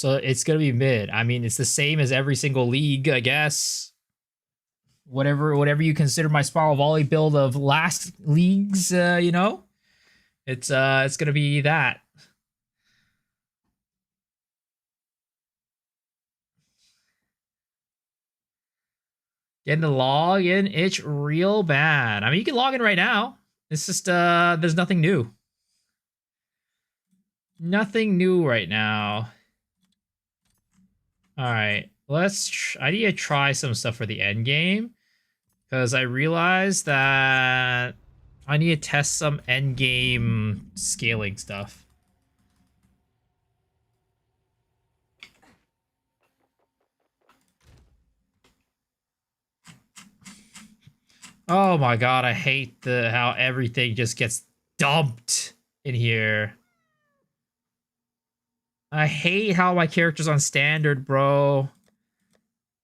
So it's gonna be mid. I mean, it's the same as every single league, I guess. Whatever you consider my spiral volley build of last leagues, you know, it's gonna be that. Getting to log in itch real bad. I mean, you can log in right now. It's just there's nothing new. Nothing new right now. All right, I need to try some stuff for the end game because I realized that I need to test some end game scaling stuff. Oh my god, I hate how everything just gets dumped in here. I hate how my character's on standard, bro.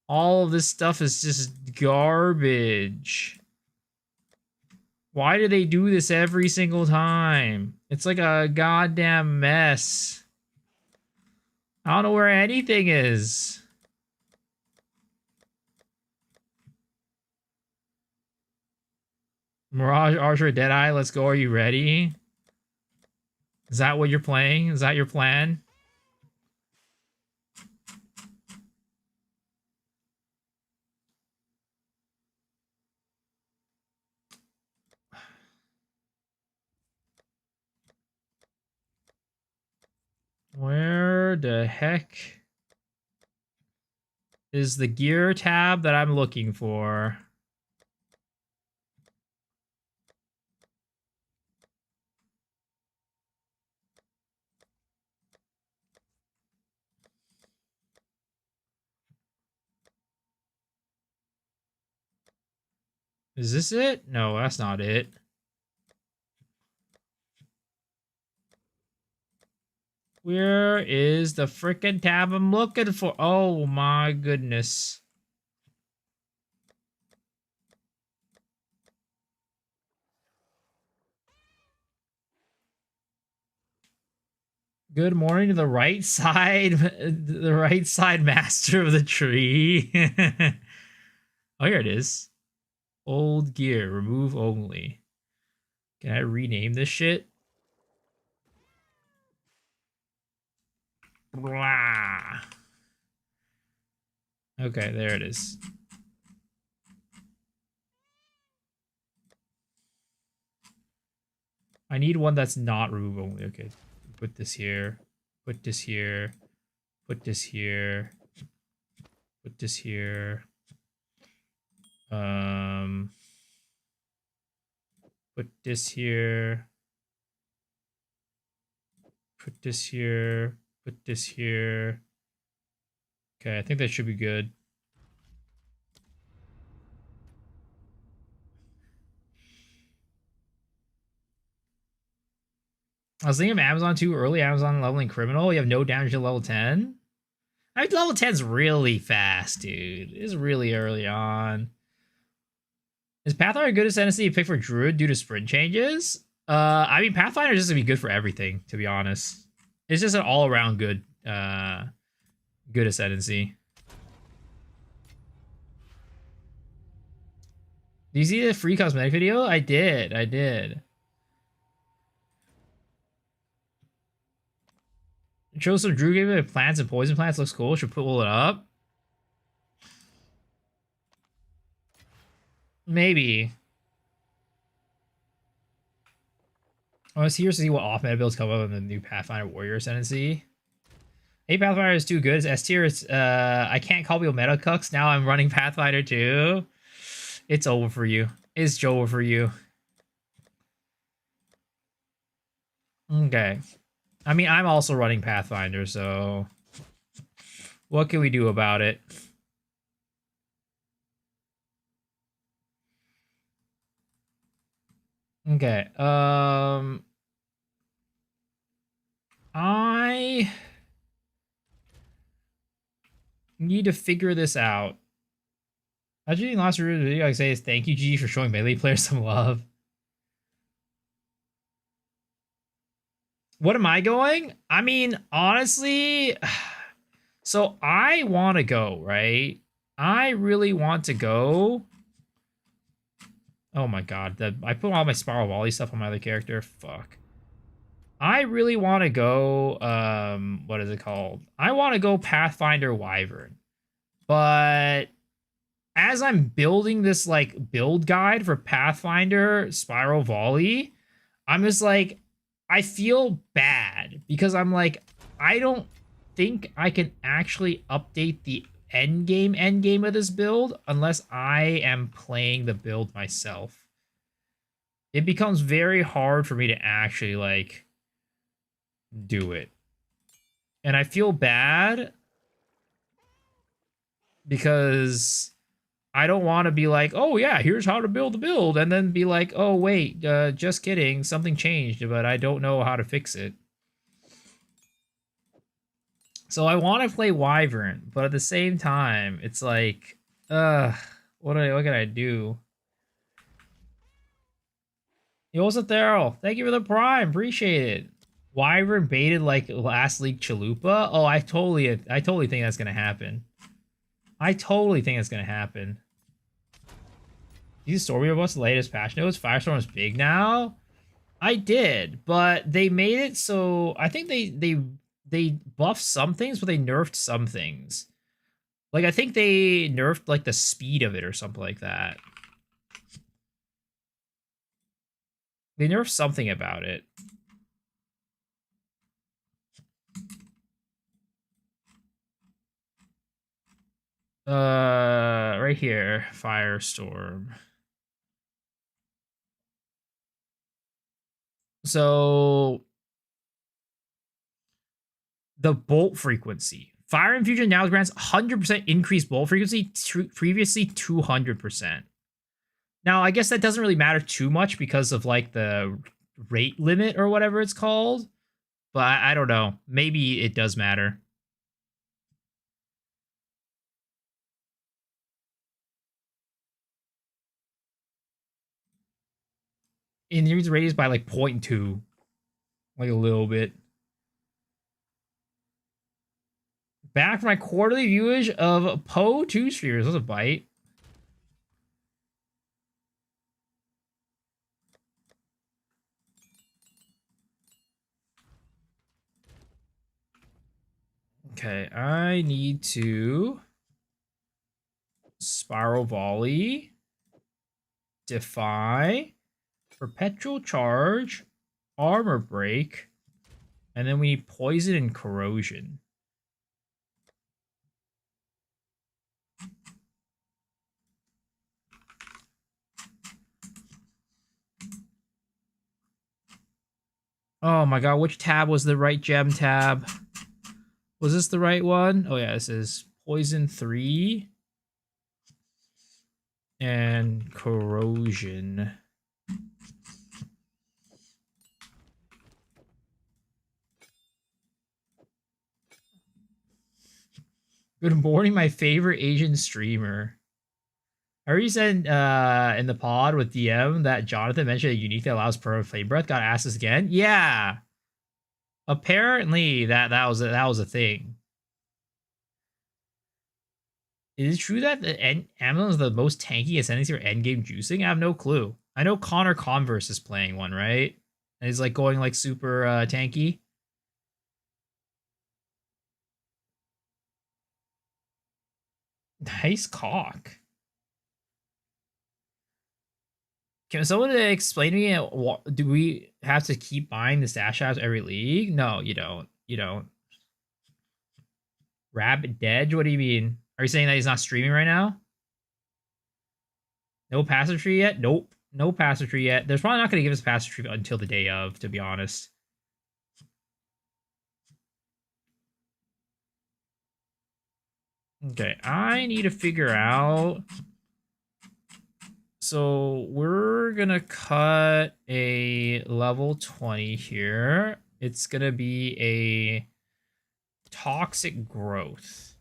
All of this stuff is just garbage. Why do they do this every single time? It's like a goddamn mess. I don't know where anything is. Mirage, Archer, Deadeye, let's go. Are you ready? Is that what you're playing? Is that your plan? Where the heck is the gear tab that I'm looking for? Is this it? No, that's not it. Where is the frickin' tab I'm looking for? Oh my goodness. Good morning to the right side, the right side master of the tree. Oh, here it is. Old gear, remove only. Can I rename this shit? Blah. Okay, there it is. I need one that's not remove only. Okay, put this here. Put this here. Put this here. Put this here. Put this here. Put this here. Put this here. Okay, I think that should be good. I was thinking of Amazon too early. Amazon leveling criminal. You have no damage to level 10. I mean, level 10's really fast, dude. It's really early on. Is Pathfinder good ascendancy you pick for Druid due to sprint changes? I mean, Pathfinder is just gonna be good for everything, to be honest. It's just an all-around good, good ascendancy. Do you see the free cosmetic video? I did. Show some Druid game with plants and poison plants. Looks cool. Should pull it up. Maybe. I was curious to see what off-meta builds come up in the new Pathfinder Warrior Ascendancy. Hey, Pathfinder is too good. It's S tier. It's I can't call people meta cucks. Now I'm running Pathfinder too. It's over for you. It's over for you. Okay. I mean, I'm also running Pathfinder, so what can we do about it? Okay. I need to figure this out. Actually, last video I say is thank you, G, for showing melee players some love. What am I going? I mean, honestly, So I want to go, right? I really want to go. Oh my god, I put all my Spiral Volley stuff on my other character. Fuck. I really want to go, what is it called? I want to go Pathfinder Wyvern. But as I'm building this, like, build guide for Pathfinder Spiral Volley, I'm just like, I feel bad because I'm like, I don't think I can actually update the endgame of this build unless I am playing the build myself. It becomes very hard for me to actually, like, do it. And I feel bad because I don't want to be like, oh yeah, here's how to build the build, and then be like, oh wait, just kidding, something changed, but I don't know how to fix it. So I want to play Wyvern, but at the same time, it's like, what can I do? Yo, what's up, Daryl? Thank you for the prime, appreciate it. Wyvern baited like last league Chalupa. Oh, I totally think that's gonna happen. I totally think it's gonna happen. You saw me what's the latest patch notes? Firestorm is big now. I did, but they made it so I think they buffed some things, but they nerfed some things. Like I think they nerfed like the speed of it or something like that. They nerfed something about it. Right here, Firestorm. So the bolt frequency. Fire Infusion now grants 100% increased bolt frequency, previously 200%. Now, I guess that doesn't really matter too much because of like the rate limit or whatever it's called. But I don't know. Maybe it does matter. And the radius by like 0.2. Like a little bit. Back for my quarterly viewage of Poe 2 Spheres. That's a bite. Okay, I need to Spiral Volley, Defy, Perpetual Charge, Armor Break, and then we need Poison and Corrosion. Oh my god, which tab was the right gem tab? Was this the right one? Oh yeah, this is Poison 3 and Corrosion. Good morning, my favorite Asian streamer. I already said in the pod with DM that Jonathan mentioned a unique that allows permanent flame breath. Got asked this again. Yeah. Apparently that was a thing. Is it true that Amazon is the most tanky ascendancy for endgame juicing? I have no clue. I know Connor Converse is playing one, right? And he's like going like super tanky. Nice cock. Can someone explain to me do we have to keep buying the stash shots every league? No, you don't. You don't. Rabbit Dedge? What do you mean? Are you saying that he's not streaming right now? No passive tree yet? Nope. No passive tree yet. There's probably not going to give us passive tree until the day of, to be honest. Okay, I need to figure out. So we're going to cut a level 20 here. It's going to be a toxic growth.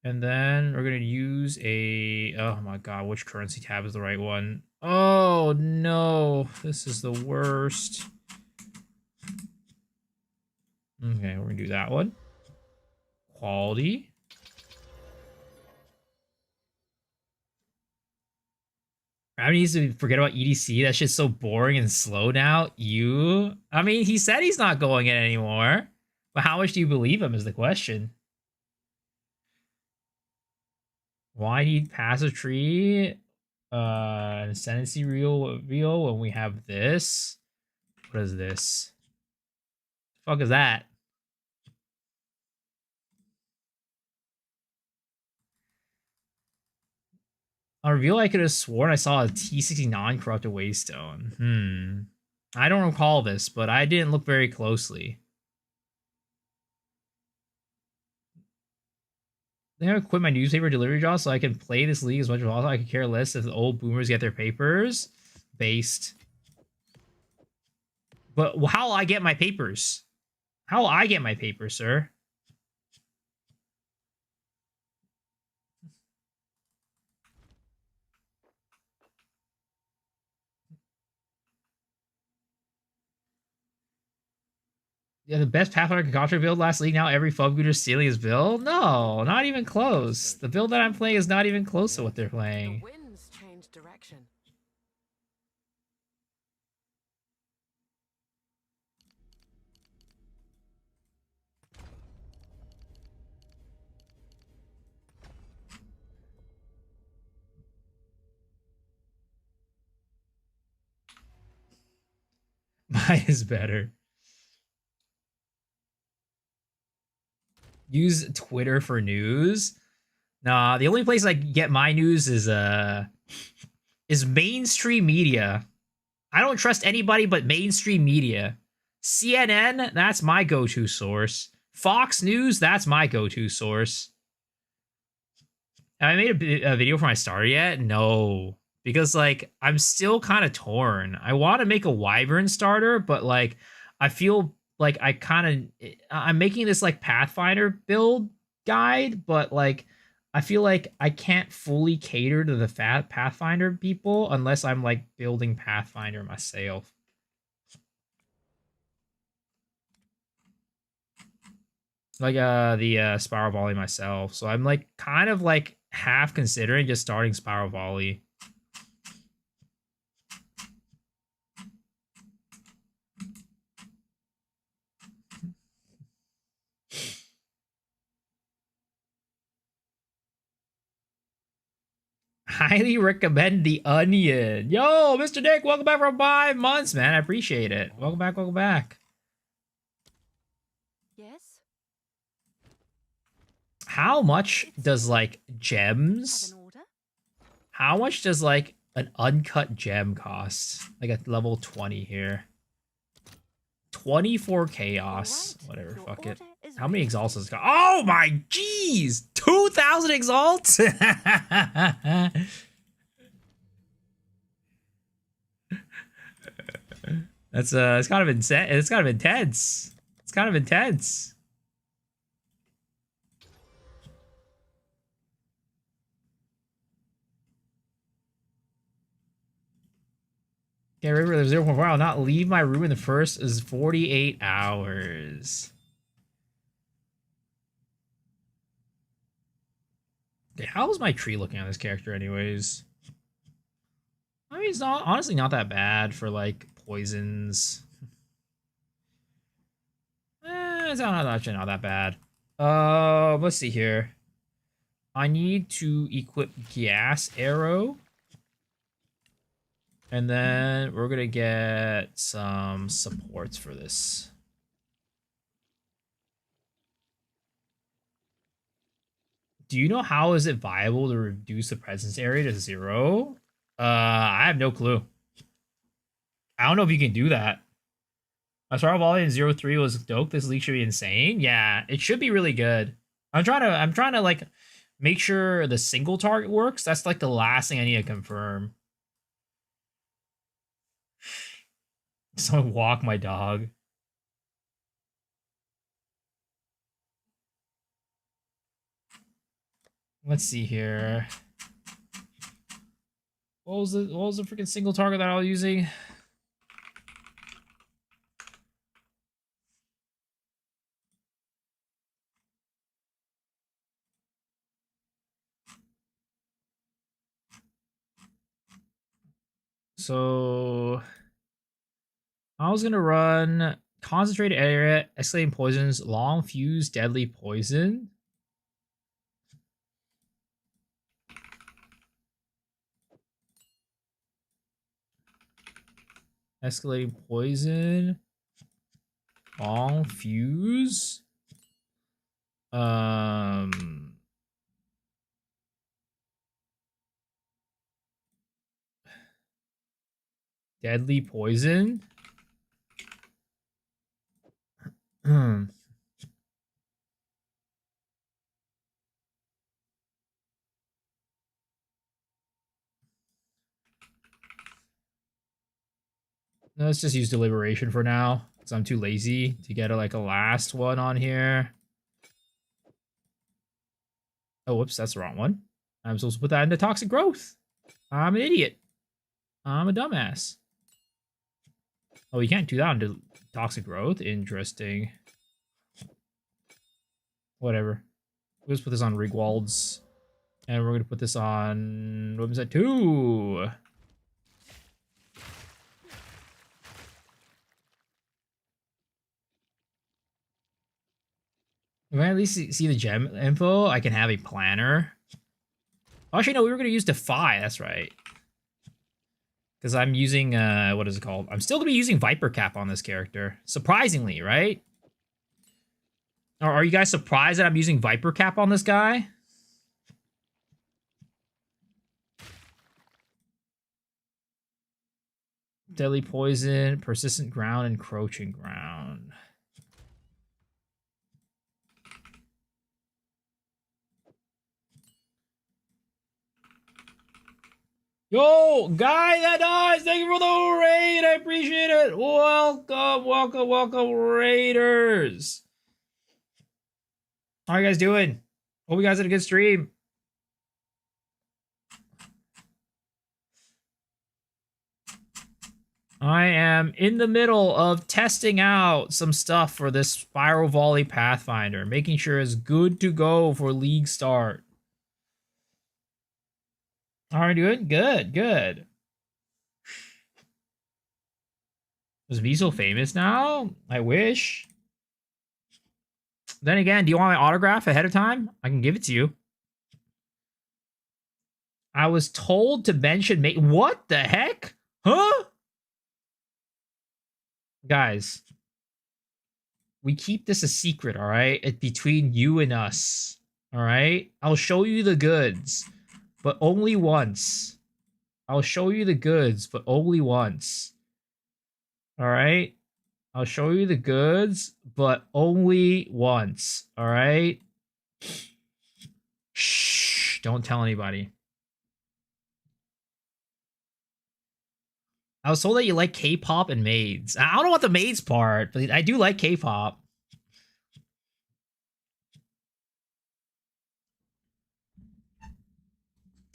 And then we're going to use a... Oh my god, which currency tab is the right one? Oh no, this is the worst. Okay, we're going to do that one. quality. I needs to forget about EDC. That shit's so boring and slow now. I mean, he said he's not going in anymore. But how much do you believe him is the question. Why need passive tree? Ascendancy reveal when we have this. What is this? The fuck is that? On reveal, I could have sworn I saw a T69 corrupted waystone. I don't recall this, but I didn't look very closely. They have to quit my newspaper delivery job so I can play this league as much as possible. I could care less if the old boomers get their papers. Based. But how will I get my papers? How will I get my papers, sir? Yeah, the best Pathfinder concoction build last league. Now every Fubgooter is stealing his build? No, not even close. The build that I'm playing is not even close to what they're playing. The winds change direction. Mine is better. Use Twitter for news. Nah, the only place I get my news is mainstream media. I don't trust anybody but mainstream media. CNN, that's my go-to source. Fox News, that's my go-to source. Have I made a video for my starter yet? No. Because, like, I'm still kind of torn. I want to make a Wyvern starter, but, like, I feel like I'm making this, like, Pathfinder build guide, but, like, I feel like I can't fully cater to the Pathfinder people unless I'm, like, building Pathfinder myself. Like, the Spiral Volley myself. So I'm, like, kind of, like, half considering just starting Spiral Volley. Highly recommend The Onion. Yo, Mr. Nick, welcome back for 5 months, man. I appreciate it. Welcome back, welcome back. Yes? How much does, like, gems? How much does, like, an uncut gem cost? Like, at level 20 here. 24 chaos. Right. Whatever, fuck it. How many exalts does it got? Oh my jeez! 2,000 exalts? That's it's kind of insane. It's kind of intense. It's kind of intense. Okay, remember the 0.4. I'll not leave my room in the first is 48 hours. Okay, how is my tree looking on this character, anyways? I mean, it's not honestly not that bad for like poisons. It's actually not that bad. Let's see here. I need to equip gas arrow. And then we're gonna get some supports for this. Do you know how is it viable to reduce the presence area to 0? I have no clue. I don't know if you can do that. My Spiral Volley in 0-3 was dope. This league should be insane. Yeah, it should be really good. I'm trying to like make sure the single target works. That's like the last thing I need to confirm. Someone walk my dog. Let's see here. What was the freaking single target that I was using? So I was gonna run concentrated area, escalating poisons, long fuse, deadly poison. Escalating poison, long fuse. Deadly poison. No, let's just use deliberation for now, because I'm too lazy to get like a last one on here. Oh, whoops, that's the wrong one. I'm supposed to put that into toxic growth. I'm an idiot. I'm a dumbass. Oh, you can't do that into toxic growth. Interesting. Whatever. We'll just put this on Rigwald's. And we're going to put this on... What was that? 2. If I at least see the gem info, I can have a planner. Actually, no, we were going to use Defy. That's right. Because I'm using... what is it called? I'm still going to be using Viper Cap on this character. Surprisingly, right? Or are you guys surprised that I'm using Viper Cap on this guy? Deadly poison, persistent ground, encroaching ground. Yo, guy that dies, thank you for the raid. I appreciate it. Welcome, welcome, welcome, raiders. How are you guys doing? Hope you guys had a good stream. I am in the middle of testing out some stuff for this Spiral Volley Pathfinder, making sure it's good to go for League start. How are you doing? Good, good. Is V so famous now? I wish. Then again, do you want my autograph ahead of time? I can give it to you. I was told to mention... What the heck? Huh? Guys, we keep this a secret, all right? It's between you and us, all right? I'll show you the goods, but only once. I'll show you the goods, but only once. All right? I'll show you the goods, but only once, all right? Shh, don't tell anybody. I was told that you like K-pop and maids. I don't know about the maids part, but I do like K-pop.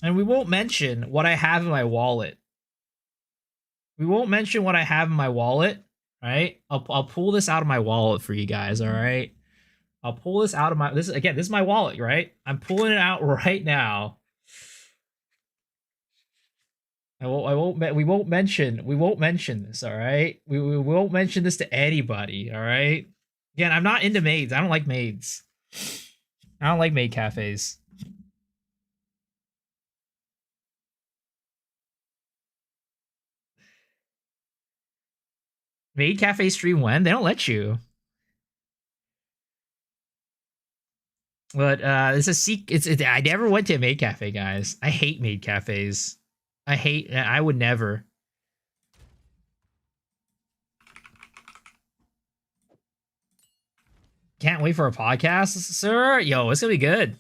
And we won't mention what I have in my wallet. We won't mention what I have in my wallet, right? I'll pull this out of my wallet for you guys, all right? I'll pull this out of my... This is my wallet, right? I'm pulling it out right now. We won't mention this, all right? We won't mention this to anybody, all right? Again, I'm not into maids. I don't like maids. I don't like maid cafes. Maid cafe stream when? They don't let you. But it's a secret. I never went to a maid cafe, guys. I hate maid cafes. I would never. Can't wait for a podcast, sir. Yo, it's gonna be good.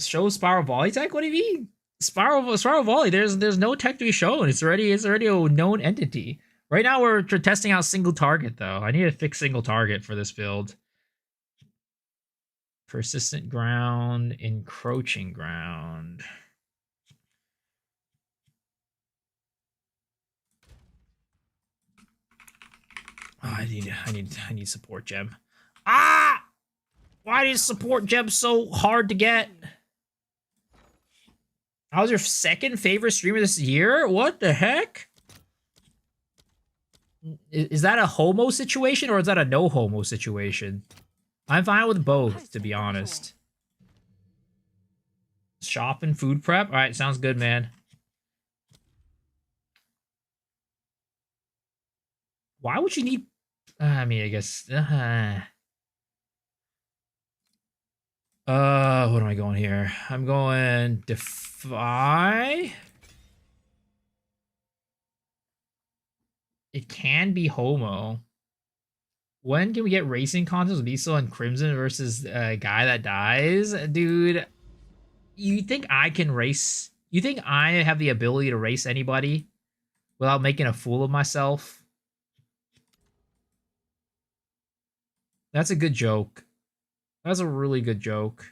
Show Spiral Volley tech? What do you mean? Spiral Volley. There's no tech to be shown. It's already a known entity. Right now we're testing out single target though. I need to fix single target for this build. Persistent ground, encroaching ground. Oh, I need support gem. Ah! Why is support gem so hard to get? I was your second favorite streamer this year? What the heck? Is that a homo situation or is that a no homo situation? I'm fine with both, to be honest. Shop and food prep? Alright, sounds good, man. Why would you need... I mean, I guess... what am I going here? I'm going Defy. It can be Homo. When can we get racing contests with Diesel and Crimson versus a guy that dies? Dude, you think I can race? You think I have the ability to race anybody without making a fool of myself? That's a good joke. That's a really good joke.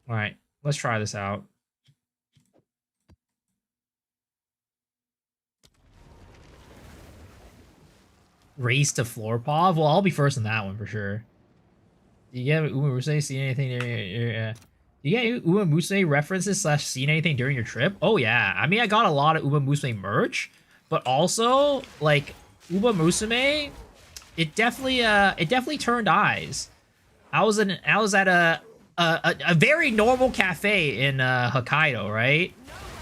All right, let's try this out. Race to floor paw? Well, I'll be first in that one for sure. Do you get Umamuse see anything? Do you get Umamuse references / seen anything during your trip? Oh yeah, I mean I got a lot of Umamuse merch, but also like Umamusume, it definitely turned eyes. I was at a very normal cafe in Hokkaido, right?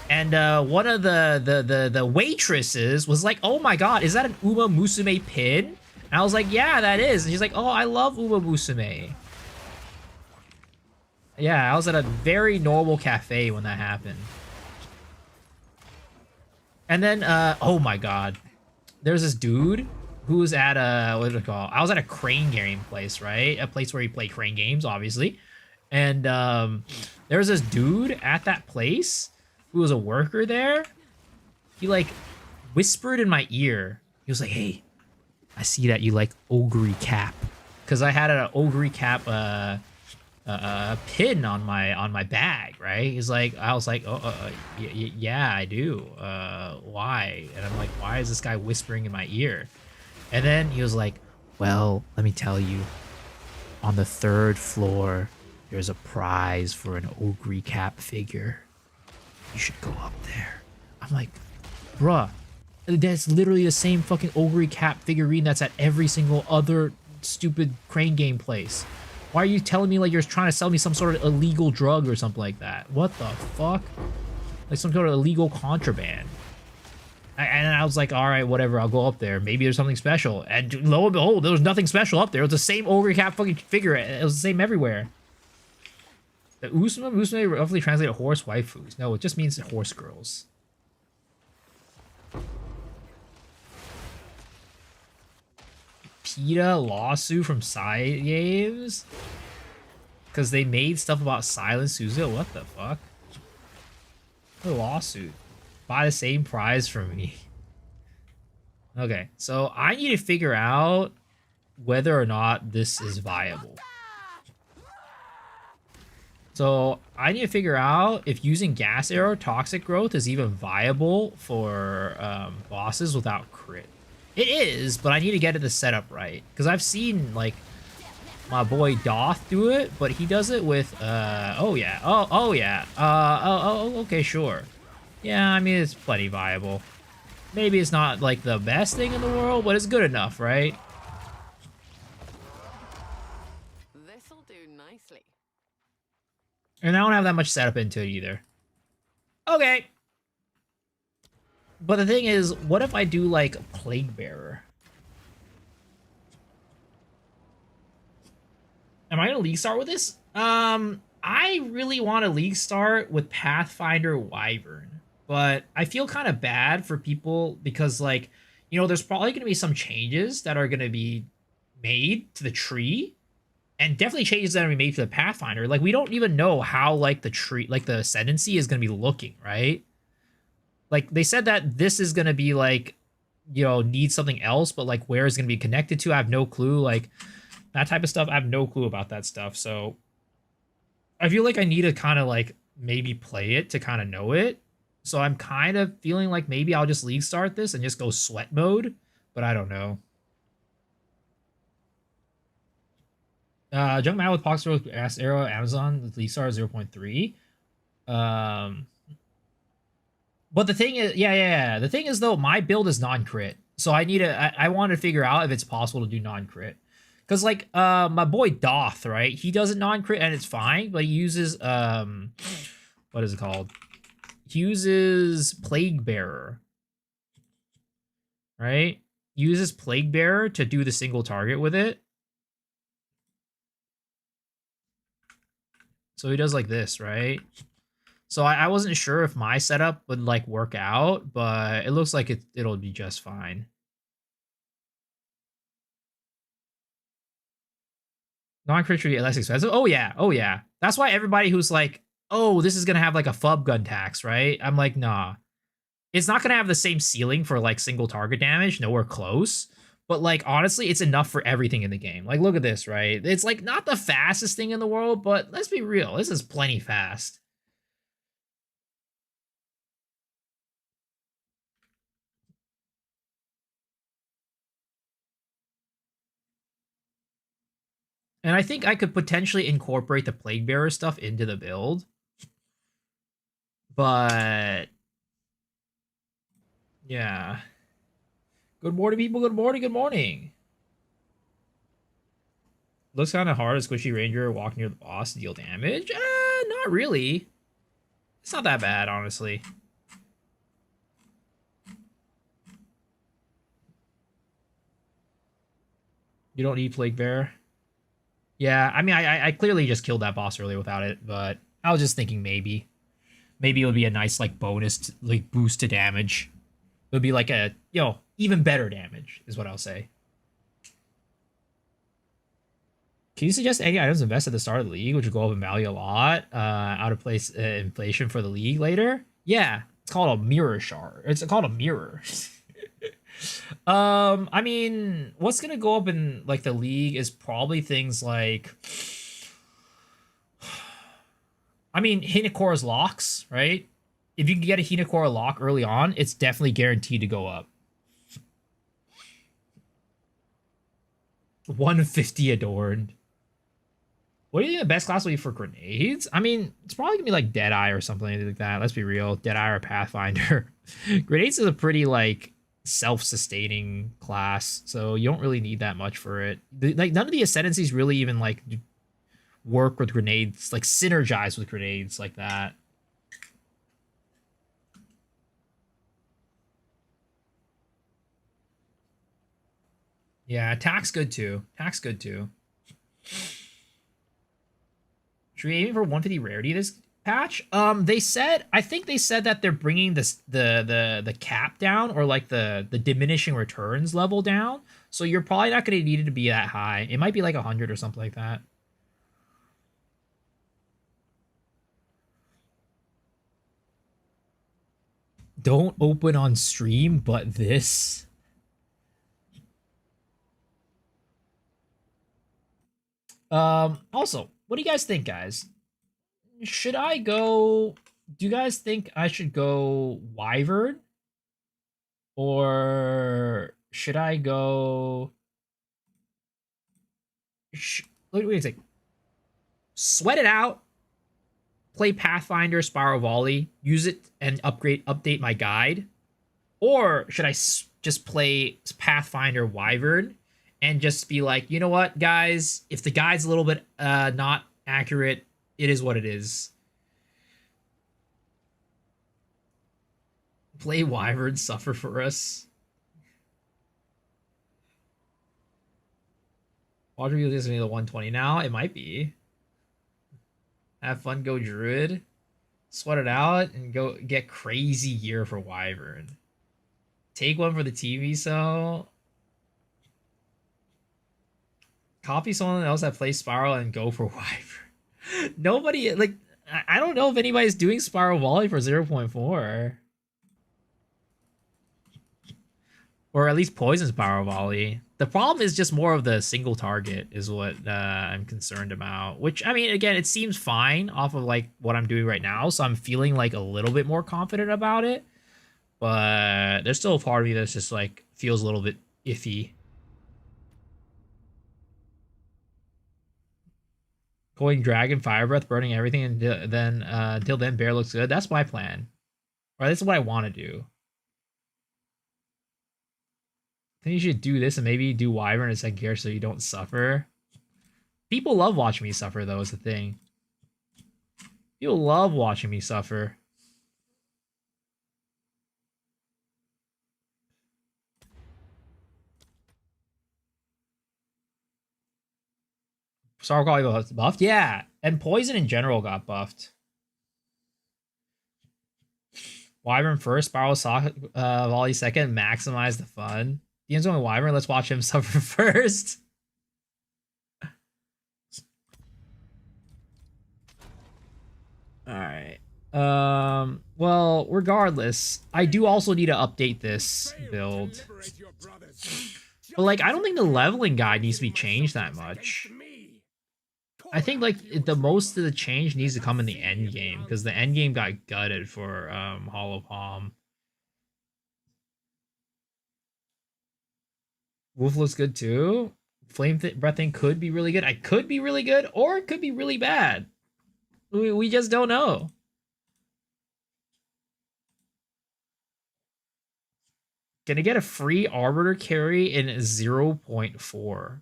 And one of the waitresses was like, "Oh my god, is that an Uma Musume pin?" And I was like, "Yeah, that is." And she's like, "Oh, I love Uma Musume." Yeah, I was at a very normal cafe when that happened. And then, oh my god, there's this dude who was at what do it call? I was at a crane game place, right? A place where you play crane games, obviously. And there was this dude at that place who was a worker there. He like whispered in my ear. He was like, "Hey, I see that you like Ogre Cap," because I had an Ogre Cap pin on my bag, right? He's like, I was like, yeah, I do. Why? And I'm like, why is this guy whispering in my ear? And then he was like, "Well, let me tell you, on the 3rd floor, there's a prize for an Ogre Cap figure. You should go up there." I'm like, bruh, that's literally the same fucking Ogre Cap figurine that's at every single other stupid crane game place. Why are you telling me like you're trying to sell me some sort of illegal drug or something like that? What the fuck? Like some sort of illegal contraband. And I was like, all right, whatever, I'll go up there. Maybe there's something special. And lo and behold, there was nothing special up there. It was the same Ogre Cap fucking figure. It was the same everywhere. The Musume roughly translated horse waifus. No, it just means horse girls. PETA lawsuit from Side Games? Because they made stuff about Silent Suzuka? What the fuck? A lawsuit. Buy the same prize for me. Okay, so I need to figure out whether or not this is viable. So I need to figure out if using gas arrow toxic growth is even viable for bosses without crit. It is, but I need to get it the setup right. Because I've seen, like, my boy Doth do it, but he does it with, oh yeah, oh yeah, okay, sure. Yeah, I mean, it's plenty viable. Maybe it's not, like, the best thing in the world, but it's good enough, right? This'll do nicely. And I don't have that much setup into it either. Okay. But the thing is, what if I do, like, Plague Bearer? Am I gonna league start with this? I really want to league start with Pathfinder Wyvern, but I feel kind of bad for people because, like, you know, there's probably gonna be some changes that are gonna be made to the tree, and definitely changes that are gonna be made to the Pathfinder. Like, we don't even know how, like, the tree, like, the ascendancy is gonna be looking, right? Like, they said that this is gonna be, like, you know, need something else, but, like, where it's gonna be connected to, I have no clue. Like, that type of stuff, I have no clue about that stuff. So I feel like I need to kind of, like, maybe play it to kind of know it. So I'm kind of feeling like maybe I'll just league start this and just go sweat mode, but I don't know. Junk Man with Pox Arrow, Amazon, the League Star 0.3. Um, but the thing is, yeah. The thing is though, my build is non-crit, so I want to figure out if it's possible to do non-crit. Cause like my boy Doth, right? He does a non-crit and it's fine, but he uses what is it called? He uses Plague Bearer, right? Uses Plague Bearer to do the single target with it. So he does like this, right? So I wasn't sure if my setup would like work out, but it looks like it'll be just fine. Non-crit should be less expensive. Oh yeah, oh yeah. That's why everybody who's like, oh, this is gonna have like a FUB gun tax, right? I'm like, nah. It's not gonna have the same ceiling for like single target damage, nowhere close. But like honestly, it's enough for everything in the game. Like, look at this, right? It's like not the fastest thing in the world, but let's be real, this is plenty fast. And I think I could potentially incorporate the Plague Bearer stuff into the build. But yeah. Good morning, people. Good morning. Good morning. Looks kind of hard. A squishy ranger walking near the boss to deal damage. Not really. It's not that bad, honestly. You don't need Plague Bear. Yeah, I mean, I clearly just killed that boss earlier without it, but I was just thinking maybe it would be a nice like bonus, like boost to damage. It would be like a even better damage is what I'll say. Can you suggest any items invest at the start of the league, which will go up in value a lot? Out of place inflation for the league later? Yeah, it's called a mirror shard. It's called a mirror. I mean, what's gonna go up in like the league is probably things like, I mean, Hinakora's locks, right? If you can get a Hinakora lock early on, it's definitely guaranteed to go up. 150 adorned. What do you think the best class will be for grenades? I mean, it's probably gonna be like Deadeye or something like that. Let's be real, Deadeye or Pathfinder. Grenades is a pretty like self-sustaining class, so you don't really need that much for it. Like none of the ascendancies really even like work with grenades, like synergize with grenades like that. Yeah, attack's good too. Attack's good too. Should we aim for 150 rarity this patch? They said, I think they said that they're bringing this the cap down, or like the diminishing returns level down. So you're probably not going to need it to be that high. It might be like 100 or something like that. Don't open on stream, but this. Also, what do you guys think, guys? Should I go? Do you guys think I should go Wyvern, or should I go? Wait a second. Sweat it out. Play Pathfinder, Spiral Volley, use it and update my guide, or should I just play Pathfinder Wyvern and just be like, you know what, guys, if the guide's a little bit not accurate, it is what it is. Play Wyvern, suffer for us. Water Wheel is only the 120 now. It might be. Have fun, go Druid. Sweat it out and go get crazy gear for Wyvern. Take one for the TV, so copy someone else that plays Spiral and go for Wyvern. Nobody, like, I don't know if anybody's doing Spiral Volley for 0.4. Or at least Poison's Spiral Volley. The problem is just more of the single target is what I'm concerned about. Which, I mean, again, it seems fine off of, like, what I'm doing right now. So I'm feeling, like, a little bit more confident about it. But there's still a part of me that's just, like, feels a little bit iffy. Going Dragon, Fire Breath, burning everything, and then until then, Bear looks good. That's my plan. Or this is what I want to do. I think you should do this and maybe do Wyvern in second gear so you don't suffer. People love watching me suffer, though, is the thing. People love watching me suffer. Star Quality got buffed? Yeah. And Poison in general got buffed. Wyvern first, Spiral Sock, Volley second, maximize the fun. DM's going Wyvern, let's watch him suffer first. Alright. Well, regardless, I do also need to update this build. But, like, I don't think the leveling guide needs to be changed that much. I think, like, the most of the change needs to come in the end game, because the end game got gutted for Hollow Palm. Wolf looks good too. Flame Breathing could be really good. I could be really good, or it could be really bad. We just don't know. Gonna get a free Arbiter carry in 0.4.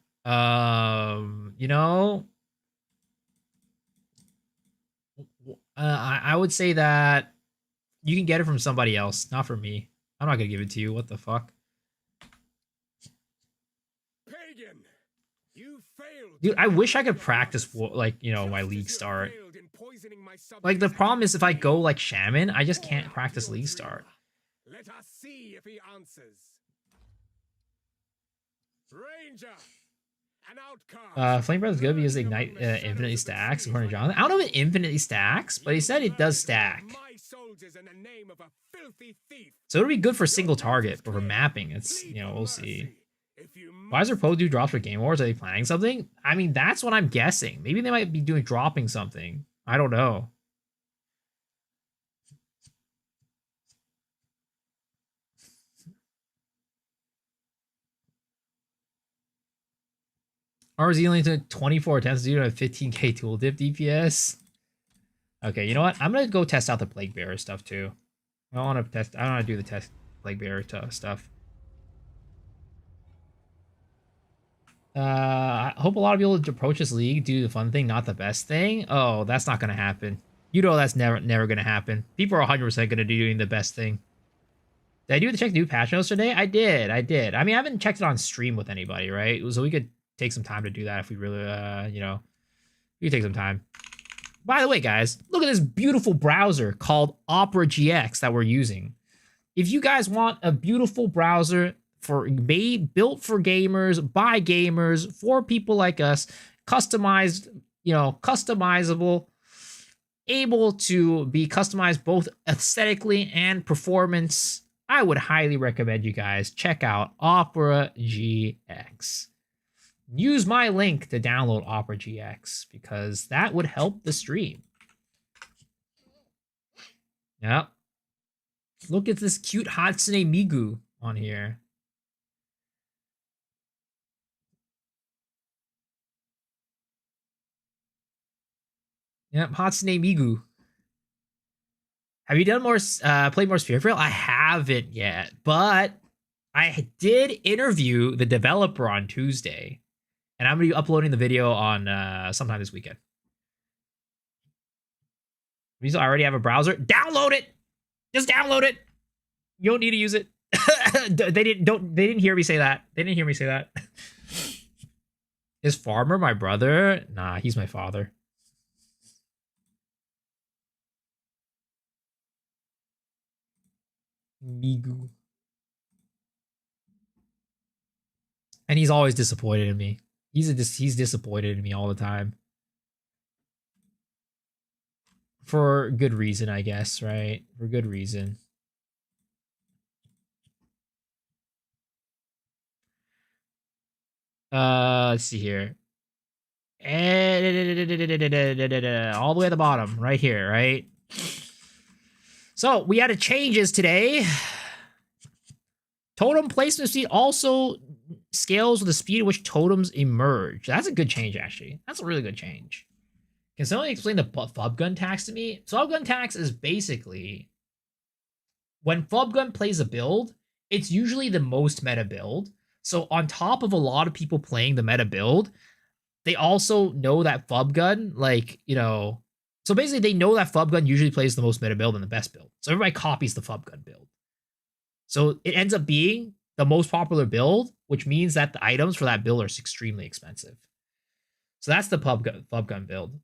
You know, I would say that you can get it from somebody else, not from me. I'm not gonna give it to you. What the fuck? Pagan, you failed. Dude, I wish I could practice, like, you know, my league start. Like, the problem is if I go like Shaman, I just can't practice league start. Let us see if he answers. Ranger, an outcast. Flame Breath is good because Ignite infinitely stacks, according to Jonathan. I don't know if it infinitely stacks, but he said it does stack. So it'll be good for single target, but for mapping, it's, you know, we'll see. Why is there Poe do drops for Game Wars? Are they planning something? I mean, that's what I'm guessing. Maybe they might be dropping something. I don't know. RZ only took 24 attempts to do a 15k tool dip DPS. Okay, you know what? I'm gonna go test out the Plague Bearer stuff too. I don't want to test. I don't want to do the test Plague Bearer stuff. I hope a lot of people approach this league do the fun thing, not the best thing. Oh, that's not gonna happen. You know that's never gonna happen. People are 100% gonna be doing the best thing. Did I do the check new patch notes today? I did. I mean, I haven't checked it on stream with anybody, right? So we could take some time to do that if we really, you know, we could take some time. By the way, guys, look at this beautiful browser called Opera GX that we're using. If you guys want a beautiful browser built for gamers, by gamers, for people like us, customized, you know, customizable, able to be customized both aesthetically and performance, I would highly recommend you guys check out Opera GX. Use my link to download Opera GX because that would help the stream. Yep. Look at this cute Hatsune Miku on here. Yep, Hatsune Miku. Have you done more, played more Sphere Trail? I haven't yet, but I did interview the developer on Tuesday, and I'm going to be uploading the video on sometime this weekend. You already have a browser? Download it! Just download it! You don't need to use it. They didn't hear me say that. They didn't hear me say that. Is Farmer my brother? Nah, he's my father. Migu. And he's always disappointed in me. He's disappointed in me all the time. For good reason, I guess, right? For good reason. Let's see here. All the way at the bottom, right here, right? So we had changes today. Totem placement speed also scales with the speed at which totems emerge. That's a good change, actually. That's a really good change. Can someone explain the flub gun tax to me? Flub gun tax is basically when flub gun plays a build, it's usually the most meta build. So on top of a lot of people playing the meta build, they also know that flub gun, like, you know, so basically they know that flub gun usually plays the most meta build and the best build. So everybody copies the flub gun build. So it ends up being the most popular build, which means that the items for that build are extremely expensive. So that's the flub gun build.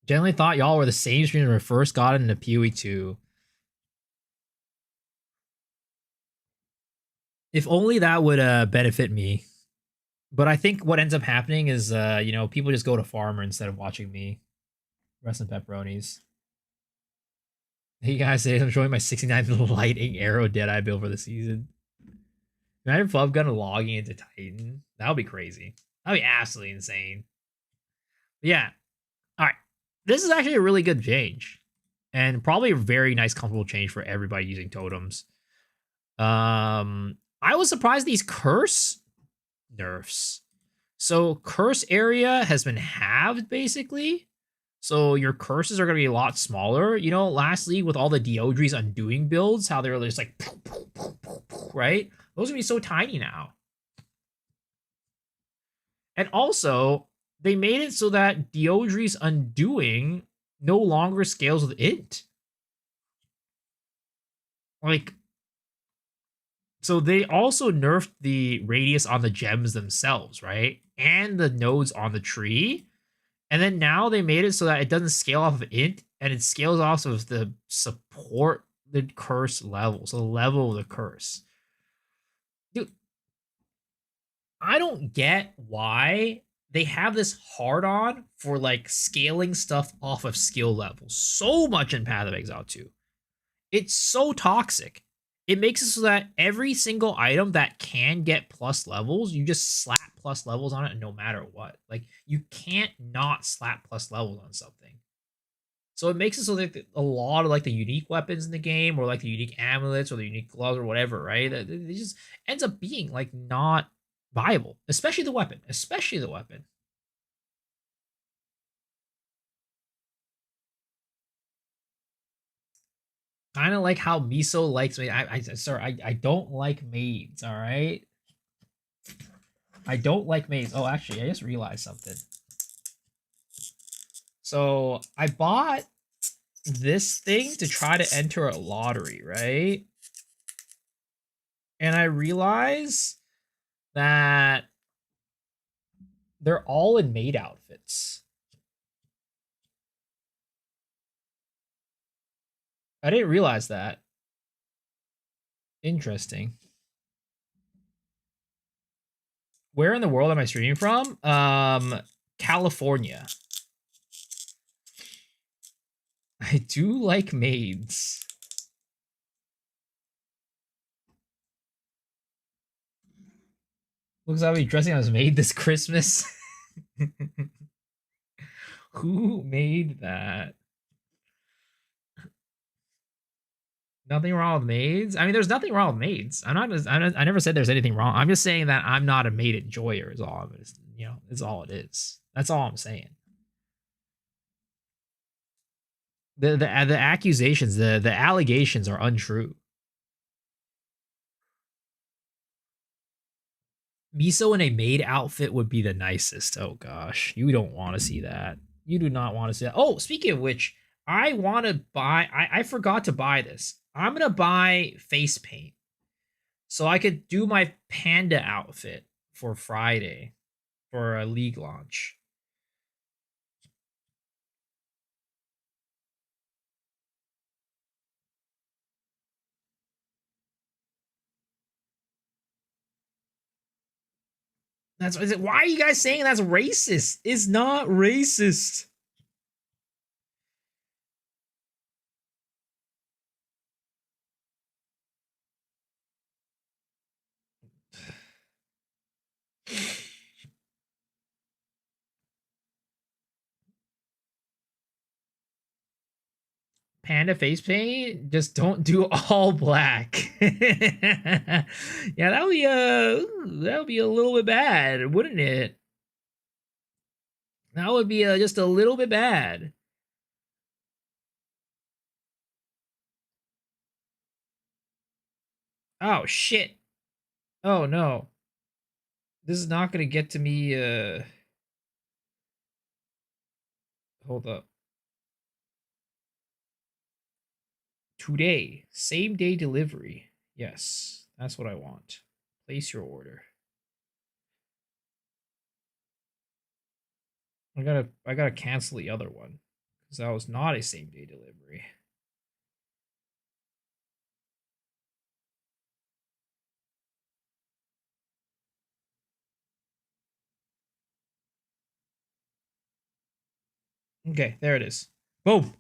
Generally thought y'all were the same stream when we first got into PoE 2. If only that would benefit me. But I think what ends up happening is, you know, people just go to farmer instead of watching me. Rest in pepperonis. Hey guys, today I'm showing my 69 lightning arrow Deadeye build for the season. Imagine Flub Gun logging into Titan. That would be crazy. That would be absolutely insane. But yeah. Alright. This is actually a really good change. And probably a very nice, comfortable change for everybody using totems. I was surprised these curse nerfs. So curse area has been halved, basically. So your curses are going to be a lot smaller. You know, last league with all the Deodries undoing builds, how they were just like, right? Those are going to be so tiny now. And also, they made it so that Deodries undoing no longer scales with int. Like, so they also nerfed the radius on the gems themselves, right? And the nodes on the tree. And then now they made it so that it doesn't scale off of int, and it scales off of the support the curse level. So the level of the curse. Dude, I don't get why they have this hard on for like scaling stuff off of skill levels so much in Path of Exile 2. It's so toxic. It makes it so that every single item that can get plus levels, you just slap plus levels on it no matter what. Like, you can't not slap plus levels on something. So it makes it so that a lot of like the unique weapons in the game, or like the unique amulets or the unique gloves or whatever, right? It just ends up being like not viable, especially the weapon. Especially the weapon. Kind of like how Miso likes me. I don't like maids, all right? I don't like maids. Oh, actually, I just realized something. So I bought this thing to try to enter a lottery, right? And I realize that they're all in maid outfits. I didn't realize that. Interesting. Where in the world am I streaming from? California. I do like maids. Looks like I'll be dressing as a maid this Christmas. Who made that? Nothing wrong with maids. I mean, there's nothing wrong with maids. I never said there's anything wrong. I'm just saying that I'm not a maid enjoyer. Is all. You know, it's all it is. That's all I'm saying. The accusations, the allegations are untrue. Miso in a maid outfit would be the nicest. Oh gosh, you don't want to see that. You do not want to see that. Oh, speaking of which, I want to buy. I forgot to buy this. I'm gonna buy face paint so I could do my panda outfit for Friday for a league launch. That's why are you guys saying that's racist? It's not racist. Panda face paint, just don't do all black. Yeah, that would be a little bit bad, wouldn't it? That would be just a little bit bad. Oh shit. Oh no. This is not gonna get to me. Hold up. Today, same day delivery. Yes, that's what I want. Place your order. I gotta cancel the other one because that was not a same day delivery. Okay, there it is. Boom.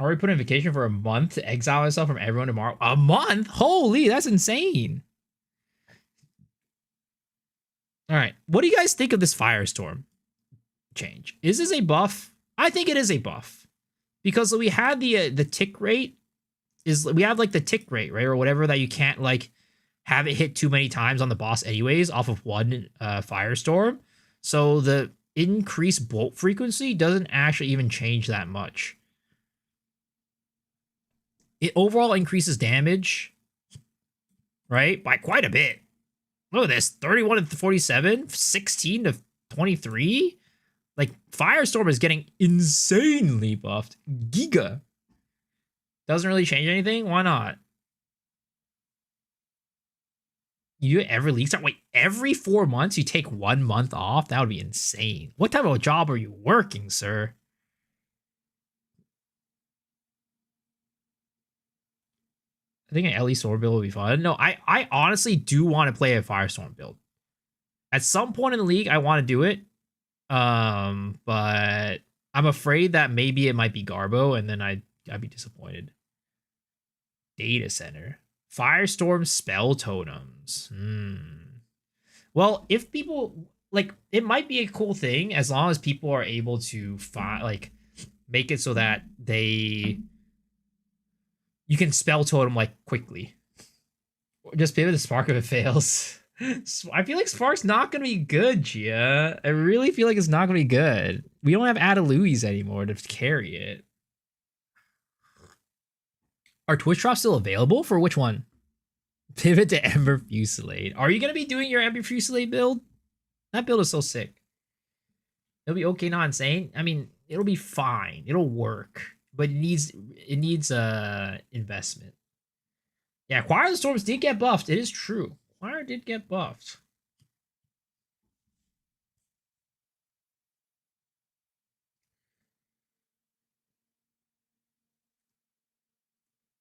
Already put in vacation for a month to exile myself from everyone tomorrow. A month? Holy, that's insane. All right, what do you guys think of this firestorm change? Is this a buff? I think it is a buff because we had the tick rate is we have like the tick rate, right, or whatever that you can't like have it hit too many times on the boss anyways off of one firestorm. So the increased bolt frequency doesn't actually even change that much. It overall increases damage, right, by quite a bit. Look at this, 31 to 47, 16 to 23. Like Firestorm is getting insanely buffed. Giga. Doesn't really change anything. Why not? You do it every league start? Wait, every 4 months you take 1 month off? That would be insane. What type of a job are you working, sir? I think an LE Sword build would be fun. No, I honestly do want to play a Firestorm build. At some point in the league, I want to do it. But I'm afraid that maybe it might be Garbo, and then I'd be disappointed. Data center. Firestorm spell totems. Well, if people like, it might be a cool thing as long as people are able to find like make it so that you can spell totem like quickly. Or just pivot the spark if it fails. I feel like Spark's not gonna be good, Gia. I really feel like it's not gonna be good. We don't have Adaluis anymore to carry it. Are Twitch drops still available? For which one? Pivot to Ember Fusillade. Are you gonna be doing your Ember Fusillade build? That build is so sick. It'll be okay, not insane. I mean, it'll be fine. It'll work, but it needs investment. Yeah, Choir of the Storms did get buffed. It is true. Choir did get buffed.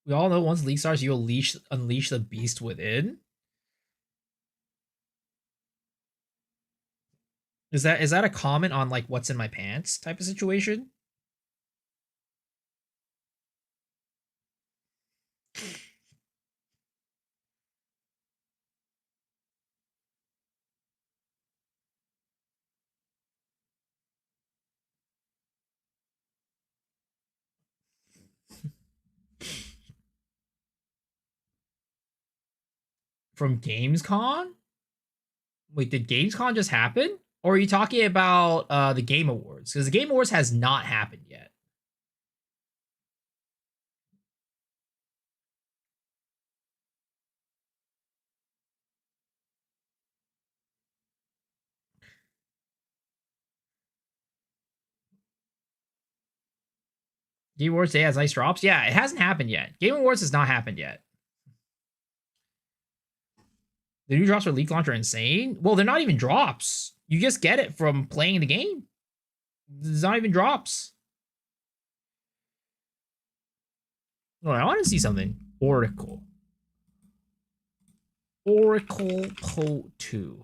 We all know once League starts, you unleash the beast within. Is that a comment on like what's in my pants type of situation? From Gamescom? Wait, did Gamescom just happen? Or are you talking about the Game Awards? Because the Game Awards has not happened yet. Game Awards Day has nice drops. Yeah, it hasn't happened yet. Game Awards has not happened yet. The new drops for League Launch are insane. Well, they're not even drops. You just get it from playing the game. It's not even drops. Oh, I want to see something. Oracle. Oracle Po 2.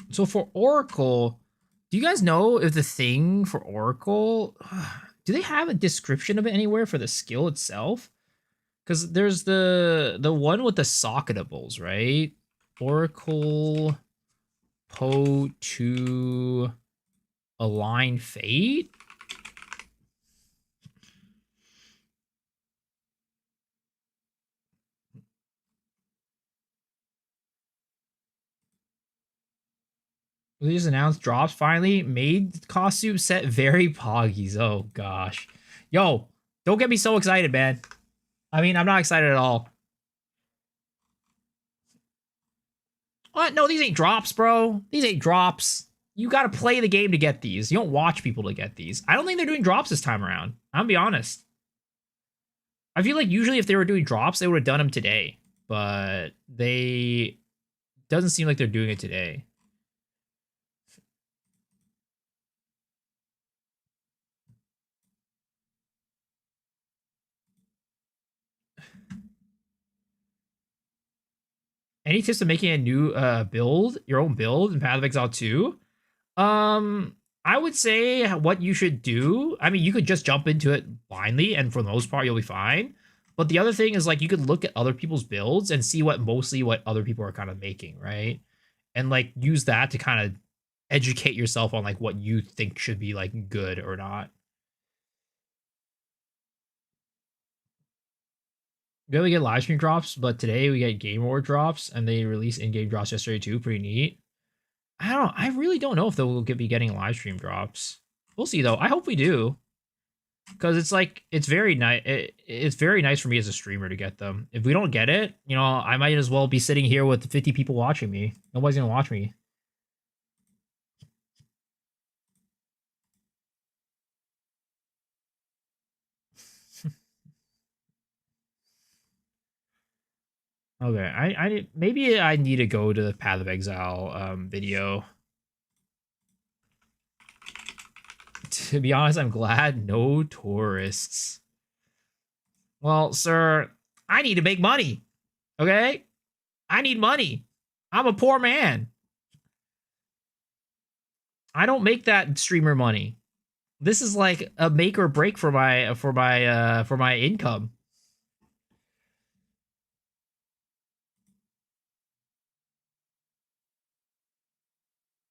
So for Oracle, do you guys know if the thing for Oracle, do they have a description of it anywhere for the skill itself? Because there's the one with the socketables, right? Oracle Po 2 Align Fate? They just announced drops finally. Made costume set very poggies. Oh gosh. Yo, don't get me so excited, man. I mean, I'm not excited at all. What? No, these ain't drops, bro. These ain't drops. You gotta play the game to get these. You don't watch people to get these. I don't think they're doing drops this time around. I'm gonna be honest. I feel like usually if they were doing drops, they would have done them today. But they doesn't seem like they're doing it today. Any tips on making a new build, your own build in Path of Exile 2? I would say what you should do. I mean, you could just jump into it blindly, and for the most part, you'll be fine. But the other thing is, like, you could look at other people's builds and see what other people are kind of making, right? And like use that to kind of educate yourself on like what you think should be like good or not. We only get live stream drops, but today we get Game Award drops, and they released in-game drops yesterday too. Pretty neat. I really don't know if they'll be getting live stream drops. We'll see though. I hope we do, because it's like it's very nice. It's very nice for me as a streamer to get them. If we don't get it, you know, I might as well be sitting here with 50 people watching me. Nobody's gonna watch me. Okay, I maybe I need to go to the Path of Exile video. To be honest, I'm glad no tourists. Well, sir, I need to make money. Okay? I need money. I'm a poor man. I don't make that streamer money. This is like a make or break for my income.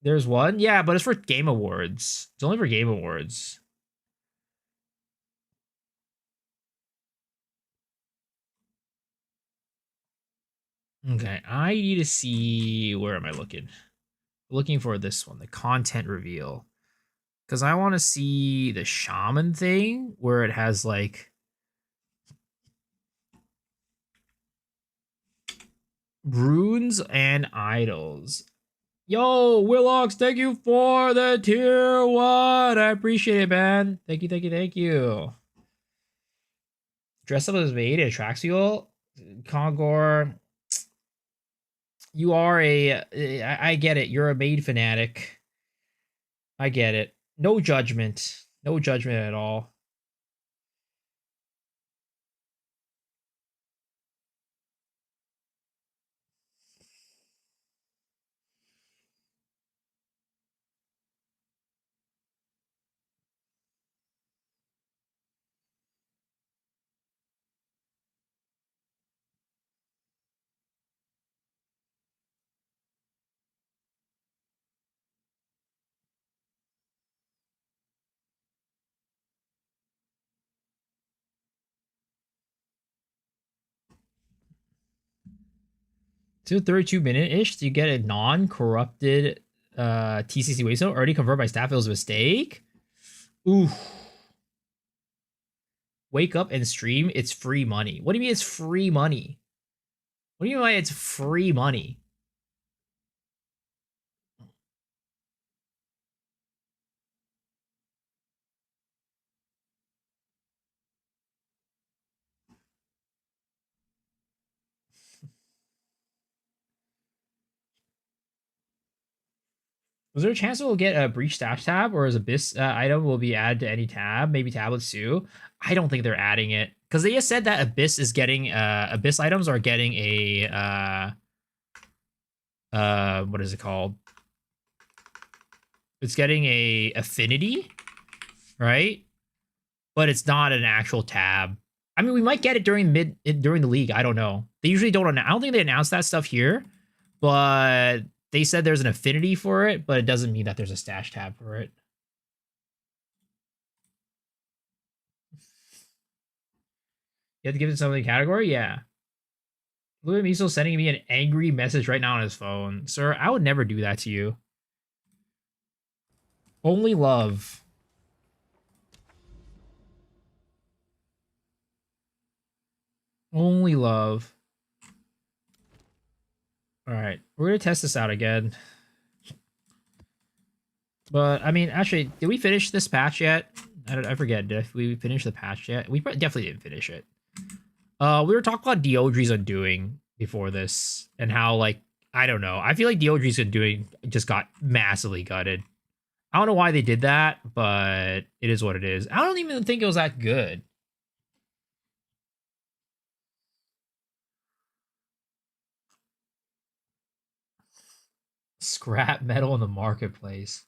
There's one? Yeah, but it's for Game Awards. It's only for Game Awards. Okay, I need to see, where am I looking? Looking for this one, the content reveal. Because I want to see the shaman thing where it has like runes and idols. Yo, Willox, thank you for the tier 1. I appreciate it, man. Thank you, thank you, thank you. Dress up as maid, it attracts you all. Kongor, you are I get it. You're a maid fanatic. I get it. No judgment. No judgment at all. To 32-minute-ish, do you get a non-corrupted TCC Wasteland already confirmed by staff? It was a mistake? Oof. Wake up and stream, it's free money. What do you mean it's free money? What do you mean by it's free money? Was there a chance we'll get a breach stash tab, or as Abyss item will be added to any tab? Maybe tablets too. I don't think they're adding it, because they just said that Abyss is getting Abyss items are getting a what is it called? It's getting a affinity, right? But it's not an actual tab. I mean, we might get it during the league. I don't know. They usually don't. I don't think they announce that stuff here, but they said there's an affinity for it, but it doesn't mean that there's a stash tab for it. You have to give it something category? Yeah. Look at Miso sending me an angry message right now on his phone. Sir, I would never do that to you. Only love. Only love. Alright, we're gonna test this out again. But, I mean, actually, did we finish this patch yet? I forget. Did we finish the patch yet? We definitely didn't finish it. We were talking about Diodri's Undoing before this, and how, like, I don't know. I feel like Diodri's Undoing just got massively gutted. I don't know why they did that, but it is what it is. I don't even think it was that good. Scrap metal in the marketplace.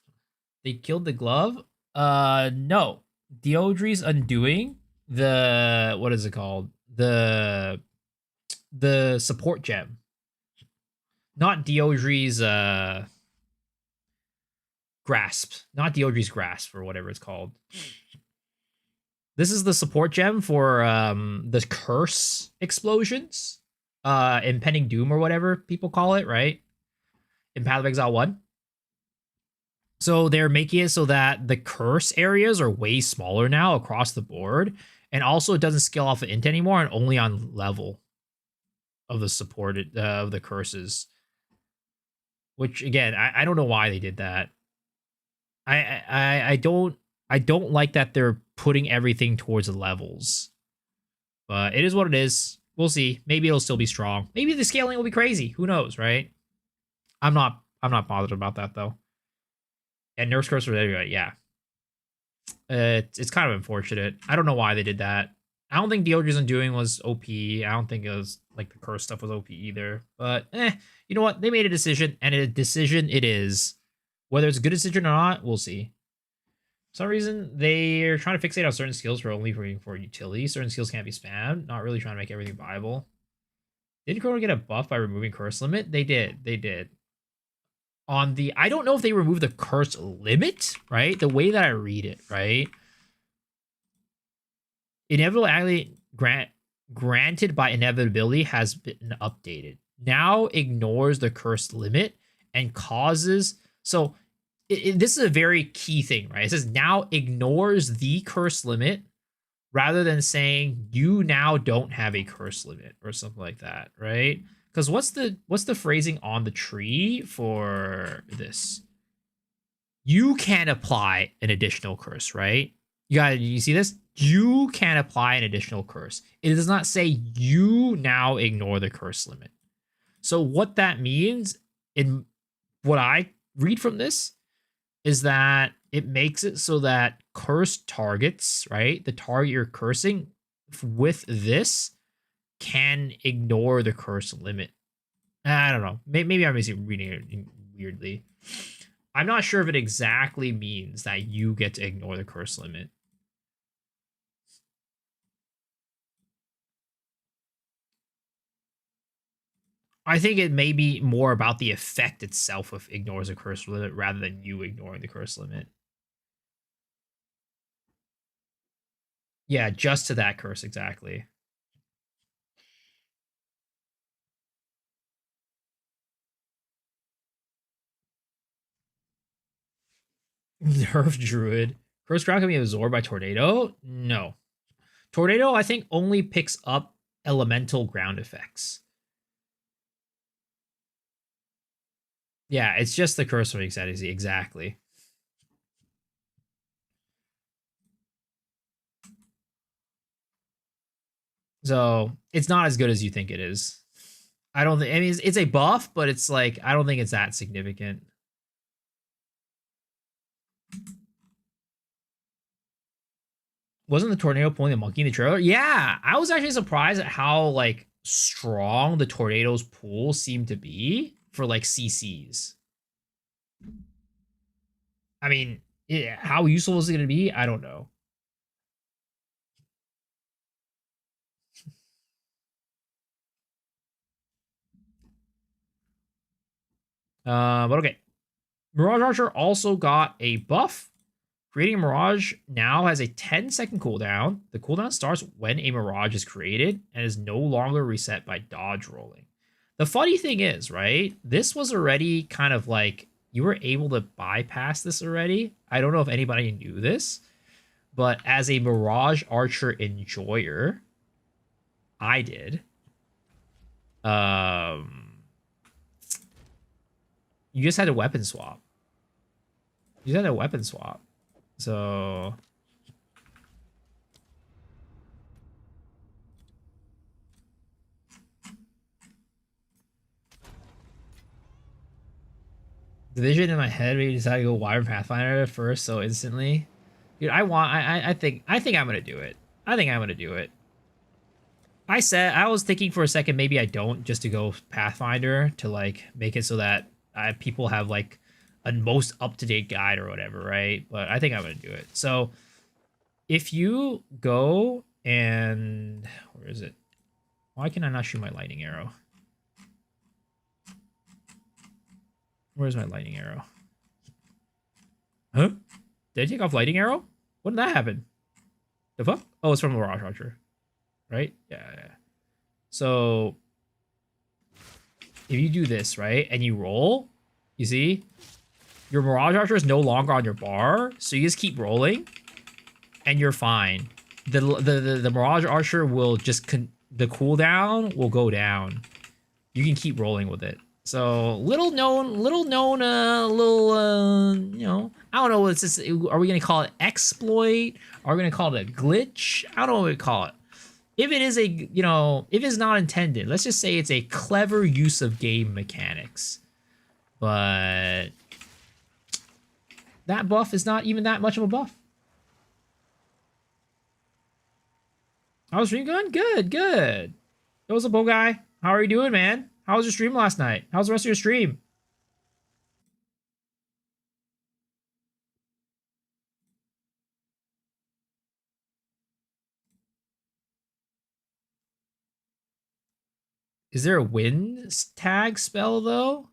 They killed the glove? No. Diodri's Undoing, the what is it called? The support gem. Not Diodri's grasp. Not Diodri's grasp or whatever it's called. This is the support gem for the curse explosions. Impending doom or whatever people call it, right? In Path of Exile 1. So they're making it so that the curse areas are way smaller now across the board. And also it doesn't scale off of int anymore and only on level of the supported of the curses. Which again, I don't know why they did that. I don't like that they're putting everything towards the levels. But it is what it is. We'll see. Maybe it'll still be strong. Maybe the scaling will be crazy. Who knows, right? I'm not bothered about that though. And Nurse Curse was everywhere, yeah. It's kind of unfortunate. I don't know why they did that. I don't think Diodri's Undoing was OP. I don't think it was like the curse stuff was OP either. But you know what? They made a decision, and a decision it is. Whether it's a good decision or not, we'll see. For some reason, they're trying to fixate on certain skills for utility. Certain skills can't be spammed. Not really trying to make everything viable. Did Chrono get a buff by removing curse limit? They did. They did. On the, I don't know if they removed the curse limit, right? The way that I read it, right? Inevitably granted by inevitability has been updated. Now ignores the curse limit and causes, so this is a very key thing, right? It says now ignores the curse limit rather than saying you now don't have a curse limit or something like that, right? Because what's the phrasing on the tree for this? You can apply an additional curse, right? You see this? You can apply an additional curse. It does not say you now ignore the curse limit. So what that means, in what I read from this, is that it makes it so that cursed targets, right? The target you're cursing with this can ignore the curse limit. I don't know. Maybe I'm reading it weirdly. I'm not sure if it exactly means that you get to ignore the curse limit. I think it may be more about the effect itself of ignores a curse limit rather than you ignoring the curse limit. Yeah, just to that curse, exactly. Nerf Druid. Curse ground can be absorbed by Tornado? No. Tornado, I think, only picks up elemental ground effects. Yeah, it's just the curse from Exezy, exactly. So it's not as good as you think it is. I don't think. I mean, it's a buff, but it's like I don't think it's that significant. Wasn't the tornado pulling the monkey in the trailer? Yeah, I was actually surprised at how like strong the tornado's pull seemed to be for like CCs. I mean, yeah, how useful is it going to be? I don't know. But okay. Mirage Archer also got a buff Creating a Mirage now has a 10-second cooldown. The cooldown starts when a Mirage is created and is no longer reset by dodge rolling. The funny thing is, right, this was already kind of like, you were able to bypass this already. I don't know if anybody knew this, but as a Mirage Archer enjoyer, I did. You just had a weapon swap. You just had a weapon swap. So the vision in my head made me decide to go Wyvern Pathfinder first so instantly. Dude, I think I'm gonna do it. I think I'm gonna do it. I was thinking for a second maybe I don't, just to go Pathfinder to like make it so that people have like a most up-to-date guide or whatever, right? But I think I'm gonna do it. So if you go and where is it? Why can I not shoot my lightning arrow? Where's my lightning arrow? Huh? Did I take off lightning arrow? When did that happen? The fuck? Oh, it's from the Mirage Archer. Right? Yeah. So if you do this, right, and you roll, you see, your Mirage Archer is no longer on your bar, so you just keep rolling, and you're fine. The Mirage Archer will just the cooldown will go down. You can keep rolling with it. So little known, you know, I don't know what this is. Are we gonna call it exploit? Are we gonna call it a glitch? I don't know what we call it. If it is a, you know, if it's not intended, let's just say it's a clever use of game mechanics. But that buff is not even that much of a buff. How's stream going? Good, good. Yo, what's up, Bo guy? How are you doing, man? How was your stream last night? How's the rest of your stream? Is there a wind tag spell, though?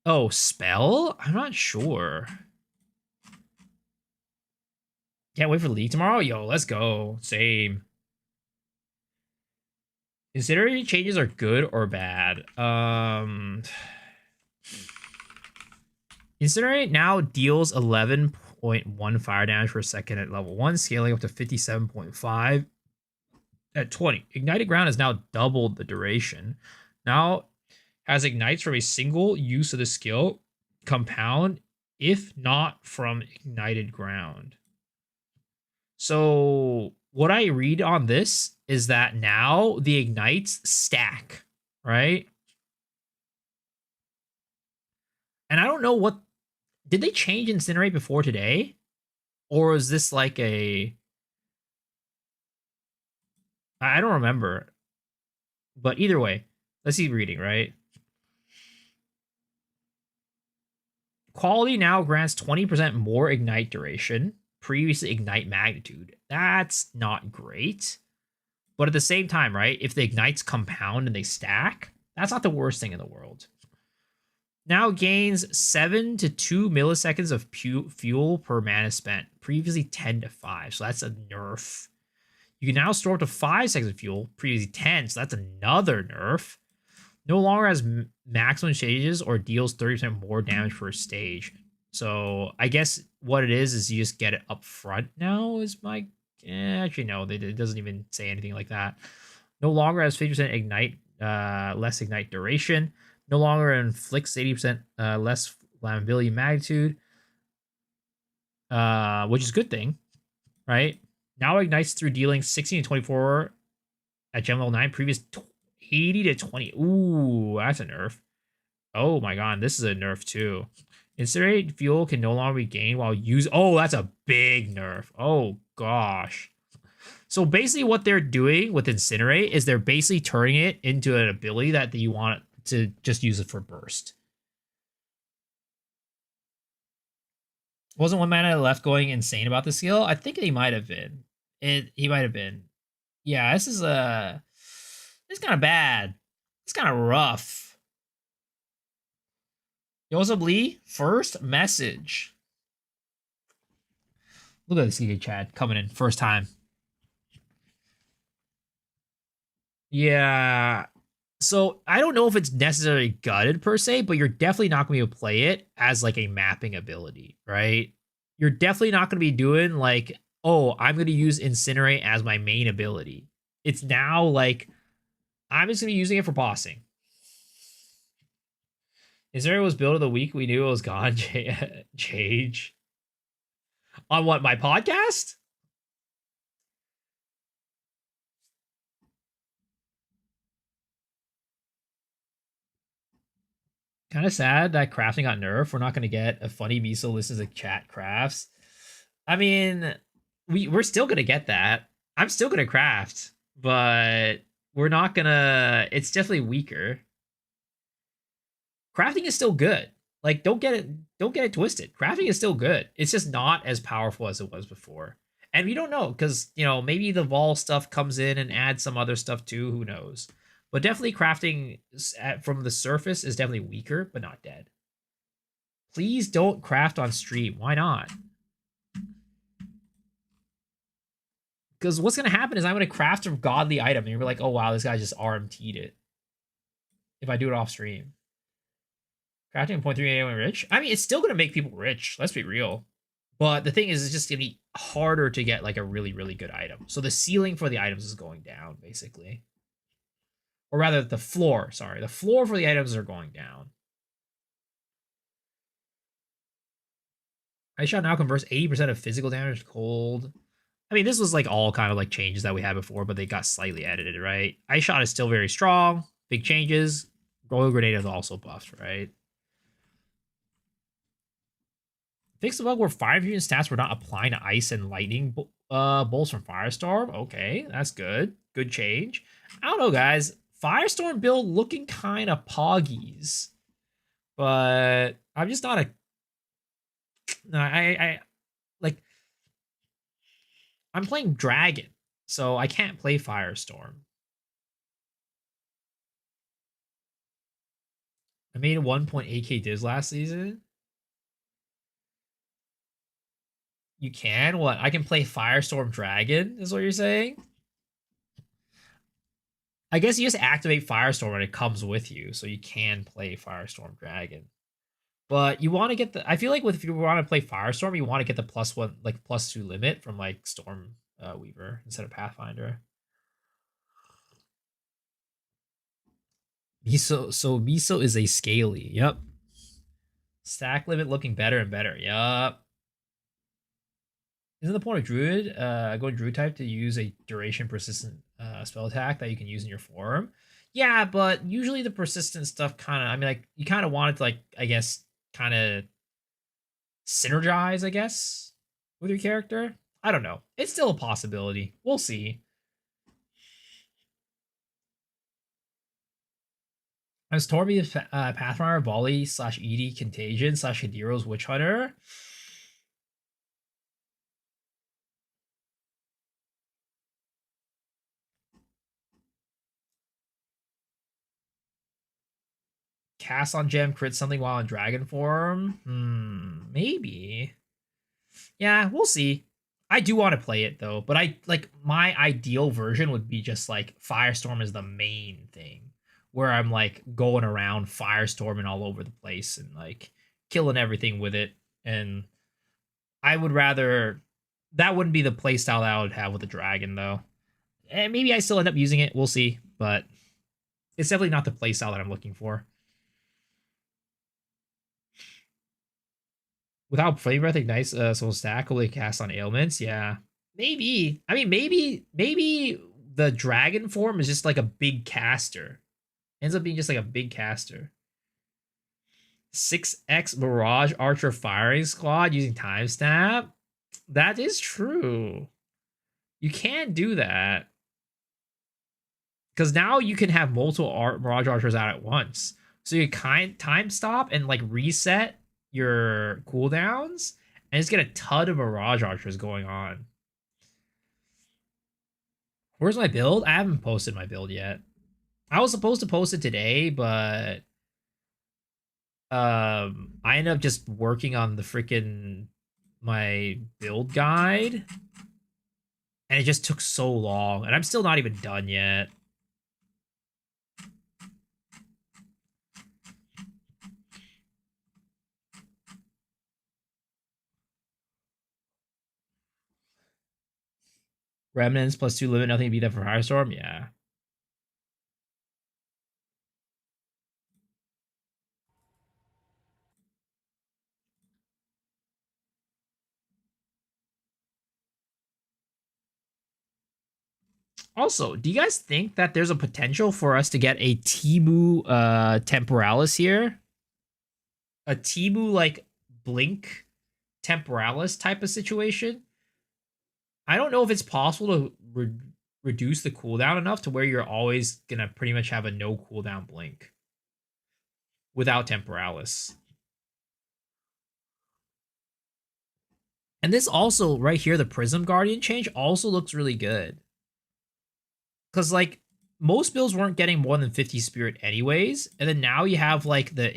Oh, spell? I'm not sure. Can't wait for League tomorrow? Yo, let's go. Same. Considering changes are good or bad. Incinerate now deals 11.1 fire damage per second at level 1, scaling up to 57.5 at 20. Ignited Ground has now doubled the duration. Now has ignites from a single use of the skill compound, if not from Ignited Ground. So what I read on this is that now the ignites stack, right? And I don't know what, did they change Incinerate before today? Or is this like a, I don't remember. But either way, let's keep reading, right? Quality now grants 20% more ignite duration, previously ignite magnitude. That's not great. But at the same time, right, if the ignites compound and they stack, that's not the worst thing in the world. Now gains 7 to 2 milliseconds of fuel per mana spent, previously 10 to 5. So that's a nerf. You can now store up to 5 seconds of fuel, previously 10. So that's another nerf. No longer has maximum stages or deals 30% more damage per stage. So I guess what it is you just get it up front now is my... actually, no, it doesn't even say anything like that. No longer has 50% ignite, less ignite duration. No longer inflicts 80% less flammability magnitude, which is a good thing, right? Now ignites through dealing 16 to 24 at gem level 9, previous 80 to 20. Ooh, that's a nerf. Oh my god, this is a nerf too. Incinerate fuel can no longer be gained while using... Oh, that's a big nerf. Oh gosh. So basically what they're doing with Incinerate is they're basically turning it into an ability that you want to just use it for burst. Wasn't one man left going insane about the skill? I think he might have been. He might have been. Yeah, this is kind of bad. It's kind of rough. Yo, what's up, Lee? First message. Look at this guy, Chad, coming in first time. Yeah. So I don't know if it's necessarily gutted per se, but you're definitely not going to be able to play it as like a mapping ability, right? You're definitely not going to be doing like, oh, I'm going to use Incinerate as my main ability. It's now like I'm just going to be using it for bossing. Is there was build of the week? We knew it was gone. Chage on what, my podcast? Kind of sad that crafting got nerfed. We're not going to get a funny miso listens to chat crafts. I mean, we're still going to get that. I'm still going to craft, but we're not going to. It's definitely weaker. Crafting is still good. Like, don't get it twisted. Crafting is still good. It's just not as powerful as it was before. And we don't know because maybe the Vol stuff comes in and adds some other stuff too. Who knows? But definitely crafting from the surface is definitely weaker, but not dead. Please don't craft on stream. Why not? Because what's going to happen is I'm going to craft a godly item and you're like, oh wow, this guy just RMT'd it. If I do it off stream. Crafting 0.3 rich? I mean, it's still going to make people rich. Let's be real. But the thing is, it's just going to be harder to get like a really, really good item. So the ceiling for the items is going down, basically. Or rather, the floor. Sorry. The floor for the items are going down. Ice Shot now converts 80% of physical damage to cold. I mean, this was like all kind of like changes that we had before, but they got slightly edited, right? Ice Shot is still very strong. Big changes. Royal Grenade is also buffed, right? Fix the bug where fire fusion stats were not applying to ice and lightning bolts from Firestorm. Okay, that's good. Good change. I don't know, guys. Firestorm build looking kind of poggies, but I'm just not a. No, I like. I'm playing Dragon, so I can't play Firestorm. I made 1.8k diz last season. You can? What? I can play Firestorm Dragon, is what you're saying? I guess you just activate Firestorm and it comes with you, so you can play Firestorm Dragon. But you want to get the. I feel like if you want to play Firestorm, you want to get the +1, like +2 limit from like Storm Weaver instead of Pathfinder. Miso is a scaly. Yep. Stack limit looking better and better. Yep. Isn't the point of Druid going Druid type to use a duration persistent spell attack that you can use in your form? Yeah, but usually the persistent stuff kind of. I mean, like you kind of want it to like I guess kind of synergize, I guess, with your character. I don't know. It's still a possibility. We'll see. I'm Stormy Pathfinder, Volley / Edie Contagion / Hadiro's Witch Hunter. Cast on gem, crit something while in dragon form. Maybe. Yeah, we'll see. I do want to play it though, but I like my ideal version would be just like Firestorm is the main thing, where I'm like going around firestorming all over the place and like killing everything with it. And I would rather that wouldn't be the playstyle that I would have with the dragon though. And maybe I still end up using it. We'll see, but it's definitely not the playstyle that I'm looking for. Without flame breath ignites soul stack, only cast on ailments. Yeah, maybe. I mean, maybe the dragon form is just like a big caster. Ends up being just like a big caster. 6x Mirage Archer firing squad using time snap. That is true. You can do that because now you can have multiple Mirage Archers out at once. So you time stop and like reset your cooldowns and just get a ton of Mirage Archers going on. Where's my build? I haven't posted my build yet. I was supposed to post it today, but I ended up just working on the freaking my build guide, and it just took so long, and I'm still not even done yet. Remnants +2 limit, nothing to beat that for Firestorm. Yeah. Also, do you guys think that there's a potential for us to get a Timu Temporalis here? A Timu like Blink Temporalis type of situation? I don't know if it's possible to reduce the cooldown enough to where you're always gonna pretty much have a no cooldown Blink without Temporalis. And this also right here, the Prism Guardian change also looks really good. Because like most builds weren't getting more than 50 spirit anyways, and then now you have like the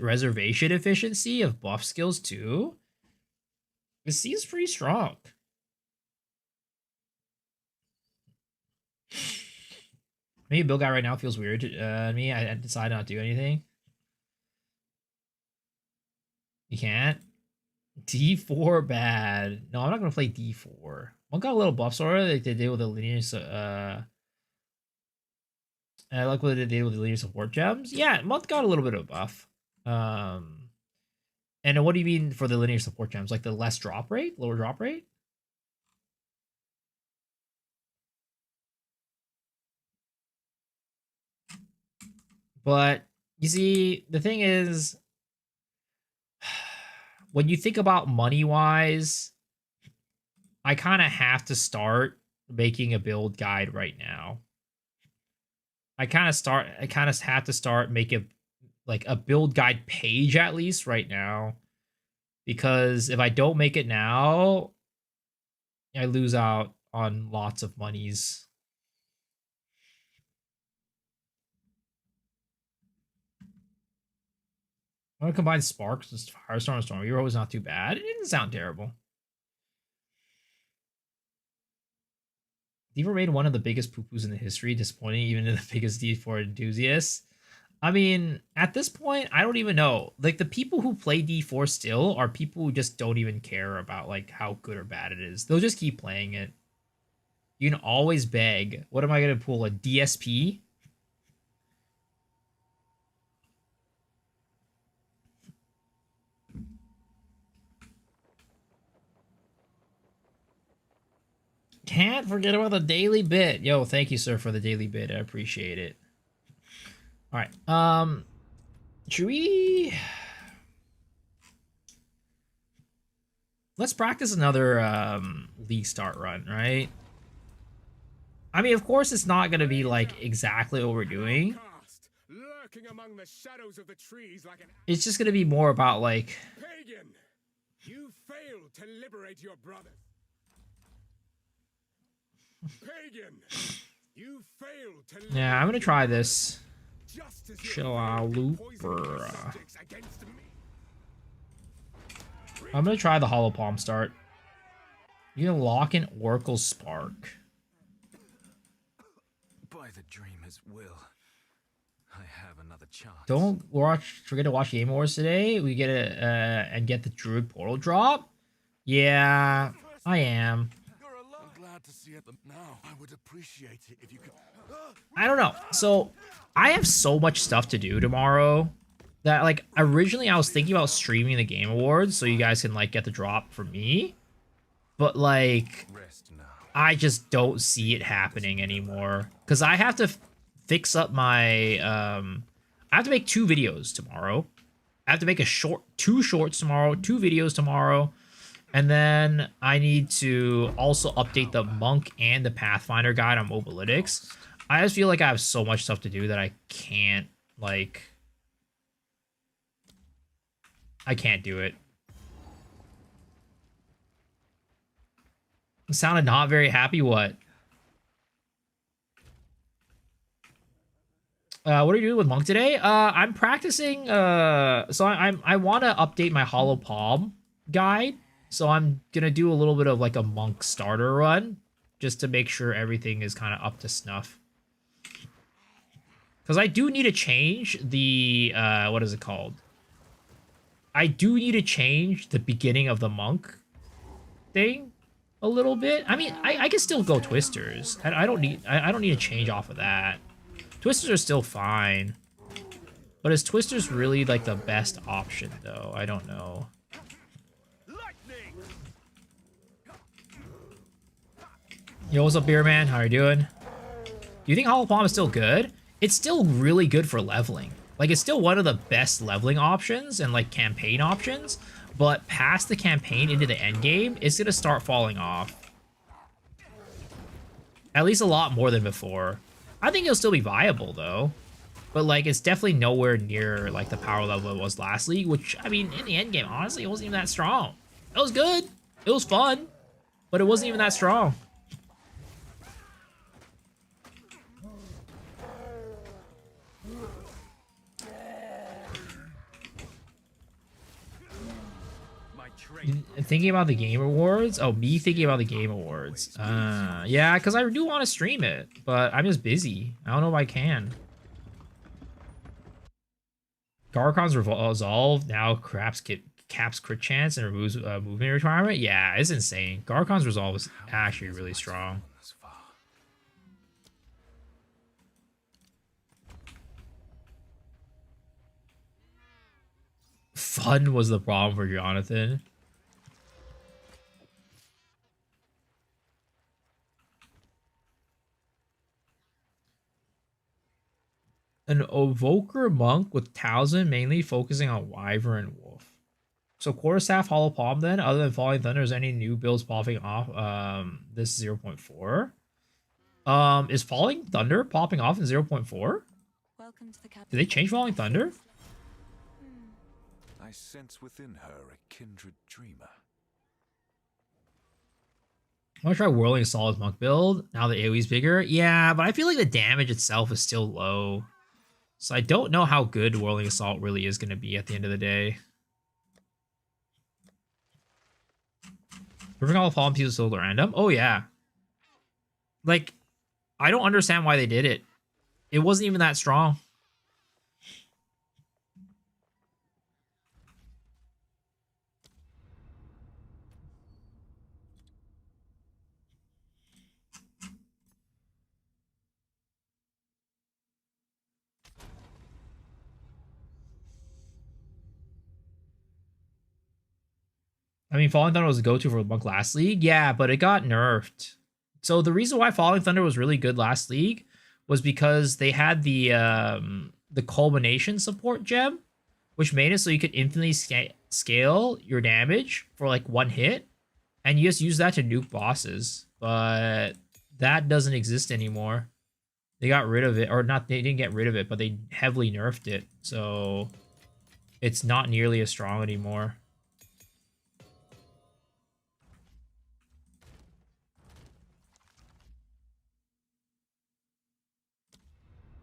reservation efficiency of buff skills too. This seems pretty strong. Maybe build guy right now feels weird to me. I decide not to do anything. You can't. D4 bad. No, I'm not gonna play D4. One got a little buff sort of like they did with the linear. I like what they did with the linear support gems. Yeah, month got a little bit of a buff. And what do you mean for the linear support gems? Like the less drop rate, lower drop rate? But you see, the thing is, when you think about money wise, I kind of have to start making a build guide right now. I kind of have to start making like a build guide page at least right now, because if I don't make it now, I lose out on lots of monies. I want to combine Sparks with Firestorm and Storm Hero was not too bad. It didn't sound terrible. D4 made one of the biggest poo-poos in the history, disappointing even to the biggest D4 enthusiasts. I mean, at this point, I don't even know. Like the people who play D4 still are people who just don't even care about like how good or bad it is. They'll just keep playing it. You can always beg. What am I gonna pull? A DSP? Can't forget about the daily bit. Yo, thank you, sir, for the daily bit. I appreciate it. All right. Should we? Let's practice another league start run, right? I mean, of course, it's not gonna be like exactly what we're doing. It's just gonna be more about like. Pagan, you failed to liberate your brothers. Pagan, you failed to. Yeah, I'm gonna try this. Looper. I'm gonna try the Hollow Palm start. You can lock in Oracle Spark. By the dreamer's will, I have another chance. Don't forget to watch Game Wars today. We get it and get the Druid Portal drop. Yeah, I am. I'm glad to see it now. I would appreciate it if you could. I don't know. So I have so much stuff to do tomorrow that like originally I was thinking about streaming the Game Awards so you guys can like get the drop from me. But like I just don't see it happening anymore because I have to fix up my I have to make 2 videos tomorrow. I have to make two shorts tomorrow, 2 videos tomorrow. And then I need to also update the Monk and the Pathfinder guide on Mobalytics. I just feel like I have so much stuff to do that I can't, like... I can't do it. Sounded not very happy, what? What are you doing with Monk today? I'm practicing, so I want to update my Hollow Palm guide. So I'm gonna do a little bit of like a monk starter run just to make sure everything is kind of up to snuff. Because I do need to change the what is it called? I do need to change the beginning of the monk thing a little bit. I mean, I can still go twisters. I don't need I don't need to change off of that. Twisters are still fine. But is twisters really like the best option though? I don't know. Yo, what's up, Beer Man? How are you doing? Do you think Hollow Palm is still good? It's still really good for leveling. Like, it's still one of the best leveling options and, like, campaign options. But past the campaign into the end game, it's gonna start falling off. At least a lot more than before. I think it'll still be viable, though. But, like, it's definitely nowhere near, like, the power level it was last league. Which, I mean, in the end game, honestly, it wasn't even that strong. It was good. It was fun. But it wasn't even that strong. Thinking about the Game Awards? Oh, me thinking about the Game Awards. Yeah, because I do want to stream it, but I'm just busy. I don't know if I can. Garcon's Resolve now caps crit chance and removes movement requirement. Yeah, it's insane. Garcon's Resolve is actually really strong. Fun was the problem for Jonathan. An Evoker Monk with Towson mainly focusing on Wyvern and Wolf. So Quarterstaff Hollow Palm then, other than Falling Thunder, is any new builds popping off this 0.4? Is Falling Thunder popping off in 0.4? Did they change Falling Thunder? I sense within her a kindred dreamer. I want to try Whirling Assault as Monk build, now the AoE's bigger. Yeah, but I feel like the damage itself is still low. So I don't know how good Whirling Assault really is going to be at the end of the day. Proving all Fallen Pieces still random? Oh, yeah. Like, I don't understand why they did it. It wasn't even that strong. I mean, Falling Thunder was a go-to for Monk last league. Yeah, but it got nerfed. So the reason why Falling Thunder was really good last league was because they had the culmination support gem, which made it so you could infinitely scale your damage for like one hit, and you just use that to nuke bosses. But that doesn't exist anymore. They got rid of it, or not, they didn't get rid of it, but they heavily nerfed it. So it's not nearly as strong anymore.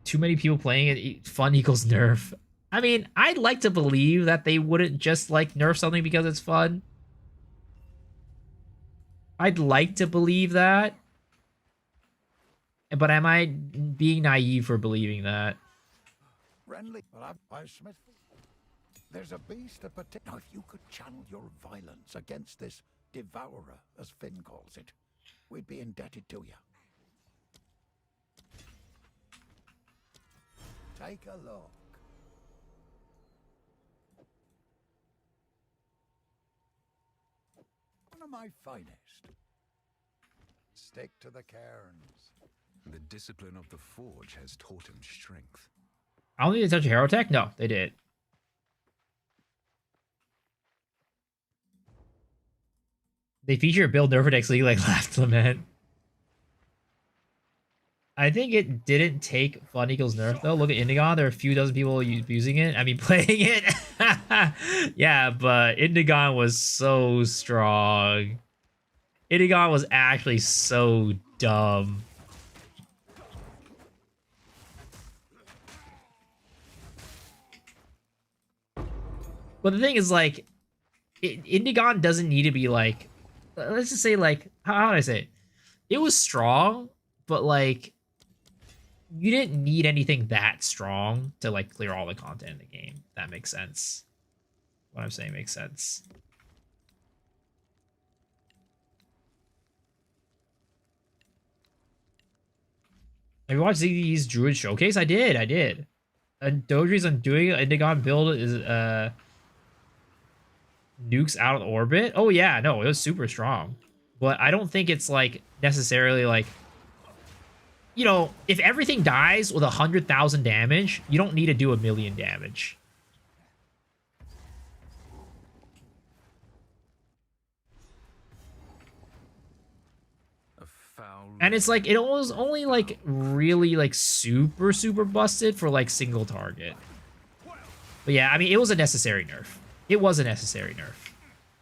Too many people playing it, fun equals nerf. I mean, I'd like to believe that they wouldn't just like nerf something because it's fun. I'd like to believe that. But am I being naive for believing that? Renly, well, I Smith. There's a beast of potential. Now, if you could channel your violence against this devourer, as Finn calls it, we'd be indebted to you. Take a look. One of my finest. Stick to the cairns. The discipline of the forge has taught him strength. I don't think they touch a hero tech. No, they did. They feature a build nerf next league like Last Lament. I think it didn't take fun equals nerf though. Look at Indigon. There are a few dozen people using it. I mean, playing it. Yeah, but Indigon was so strong. Indigon was actually so dumb. But the thing is, like, Indigon doesn't need to be like, let's just say like, how do I say it? It was strong, but like you didn't need anything that strong to like clear all the content in the game. If that makes sense. What I'm saying makes sense. Have you watched ZD's Druid Showcase? I did. And Dodri's undoing Indigon build is nukes out of orbit. Oh yeah, no, it was super strong. But I don't think it's like necessarily like, you know, if everything dies with 100,000 damage, you don't need to do 1,000,000 damage. And it's like, it was only like really like super busted for like single target. But yeah, I mean, it was a necessary nerf. It was a necessary nerf.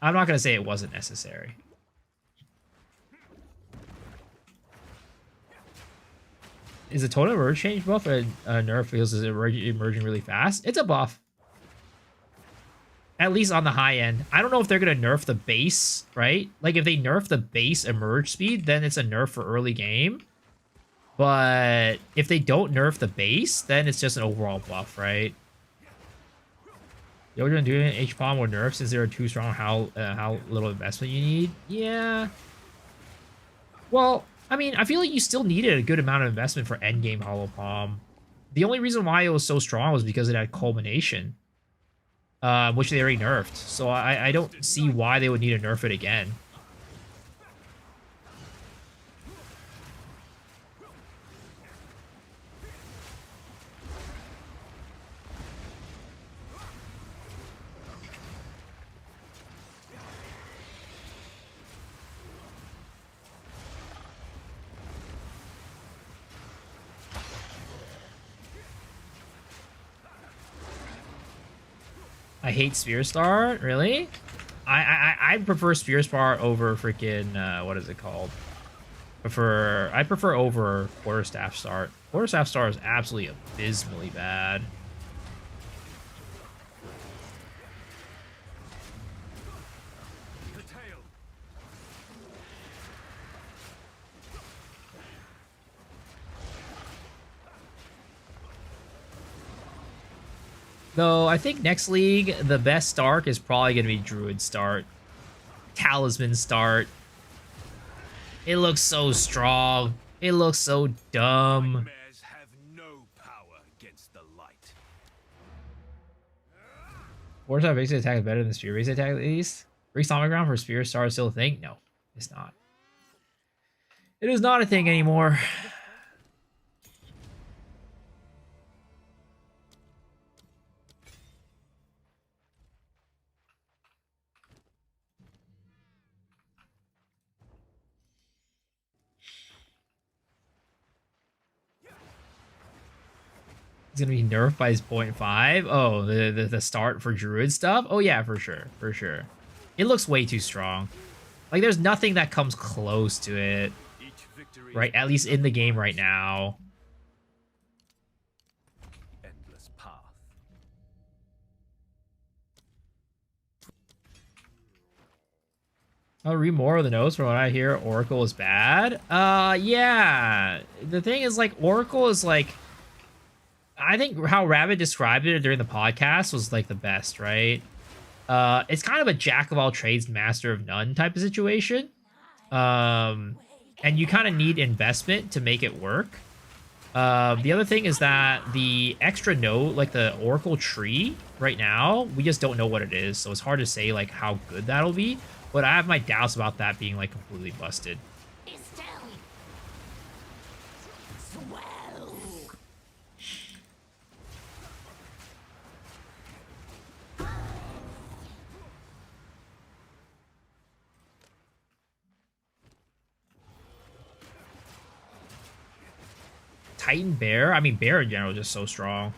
I'm not going to say it wasn't necessary. Is the total emerge change buff a nerf because it's emerging really fast? It's a buff. At least on the high end. I don't know if they're going to nerf the base, right? Like, if they nerf the base emerge speed, then it's a nerf for early game. But if they don't nerf the base, then it's just an overall buff, right? You're going to do an H-Palm or nerf since they're too strong. How little investment you need? Yeah. Well, I mean, I feel like you still needed a good amount of investment for endgame Hollow Palm. The only reason why it was so strong was because it had culmination. Which they already nerfed. So I don't see why they would need to nerf it again. I hate Spear Star, really? I prefer Spear Star over freaking what is it called? I prefer over Quarterstaff Start. Quarterstaff Star is absolutely abysmally bad. Though I think next league, the best Stark is probably going to be Druid Start. Talisman Start. It looks so strong. It looks so dumb. Nightmares have no power against the light. Warsaw basic attack is better than Spear basic attack at least. Free Stomach Ground for Spear Star is still a thing? No, it's not. It is not a thing anymore. It's gonna be nerfed by his 0.5. Oh, the start for Druid stuff? Oh yeah, for sure. For sure. It looks way too strong. Like, there's nothing that comes close to it. Right? At least in the game right now. Endless path. I'll read more of the notes from what I hear. Oracle is bad. Yeah. The thing is, like, Oracle is like, I think how Rabbit described it during the podcast was like the best, right? It's kind of a jack of all trades, master of none type of situation. And you kind of need investment to make it work. The other thing is that the extra node, like the Oracle tree right now, we just don't know what it is. So it's hard to say like how good that'll be. But I have my doubts about that being like completely busted. Titan Bear? I mean, Bear in general is just so strong.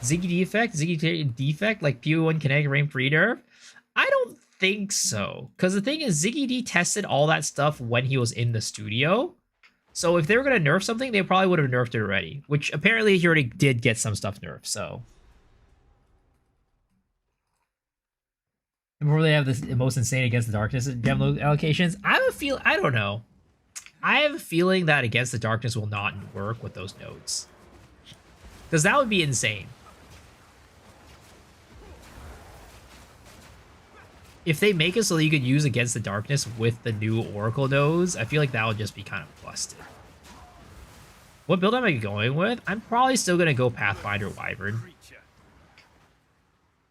Ziggy Defect, like PO1 Kinetic Rain Free Nerf? I don't think so. Because the thing is, Ziggy D tested all that stuff when he was in the studio. So if they were going to nerf something, they probably would have nerfed it already. Which apparently he already did get some stuff nerfed, so. Before they have the most insane Against the Darkness gem allocations, I don't know. I have a feeling that Against the Darkness will not work with those nodes. Because that would be insane. If they make it so that you could use Against the Darkness with the new Oracle nodes, I feel like that would just be kind of busted. What build am I going with? I'm probably still going to go Pathfinder Wyvern.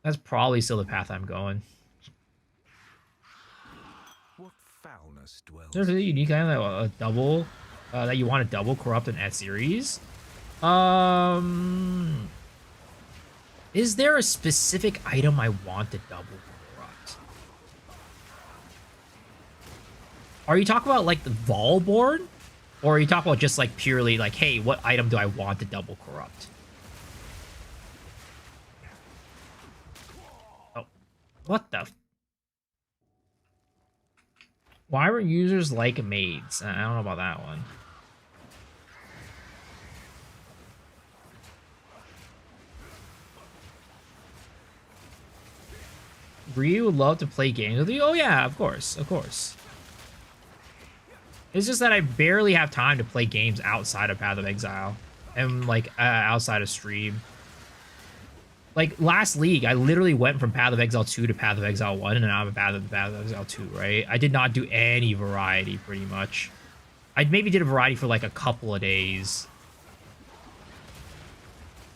That's probably still the path I'm going. What foulness dwells? There's a unique item that a double that you want to double corrupt in that series. Is there a specific item I want to double corrupt? Are you talking about like the Volborn? Or are you talking about just like purely like, hey, what item do I want to double corrupt? Oh, what the? Why were users like maids? I don't know about that one. Ryu would love to play games with you. Oh yeah, of course, of course. It's just that I barely have time to play games outside of Path of Exile and like outside of stream. Like last league, I literally went from Path of Exile 2 to Path of Exile 1, and now I'm at Path of Exile 2, right? I did not do any variety, pretty much. I maybe did a variety for like a couple of days.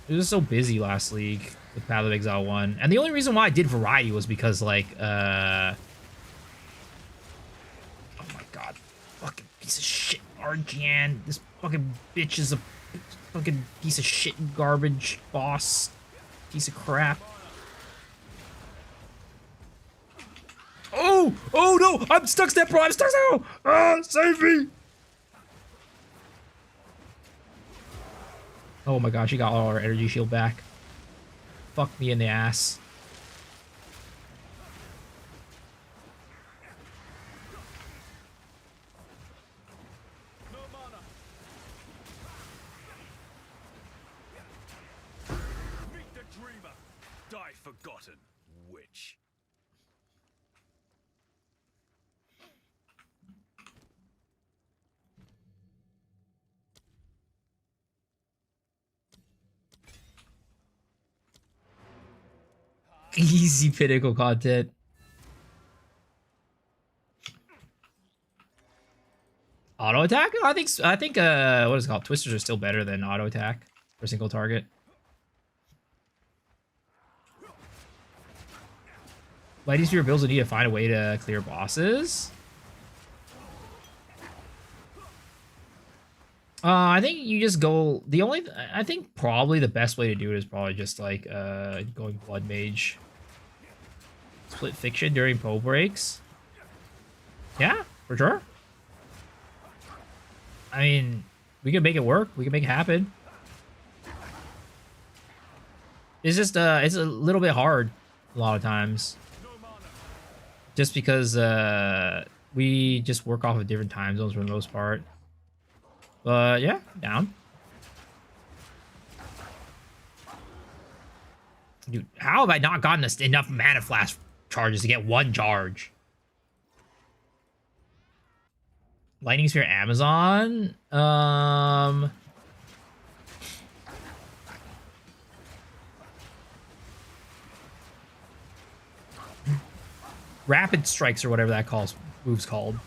It was so busy last league with Path of Exile 1. And the only reason why I did variety was because, like, oh my god. Fucking piece of shit, RGN. This fucking bitch is a fucking piece of shit garbage boss. Piece of crap. Oh! Oh no! I'm stuck, step bro! I'm stuck, step bro! Ah! Save me! Oh my gosh, she got all our energy shield back. Fuck me in the ass. No mana. Meet the dreamer. Die forgotten, witch. Easy pinnacle content. Auto attack? I think what is it called? Twisters are still better than auto attack for single target. Lightning Spear builds will need to find a way to clear bosses. I think you just go I think probably the best way to do it is probably just like going Blood Mage. Split Fiction during Poe breaks. Yeah, for sure. I mean, we can make it work. We can make it happen. It's just it's a little bit hard a lot of times. Just because we just work off of different time zones for the most part. But yeah, down. Dude, how have I not gotten enough Mana Flash charges to get one charge? Lightning Spear Amazon. Rapid Strikes or whatever that move's called.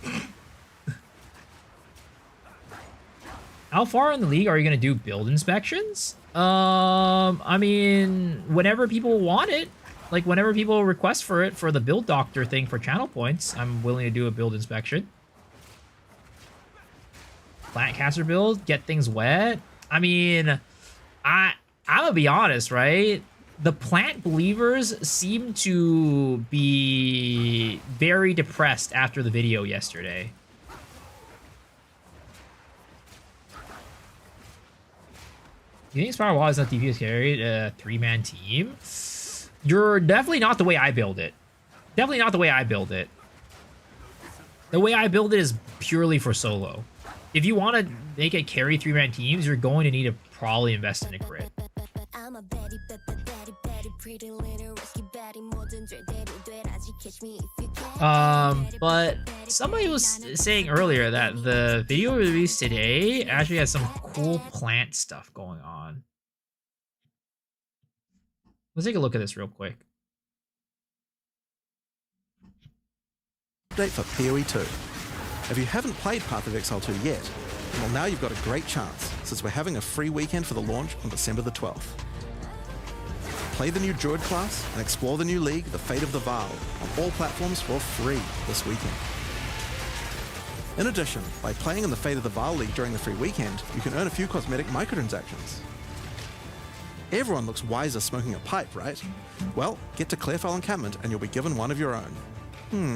How far in the league are you gonna do build inspections? I mean, whenever people want it, like whenever people request for it for the build doctor thing for channel points, I'm willing to do a build inspection. Plant caster build, get things wet. I mean, I'm gonna be honest, right? The plant believers seem to be very depressed after the video yesterday. You think Spiral Wall is not DPS carried a 3-man team? You're definitely not the way I build it. Definitely not the way I build it. The way I build it is purely for solo. If you want to make it carry 3-man teams, you're going to need to probably invest in a crit. But somebody was saying earlier that the video released today actually has some cool plant stuff going on. Let's take a look at this real quick. Update for PoE 2. If you haven't played Path of Exile 2 yet, well, now you've got a great chance, since we're having a free weekend for the launch on December the 12th. Play the new Druid class and explore the new league, The Fate of the Vaal, on all platforms for free this weekend. In addition, by playing in the Fate of the Vaal League during the free weekend, you can earn a few cosmetic microtransactions. Everyone looks wiser smoking a pipe, right? Well, get to Clearfell Encampment and you'll be given one of your own.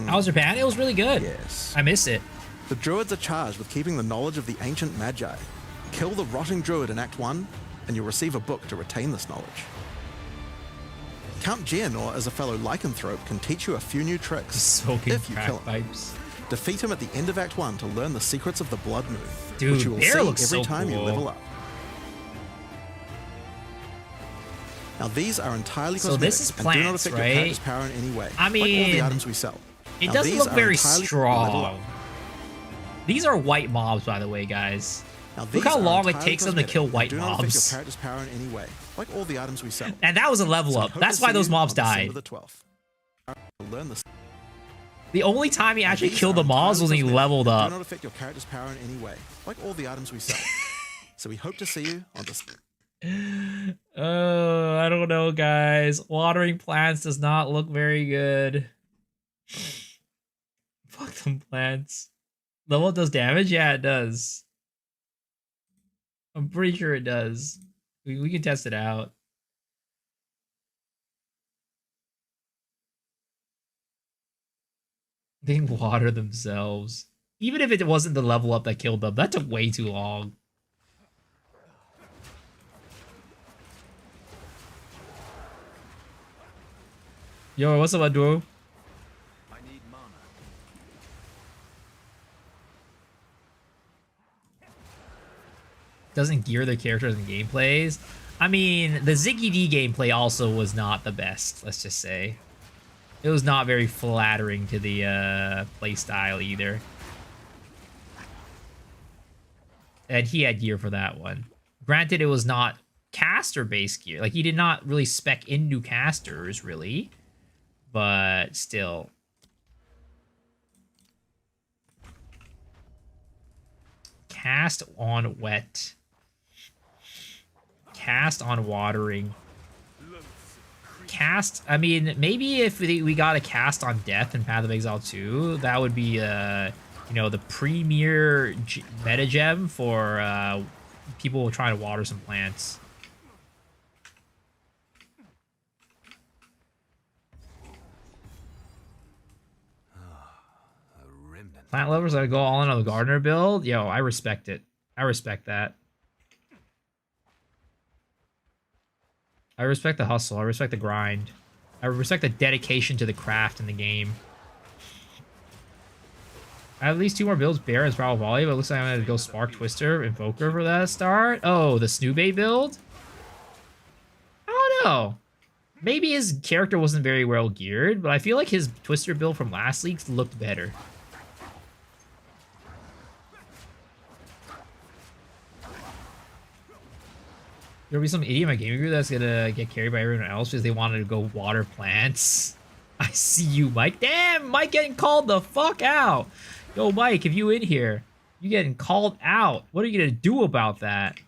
How was Japan? It was really good. Yes. I miss it. The Druids are charged with keeping the knowledge of the ancient Magi. Kill the rotting Druid in Act 1, and you'll receive a book to retain this knowledge. Count Geonor, as a fellow lycanthrope, can teach you a few new tricks Smoking if you kill crack him. pipes. Defeat him at the end of Act 1 to learn the secrets of the Blood Moon, Dude, which you will Bear see every looks so time you cool. level up. Now these are entirely So cosmetic this is and do not plants, affect right? your character's power in any way, I like all mean, the items we sell. It Now, doesn't these look are very entirely level strong. up. These are white mobs, by the way, guys. Now, Look these how are long it entirely takes them to cosmetic kill and white do not affect mobs. your character's power in any way, like all the items we sell. And that was a level So I up. hope That's to why see those you mobs on died. December the 12th. Learn the The only time he actually These killed are the mobs was when he entirely leveled cosmetic and up. do not affect your character's power in any way, like all the items we sell. So we hope to see you on this. Oh, I don't know, guys. Watering plants does not look very good. Fuck them plants. Level does damage? Yeah, it does. I'm pretty sure it does. We can test it out. They can water themselves. Even if it wasn't the level up that killed them, that took way too long. Yo, what's up, duo? I need mana. Doesn't gear their characters and gameplays. I mean, the Ziggy D gameplay also was not the best, let's just say. It was not very flattering to the playstyle either. And he had gear for that one. Granted, it was not caster-based gear. Like, he did not really spec into casters, really. But still. Cast on wet. Cast on watering. Cast, I mean, maybe if we got a cast on death in Path of Exile 2, that would be, you know, the premier meta gem for people trying to water some plants. Plant lovers that go all in on the gardener build, yo, I respect it. I respect that. I respect the hustle. I respect the grind. I respect the dedication to the craft in the game. I have at least 2 more builds, Bear and Spiral Volley, but it looks like I'm going to go Spark Twister Invoker for that start. Oh, the Snoobay build? I don't know. Maybe his character wasn't very well geared, but I feel like his Twister build from last league looked better. There'll be some idiot in my gaming group that's gonna get carried by everyone else because they wanted to go water plants. I see you, Mike. Damn, Mike getting called the fuck out. Yo, Mike, if you in here, you getting called out. What are you gonna do about that?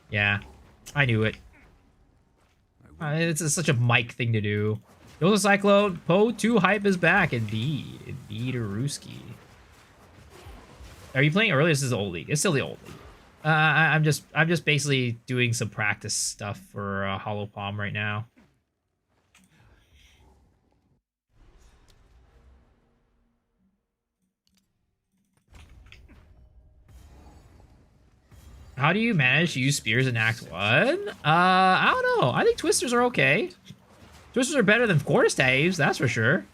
Yeah, I knew it. It's such a Mike thing to do. Yo, Cyclone, Poe 2 hype is back. Indeed. Indeed, Aruski. Are you playing early? This is the old league. It's still the old league. I'm just basically doing some practice stuff for Hollow Palm right now. How do you manage to use spears in Act 1? I don't know. I think Twisters are okay. Twisters are better than Quarterstaves, that's for sure.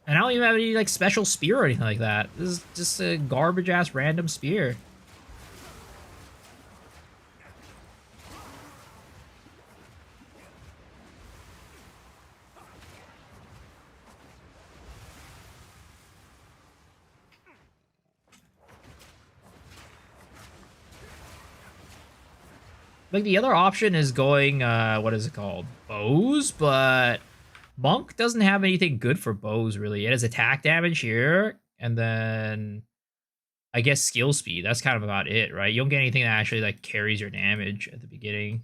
And I don't even have any like special spear or anything like that. This is just a garbage ass random spear. Like the other option is going what is it called? Bows, but Monk doesn't have anything good for bows, really. It has attack damage here, and then I guess skill speed. That's kind of about it, right? You don't get anything that actually like carries your damage at the beginning.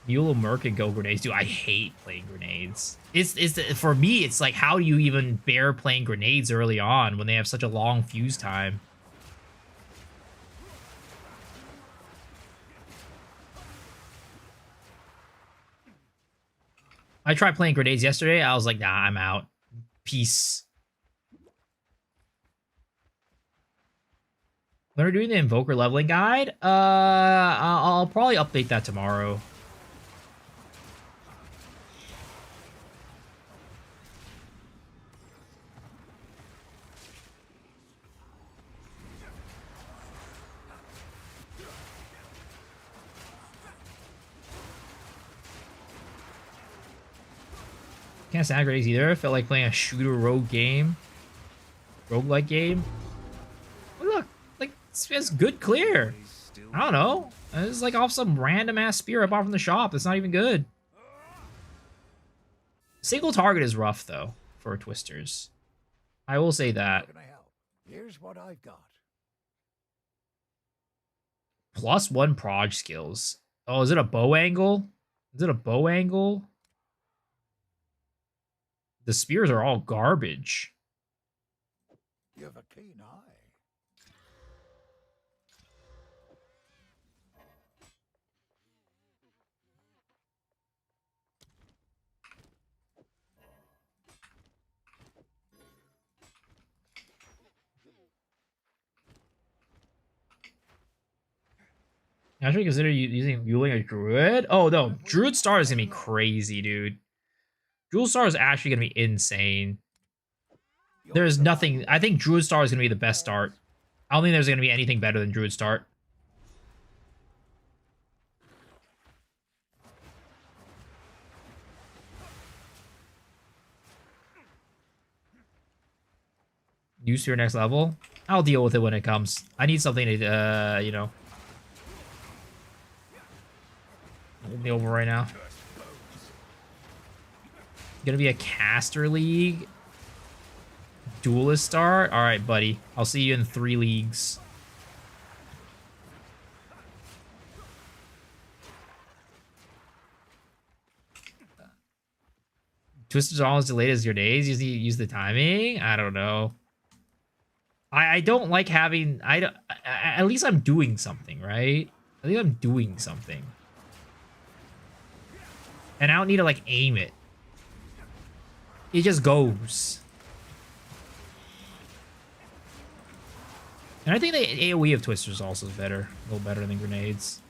Mule Merc and go grenades. Dude, I hate playing grenades. It's for me, it's like, how do you even bear playing grenades early on when they have such a long fuse time? I tried playing grenades yesterday. I was like, nah, I'm out. Peace. When we're doing the Invoker leveling guide, I'll probably update that tomorrow. Can't stand grenades either. Felt like playing a shooter rogue game. Roguelike game. Look, like, it's good clear. I don't know. It's like off some random ass spear I bought from the shop. That's not even good. Single target is rough though for twisters. I will say that. How can I help? Here's what I've got. +1 proj skills. Oh, is it a bow angle? Is it a bow angle? The spears are all garbage. You have a keen eye. Actually, consider using a druid. Oh no, druid star is gonna be crazy, dude. Druid star is actually gonna be insane. There's nothing. I think druid star is gonna be the best start. I don't think there's gonna be anything better than druid start. Use to your next level. I'll deal with it when it comes. I need something to, you know, hold me over right now. Gonna be a caster league. Duelist start. All right, buddy. I'll see you in 3 leagues. Twisted all as delayed as your days. Use the timing. I don't know. I don't like having. At least I'm doing something, right? I think I'm doing something, and I don't need to like aim it. It just goes. And I think the AoE of twisters also is better, a little better than grenades.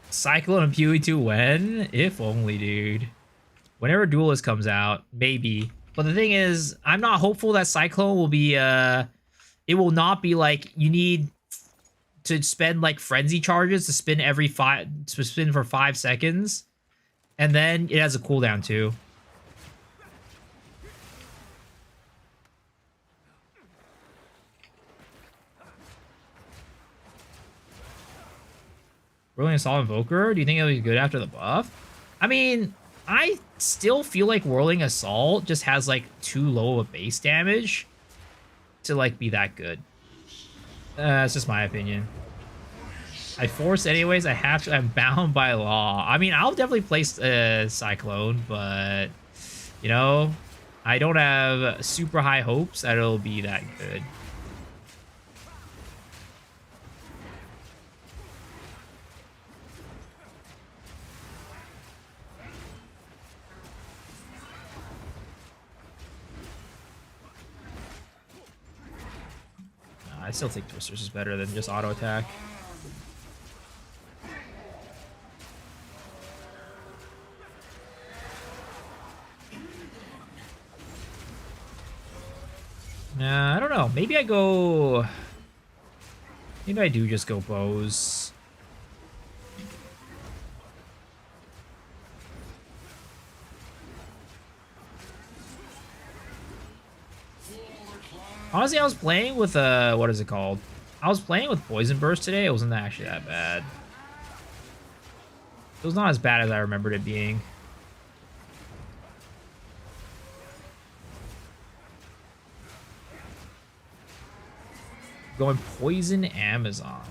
Cyclone and Pewee 2 when? If only, dude. Whenever Duelist comes out, maybe. But the thing is, I'm not hopeful that Cyclone will be, it will not be like, you need to spend like frenzy charges to spin for 5 seconds. And then it has a cooldown too. Rolling Assault Invoker? Do you think it'll be good after the buff? I mean, I still feel like Whirling Assault just has like too low of a base damage to like be that good. That's just my opinion. I force anyways. I have to. I'm bound by law. I mean, I'll definitely place a Cyclone, but you know, I don't have super high hopes that it'll be that good. I still think Twisters is better than just auto attack. Nah, I don't know. Maybe I go... Maybe I do just go bows. Honestly, I was playing with, what is it called? I was playing with Poison Burst today. It wasn't actually that bad. It was not as bad as I remembered it being. Going Poison Amazon.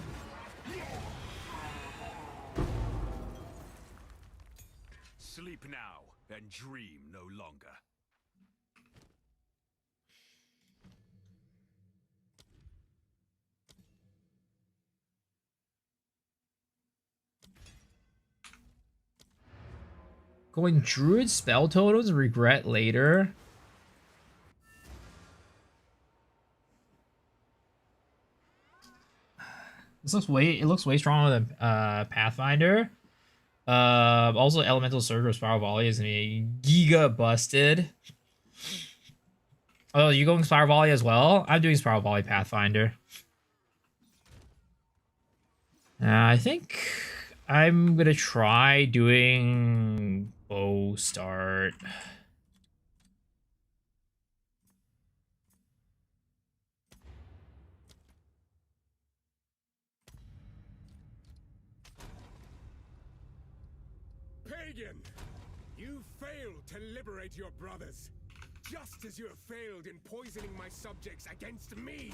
Sleep now and dream no longer. Going Druid Spell Totems, regret later. This looks it looks way stronger than Pathfinder. Also Elemental Surge or Spiral Volley is gonna be giga busted. Oh, you going Spiral Volley as well? I'm doing Spiral Volley Pathfinder. I think I'm gonna try doing bow start. Pagan! You failed to liberate your brothers, just as you have failed in poisoning my subjects against me!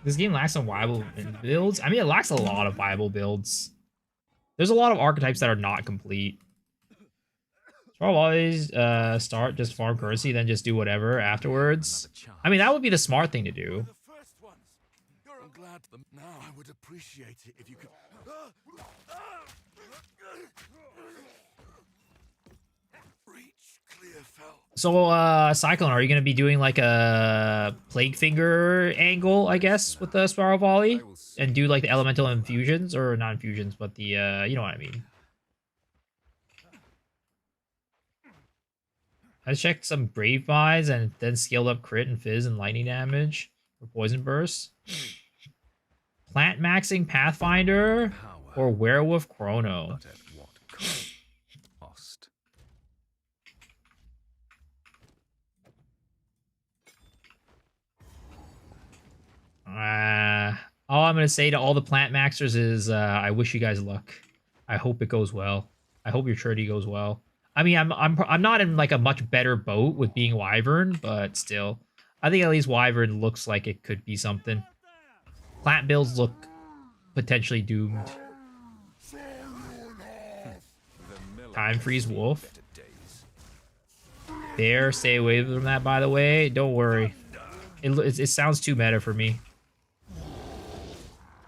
This game lacks some viable builds. I mean, it lacks a lot of viable builds. There's a lot of archetypes that are not complete. So I'll always start, just farm currency, then just do whatever afterwards. I mean, that would be the smart thing to do. I'm glad now I would appreciate it if you could... Reach clear fell. So, Cyclone, are you going to be doing like a Plague Finger angle, I guess, with the Spiral Volley? And do like the elemental infusions, or not infusions, but the, you know what I mean. I checked some Brave Buys and then scaled up crit and fizz and lightning damage for Poison Burst. Plant maxing Pathfinder or Werewolf Chrono. But at what cost? All I'm gonna say to all the plant maxers is I wish you guys luck. I hope it goes well. I hope your charity goes well. I mean, I'm not in like a much better boat with being Wyvern, but still, I think at least Wyvern looks like it could be something. Plant builds look potentially doomed. Time Freeze Wolf. Bear, stay away from that, by the way. Don't worry. It sounds too meta for me.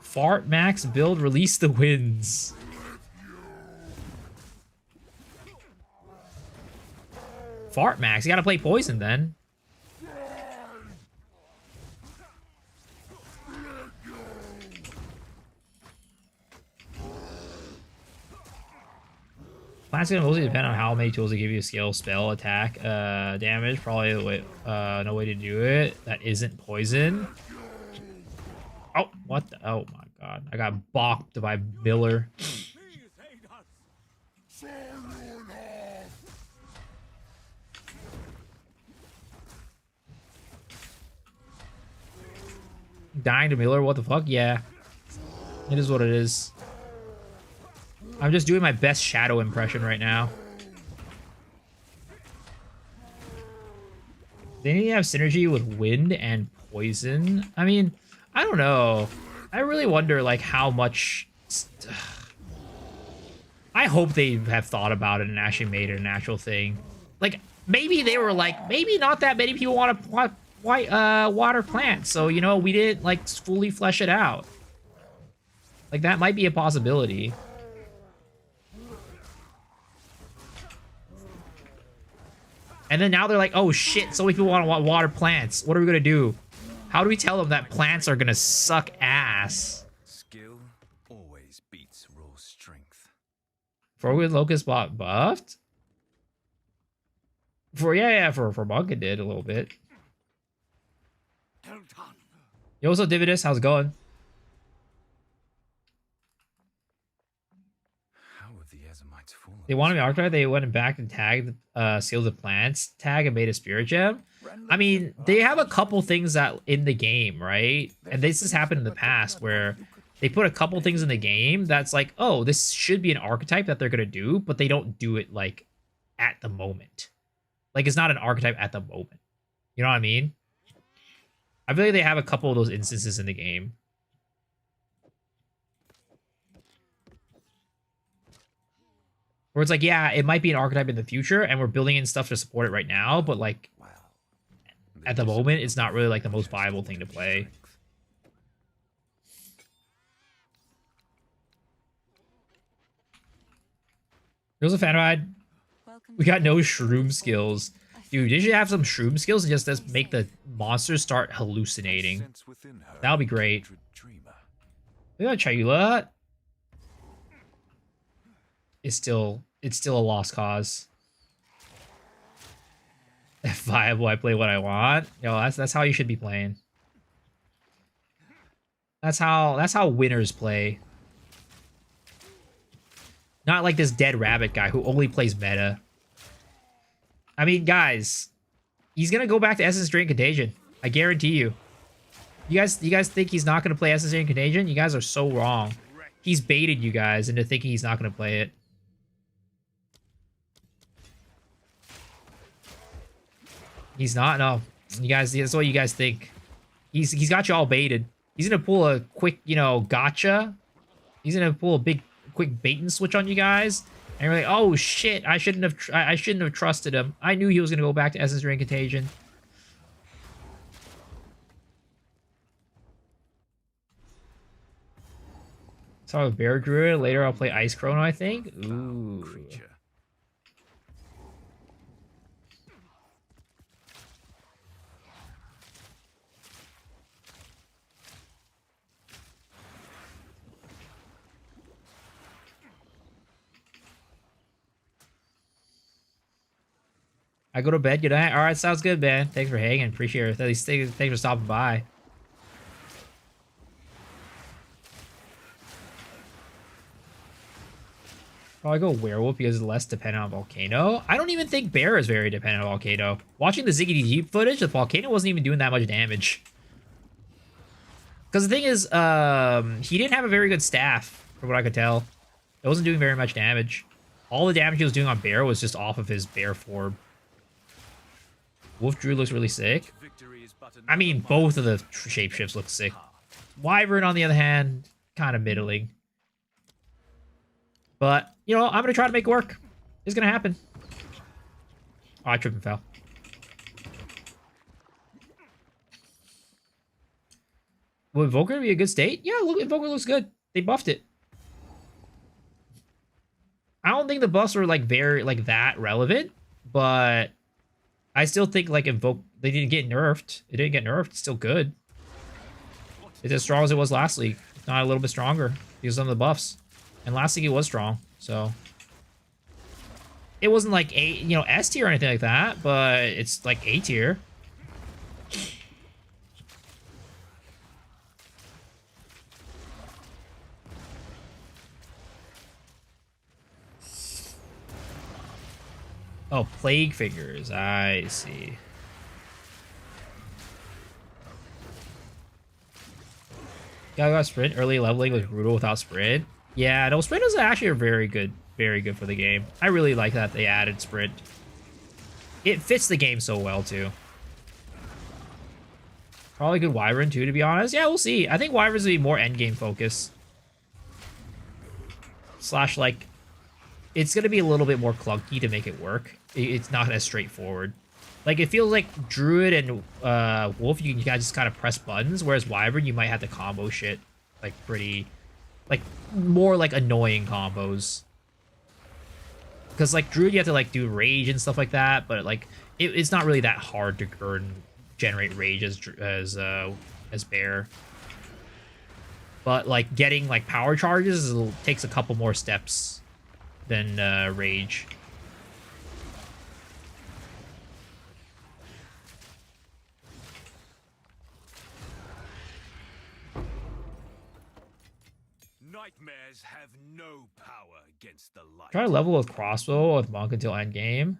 Fart Max build, release the winds. Fart Max, you gotta play poison then. Plant's gonna mostly depend on how many tools they give you: skill, spell, attack, damage. Probably the way, no way to do it that isn't poison. Oh, what the? Oh my god, I got balked by Miller. Dying to Miller, what the fuck? Yeah, it is what it is. I'm just doing my best Shadow impression right now. They need to have synergy with wind and poison. I mean, I don't know. I really wonder, like, how much... I hope they have thought about it and actually made it an actual thing. Like, maybe they were like, maybe not that many people want to water plants, so, you know, we didn't, like, fully flesh it out. Like, that might be a possibility. And then now they're like, oh shit, so many people want to water plants. What are we gonna do? How do we tell them that plants are gonna suck ass? Skill always beats raw strength. Forward Locust bot buffed? For Monk it did a little bit. Yo, what's up, Dividus? How's it going? How have the Azamites fallen? They wanted me archetype, they went back and tagged Seals of Plants tag and made a Spirit Gem. I mean, they have a couple things that in the game, right? And this has happened in the past where they put a couple things in the game that's like, oh, this should be an archetype that they're gonna do, but they don't do it like at the moment. Like, it's not an archetype at the moment. You know what I mean? I feel like they have a couple of those instances in the game. Where it's like, yeah, it might be an archetype in the future, and we're building in stuff to support it right now, but like, at the moment, it's not really like the most viable thing to play. There's a fan ride. We got no shroom skills. Dude, you should have some shroom skills and just make the monsters start hallucinating. That would be great. We got Chayula. It's still a lost cause. If viable, I play what I want. Yo, that's how you should be playing. That's how winners play. Not like this dead rabbit guy who only plays meta. I mean, guys, he's gonna go back to Essence Drain Contagion. I guarantee you. You guys think he's not gonna play Essence Drain Contagion? You guys are so wrong. He's baited you guys into thinking he's not gonna play it. He's not. No, you guys. That's what you guys think. He's got you all baited. He's gonna pull a quick, you know, gotcha. He's gonna pull a big, quick bait and switch on you guys. And you're like, oh shit, I shouldn't have trusted him. I knew he was gonna go back to Essence Drain Contagion. Saw a Bear Druid. Later I'll play Ice Chrono, I think. Ooh. I go to bed. Good night. All right, sounds good, man. Thanks for hanging. Appreciate it. At least thanks for stopping by. Probably go werewolf because it's less dependent on volcano. I don't even think bear is very dependent on volcano. Watching the Ziggity Jeep footage, the volcano wasn't even doing that much damage. Because the thing is, he didn't have a very good staff, from what I could tell. It wasn't doing very much damage. All the damage he was doing on bear was just off of his bear form. Wolf Druid looks really sick. I mean, both of the shapeshifts look sick. Wyvern, on the other hand, kind of middling. But, you know, I'm going to try to make it work. It's going to happen. Oh, I tripped and fell. Will Invoker be a good state? Yeah, look, Invoker looks good. They buffed it. I don't think the buffs were, like, very, like, that relevant. But I still think, like, they didn't get nerfed. It didn't get nerfed. It's still good. It's as strong as it was last league. If not a little bit stronger because of some of the buffs. And last league it was strong, so it wasn't like S tier or anything like that, but it's like A tier. Oh, plague figures. I see. Yeah, I got sprint. Early leveling was brutal without sprint. Yeah, no, sprint is actually very good for the game. I really like that they added sprint. It fits the game so well, too. Probably good Wyvern too, to be honest. Yeah, we'll see. I think Wyvern's gonna be more endgame focused. Slash, like, it's gonna be a little bit more clunky to make it work. It's not as straightforward. Like, it feels like Druid and Wolf, you guys just kind of press buttons, whereas Wyvern, you might have to combo shit, like, pretty, like, more, like, annoying combos. Because, like, Druid, you have to, like, do rage and stuff like that, but, like, it's not really that hard to generate rage as Bear. But, like, getting, like, power charges takes a couple more steps than rage. Nightmares have no power against the light. Try to level with crossbow with monk until end game.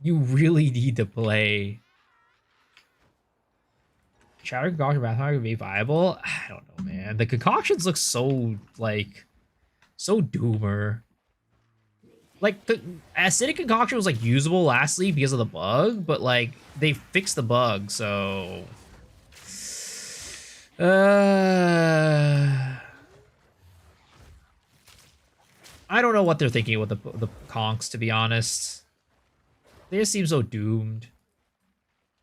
You really need to play Shatter Concoction Bathhouse to be viable. I don't know, man. The concoctions look so, like, so doomer. Like, the acidic concoction was, like, usable lastly because of the bug, but, like, they fixed the bug, so... I don't know what they're thinking with the conks, to be honest. They just seem so doomed.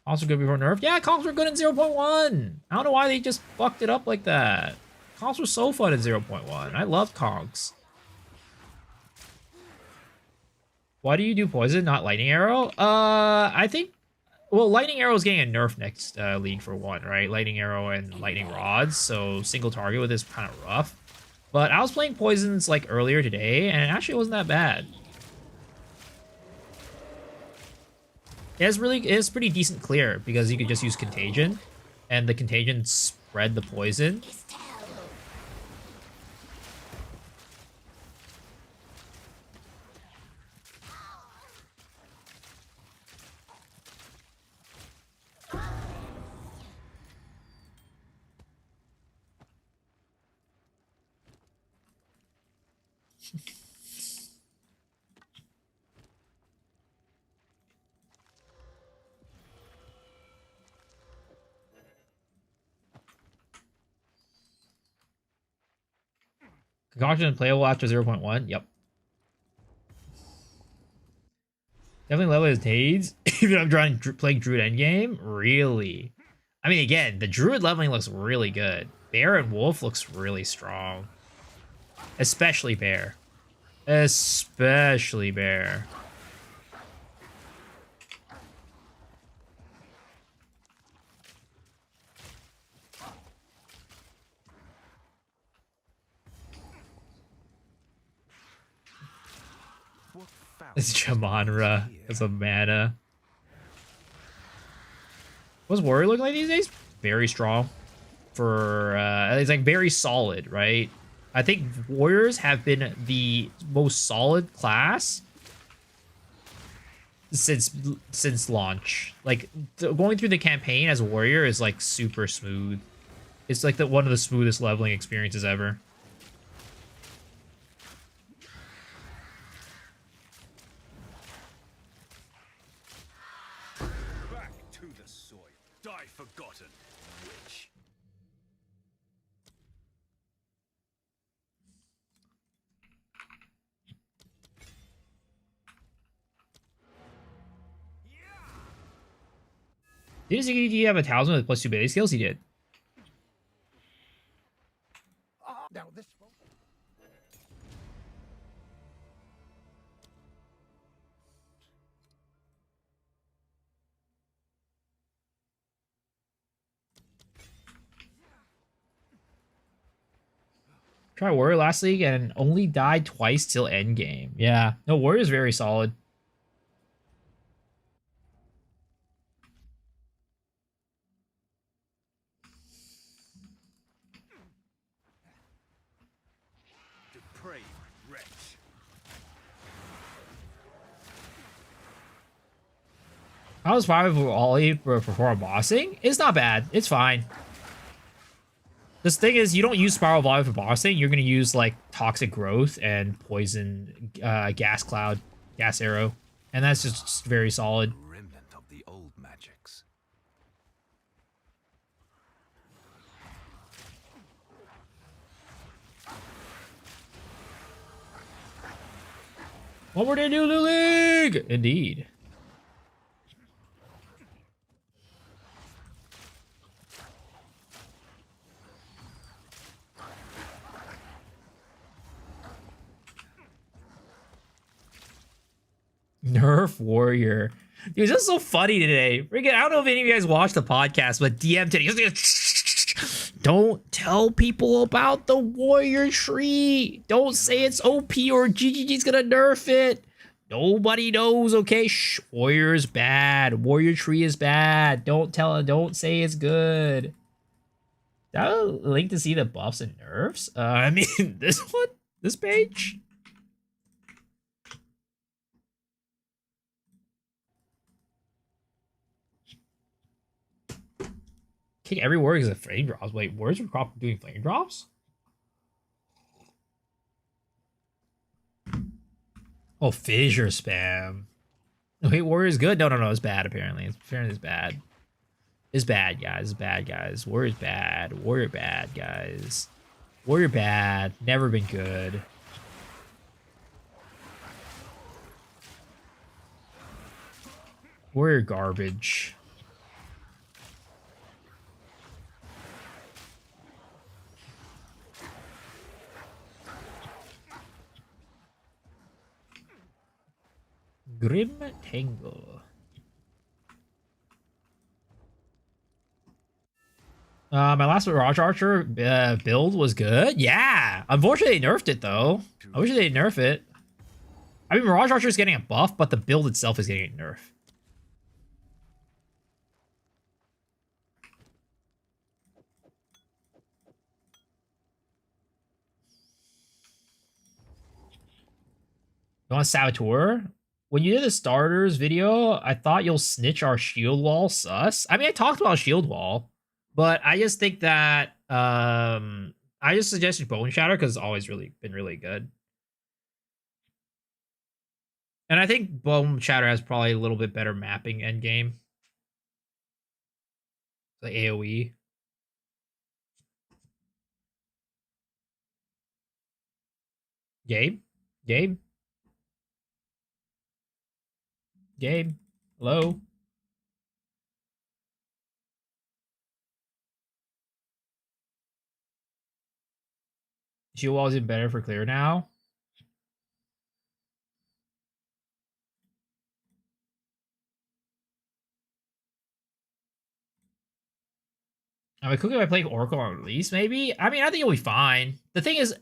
Conks were good before nerf. Yeah, conks were good in 0.1. I don't know why they just fucked it up like that. Conks were so fun in 0.1. I love conks. Why do you do poison, not lightning arrow? I think, well, lightning arrow is getting a nerf next league for one, right? Lightning arrow and lightning rods, so single target with is kind of rough. But I was playing poisons like earlier today, and it actually wasn't that bad. It's pretty decent clear because you could just use contagion, and the contagion spread the poison. Concoction playable after 0.1. Yep. Definitely level his Nades. Even if I'm playing Druid endgame. Really? I mean, again, the Druid leveling looks really good. Bear and Wolf looks really strong. Especially Bear. Especially Bear. It's Jamonra as a mana. What's Warrior looking like these days? Very strong. For it's like very solid, right? I think Warriors have been the most solid class since launch. Like going through the campaign as a Warrior is like super smooth. It's like one of the smoothest leveling experiences ever. Forgotten witch. Did he have a talisman with plus 2 ability skills? He did. Now this one. Try Warrior last league and only died twice till endgame. Yeah, no, Warrior's very solid. Depraved wretch. I was 5 with Volley before bossing. It's not bad. It's fine. This thing is, you don't use Spiral Volley for bossing. You're gonna use like Toxic Growth and Poison, Gas Cloud, Gas Arrow, and that's just very solid. Remnant of the old magics. What were they do, New League? Indeed. Nerf Warrior. Dude, this is so funny today. Freaking, I don't know if any of you guys watched the podcast, but DM today. Don't tell people about the Warrior Tree. Don't say it's OP or GGG's gonna nerf it. Nobody knows, okay? Shh. Warrior's bad. Warrior Tree is bad. Don't say it's good. Is that a link to see the buffs and nerfs? I mean, this one? This page? Kick every warrior because of flame drops. Wait, warriors are doing flame drops? Oh, fissure spam. Wait, warrior's good? No, it's bad apparently. It's bad. It's bad, guys. It's bad, guys. Warrior's bad. Warrior bad, guys. Warrior bad. Never been good. Warrior garbage. Grim Tangle. My last Mirage Archer build was good. Yeah. Unfortunately, they nerfed it, though. I wish they didn't nerf it. I mean, Mirage Archer is getting a buff, but the build itself is getting a nerf. You want Saboteur? When you did the starters video, I thought you'll snitch our shield wall sus. I mean, I talked about shield wall, but I just think that I just suggested Bone Shatter because it's always been really good. And I think Bone Shatter has probably a little bit better mapping endgame. The AoE. Gabe? Hello? Shield wall is even better for clear now. Am I cooking if I play Oracle on release? Maybe. I mean, I think it'll be fine. The thing is,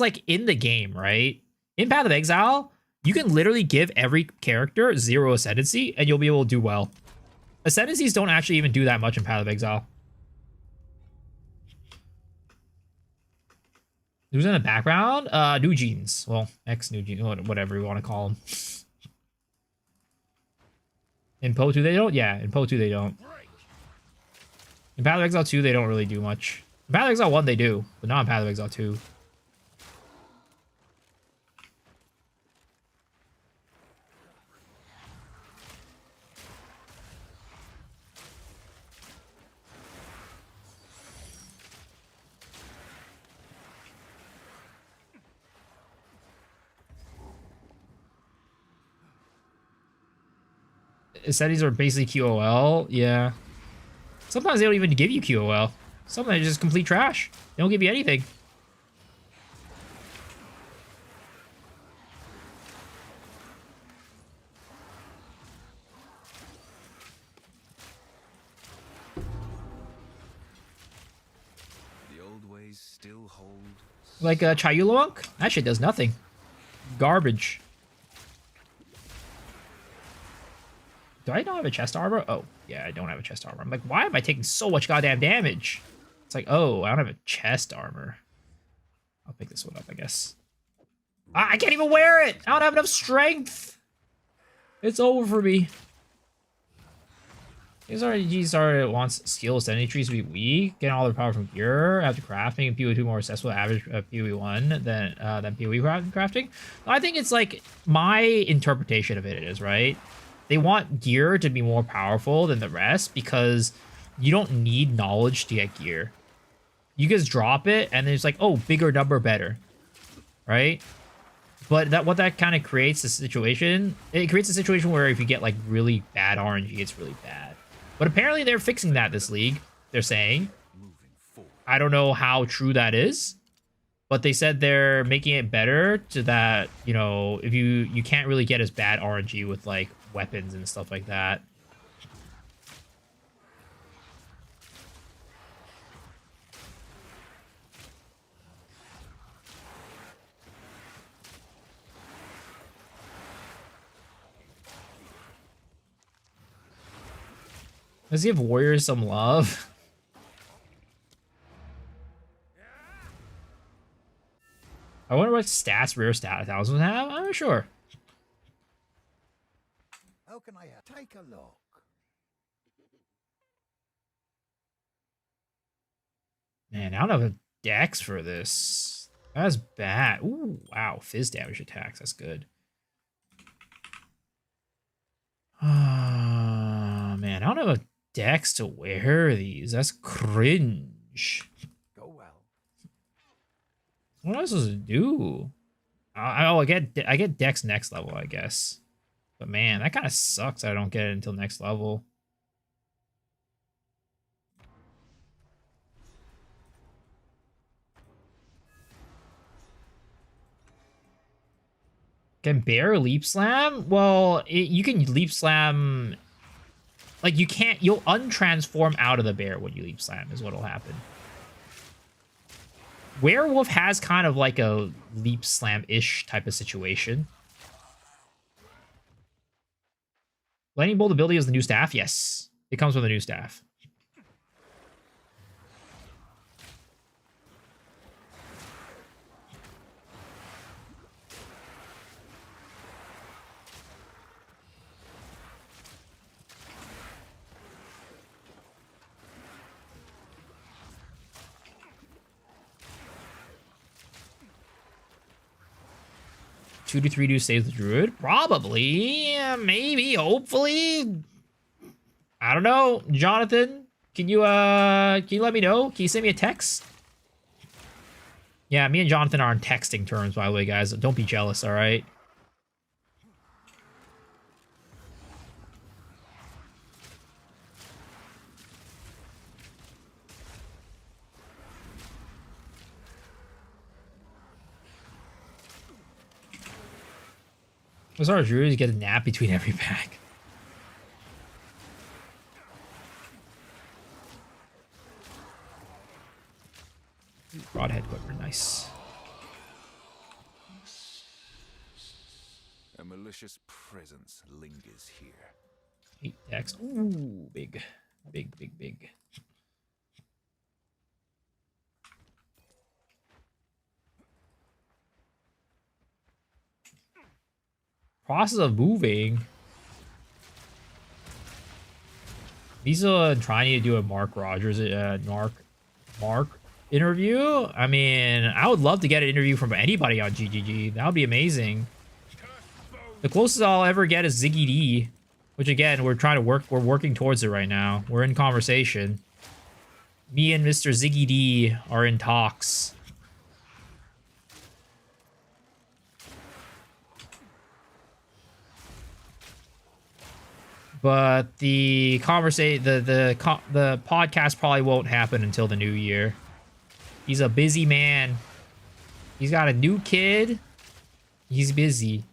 like in the game, right? In Path of Exile, you can literally give every character 0 ascendancy, and you'll be able to do well. Ascendancies don't actually even do that much in Path of Exile. Who's in the background? New Jeans. Well, ex-New Jeans, whatever you want to call them. In Poe 2 they don't? Yeah, in Poe 2 they don't. In Path of Exile 2 they don't really do much. In Path of Exile 1 they do, but not in Path of Exile 2. Ascendancies are basically QOL, yeah. Sometimes they don't even give you QOL. Sometimes it's just complete trash. They don't give you anything. The old ways still hold. Like Chayula? That shit does nothing. Garbage. Do I not have a chest armor? Oh, yeah, I don't have a chest armor. I'm like, why am I taking so much goddamn damage? It's like, oh, I don't have a chest armor. I'll pick this one up, I guess. I can't even wear it! I don't have enough strength! It's over for me. These RNGs are wants skill ascending trees to be weak, getting all their power from gear after crafting, and PoE2 more accessible average PoE1 than PoE crafting. I think it's like my interpretation of it is right. They want gear to be more powerful than the rest because you don't need knowledge to get gear. You just drop it and it's like, oh, bigger number better, right? But what that kind of creates a situation, it creates a situation where if you get like really bad RNG, it's really bad. But apparently they're fixing that this league, they're saying. I don't know how true that is, but they said they're making it better to that, you know, if you can't really get as bad RNG with like weapons and stuff like that. Let's give Warriors some love. I wonder what stats rare stat 1000 have. I'm not sure. How can I take a look? Man, I don't have a dex for this. That's bad. Ooh, wow. Fizz damage attacks. That's good. Man, I don't have a dex to wear these. That's cringe. Go well. What am I supposed to do? I get dex next level, I guess. But man, that kind of sucks. I don't get it until next level. Can bear leap slam? Well, you can leap slam. Like, you can't. You'll untransform out of the bear when you leap slam, is what'll happen. Werewolf has kind of like a leap slam-ish type of situation. Lightning Bolt ability is the new staff? Yes. It comes with a new staff. Two to 3 do saves the druid? Probably. Maybe. Hopefully. I don't know. Jonathan, can you let me know? Can you send me a text? Yeah, me and Jonathan are on texting terms, by the way, guys. Don't be jealous, all right? What's our druid to get a nap between every pack? Broadhead quiver, nice. A malicious presence lingers here. 8 decks. Ooh, big. Big, big, big. Process of moving. Visa trying to do a Mark Rogers, Mark interview. I mean, I would love to get an interview from anybody on GGG. That would be amazing. The closest I'll ever get is Ziggy D, which again, we're working towards it right now. We're in conversation. Me and Mr. Ziggy D are in talks. But the podcast probably won't happen until the new year. He's a busy man. He's got a new kid. He's busy.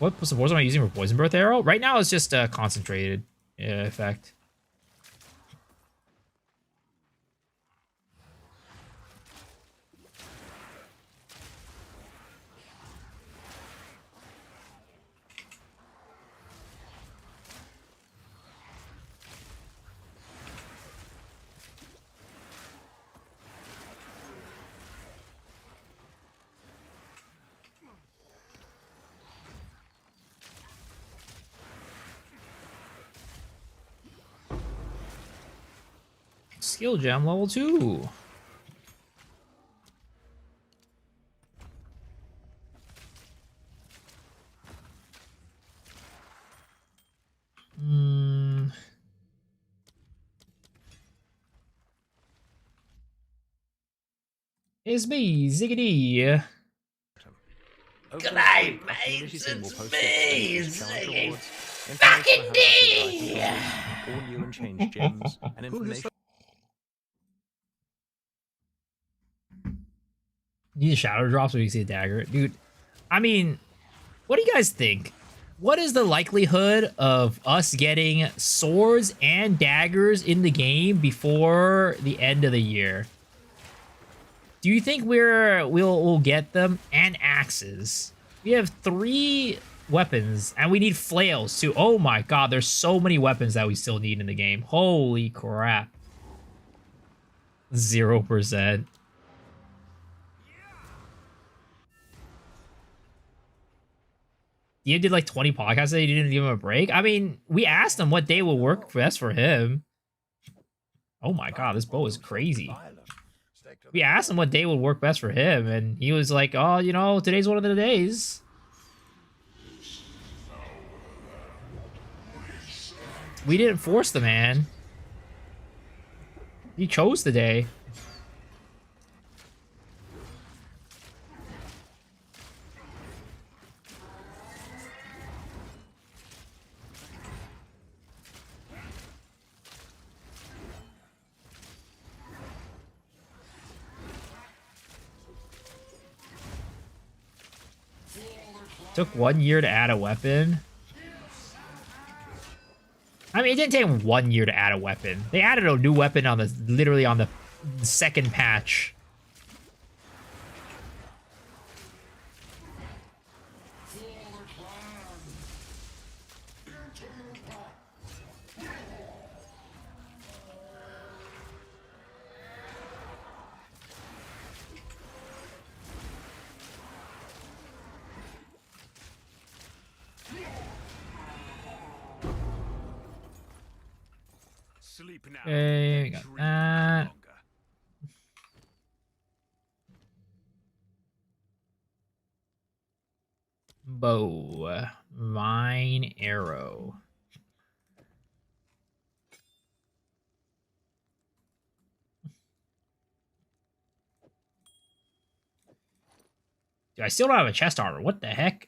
What supports am I using for Poison Breath Arrow? Right now it's just a concentrated effect. Skill gem level 2. It's me, Ziggity. Good night, our community mates, team will it's post me, exclusive challenge Ziggy awards, fucking information on how to complete D! items all new and changed gems, and information. You need shadow drops when you see a dagger. Dude, I mean, what do you guys think? What is the likelihood of us getting swords and daggers in the game before the end of the year? Do you think we'll get them? And axes. We have 3 weapons, and we need flails too. Oh my god, there's so many weapons that we still need in the game. Holy crap. 0%. You did like 20 podcasts that you didn't give him a break? I mean, we asked him what day will work best for him. Oh my god, this bow is crazy. We asked him what day would work best for him, and he was like, oh, you know, today's one of the days. We didn't force the man. He chose the day. Took 1 year to add a weapon. I mean, it didn't take them 1 year to add a weapon. They added a new weapon on the literally on the second patch. Sleep now. Okay, we got Dream that. longer. Bow. Vine arrow. Dude, I still don't have a chest armor. What the heck?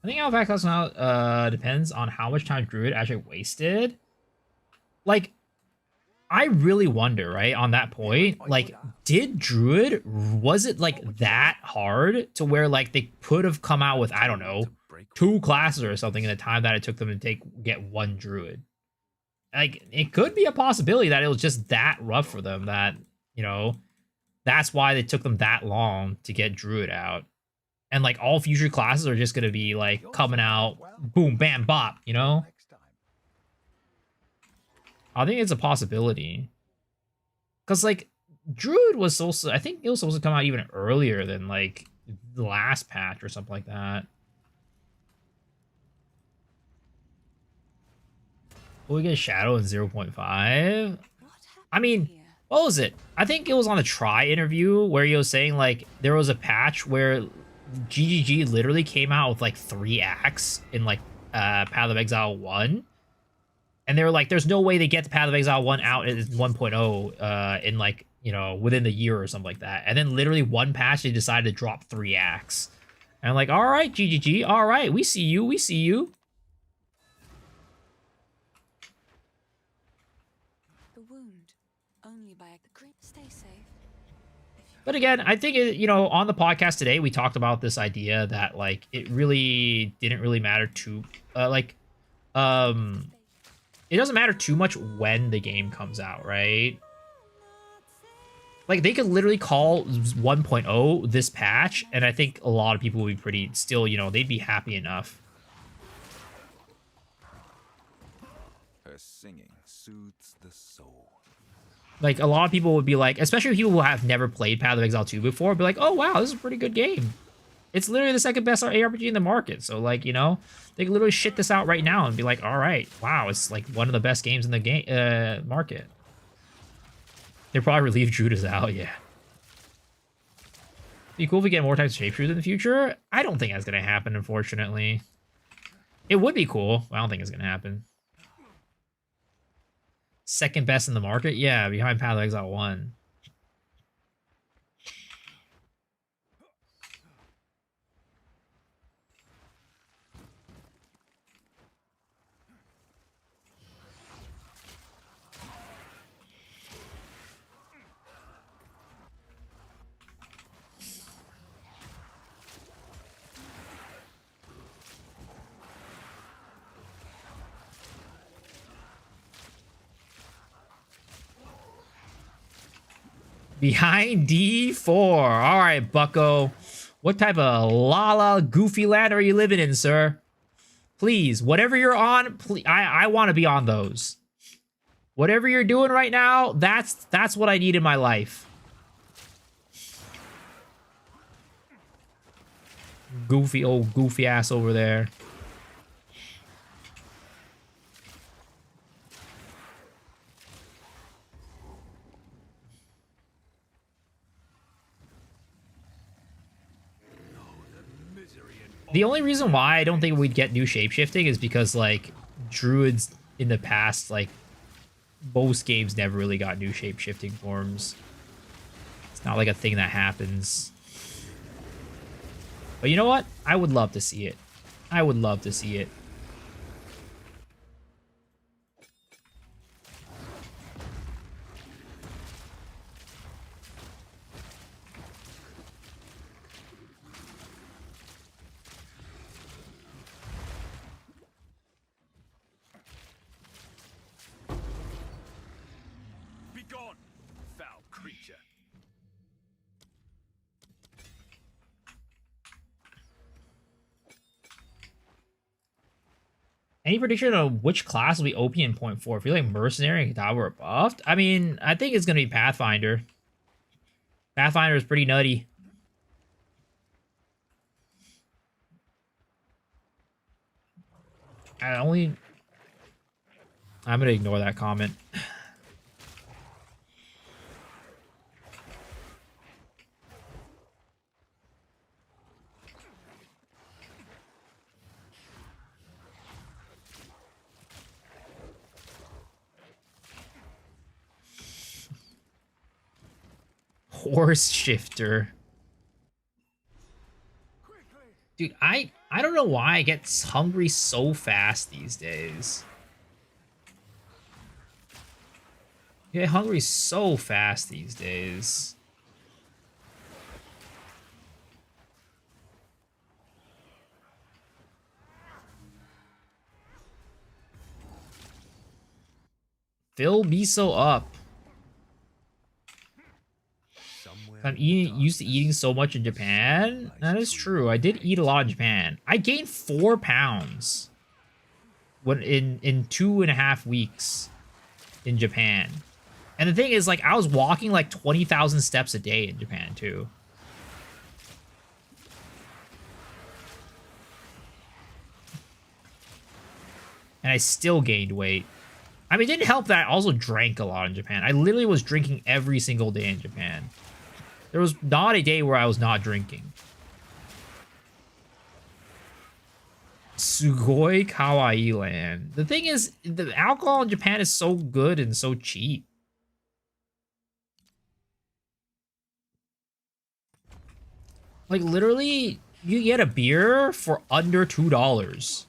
I think how fast now depends on how much time Druid actually wasted. Like, I really wonder, right, on that point, like, did Druid, was it like that hard to where like they could have come out with, I don't know, 2 classes or something in the time that it took them to get 1 Druid? Like, it could be a possibility that it was just that rough for them that, you know, that's why it took them that long to get Druid out. And like all future classes are just gonna be like coming out, boom, bam, bop, you know? I think it's a possibility. Cause like Druid was also, I think it was supposed to come out even earlier than like the last patch or something like that. Will we get Shadow in 0.5? I mean, what was it? I think it was on the Try interview where he was saying like there was a patch where GGG literally came out with like 3 acts in like Path of Exile 1. And they were like, there's no way they get the Path of Exile 1 out in 1.0 in like, you know, within the year or something like that. And then literally one patch, they decided to drop 3 acts. And I'm like, all right, GGG, all right, we see you, we see you. The wound, only by the grip. Stay safe. But again, I think, you know, on the podcast today, we talked about this idea that, like, it really didn't really matter too, it doesn't matter too much when the game comes out, right? Like, they could literally call 1.0 this patch, and I think a lot of people would be pretty, still, you know, they'd be happy enough. Her singing soothes the soul. Like, a lot of people would be like, especially people who have never played Path of Exile 2 before, be like, oh, wow, this is a pretty good game. It's literally the second best ARPG in the market. So, like, you know, they could literally shit this out right now and be like, all right, wow, it's like one of the best games in the game market. They probably relieve Judas out, yeah. Be cool if we get more types of shapeshifters in the future. I don't think that's gonna happen, unfortunately. It would be cool. I don't think it's gonna happen. Second best in the market? Yeah, behind Path of Exile 1. Behind D4. All right, bucko. What type of lala goofy land are you living in, sir? Please, whatever you're on, please, I want to be on those. Whatever you're doing right now, that's what I need in my life. Goofy, old goofy ass over there. The only reason why I don't think we'd get new shapeshifting is because, like, druids in the past, like, most games never really got new shapeshifting forms. It's not like a thing that happens. But you know what? I would love to see it. I would love to see it. Any prediction of which class will be OP in point 4? I feel like Mercenary and Kadabra are buffed. I mean, I think it's going to be Pathfinder. Pathfinder is pretty nutty. I'm going to ignore that comment. Horse shifter. Dude, I don't know why I get hungry so fast these days. I get hungry so fast these days. Phil Miso up. I'm used to eating so much in Japan. That is true. I did eat a lot in Japan. I gained 4 pounds when in 2.5 weeks in Japan. And the thing is, like, I was walking like 20,000 steps a day in Japan too. And I still gained weight. I mean, it didn't help that I also drank a lot in Japan. I literally was drinking every single day in Japan. There was not a day where I was not drinking. Sugoi Kawaii Land. The thing is, the alcohol in Japan is so good and so cheap. Like, literally, you get a beer for under $2.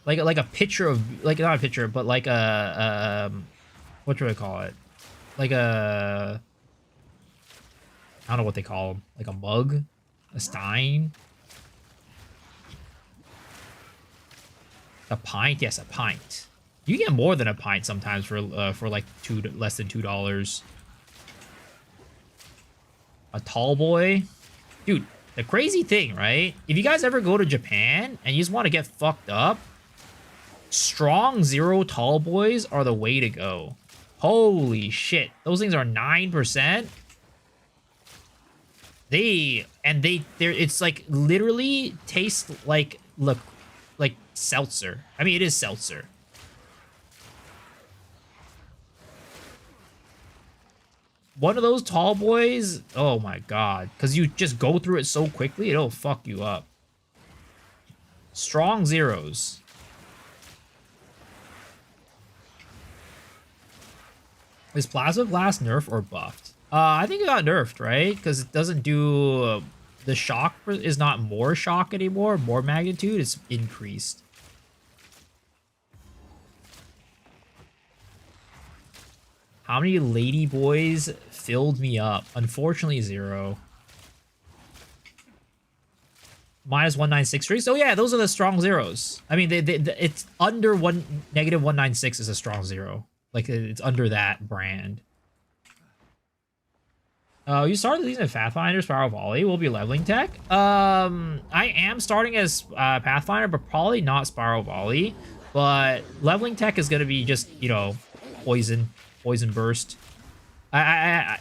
Like a pitcher of, like, not a pitcher, but like a what do I call it? Like a, I don't know what they call them. Like a mug? A stein? A pint? Yes, a pint. You get more than a pint sometimes for like less than $2. A tall boy? Dude, the crazy thing, right? If you guys ever go to Japan and you just want to get fucked up, strong 0 tall boys are the way to go. Holy shit. Those things are 9%. It's like literally tastes like, look, like seltzer. I mean, it is seltzer. One of those tall boys, oh my god. Because you just go through it so quickly, it'll fuck you up. Strong zeros. Is Plasma Blast nerfed or buffed? I think it got nerfed, right? Because it doesn't do... the shock is not more shock anymore, more magnitude, it's increased. How many lady boys filled me up? Unfortunately, 0. Minus 196 streaks. Oh yeah, those are the strong zeros. I mean, it's under negative 196 is a strong zero. Like, it's under that brand. You started the season of Pathfinder, Spiral Volley. We'll be leveling tech. I am starting as Pathfinder, but probably not Spiral Volley. But leveling tech is going to be just, you know, Poison Burst. That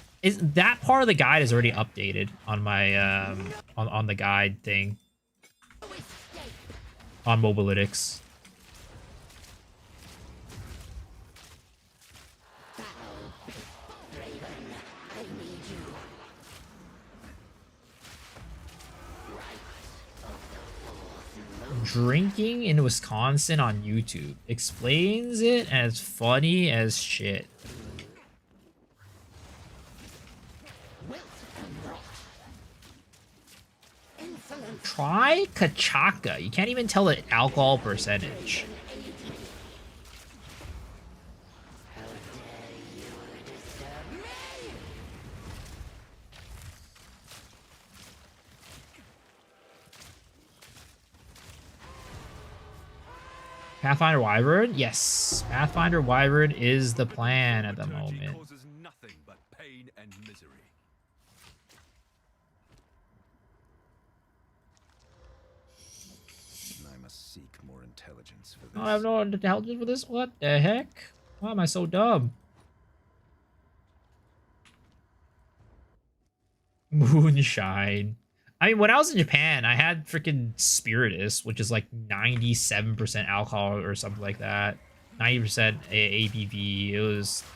part of the guide is already updated on my on the guide thing on Mobalytics. Drinking in Wisconsin on YouTube explains it as funny as shit. Try Kachaka. You can't even tell the alcohol percentage. Pathfinder Wyvern? Yes. Pathfinder Wyvern is the plan at the moment. Causes nothing but pain and misery. I must seek more intelligence for this. I have no intelligence for this? What the heck? Why am I so dumb? Moonshine. I mean, when I was in Japan, I had freaking Spiritus, which is like 97% alcohol or something like that. 90% ABV.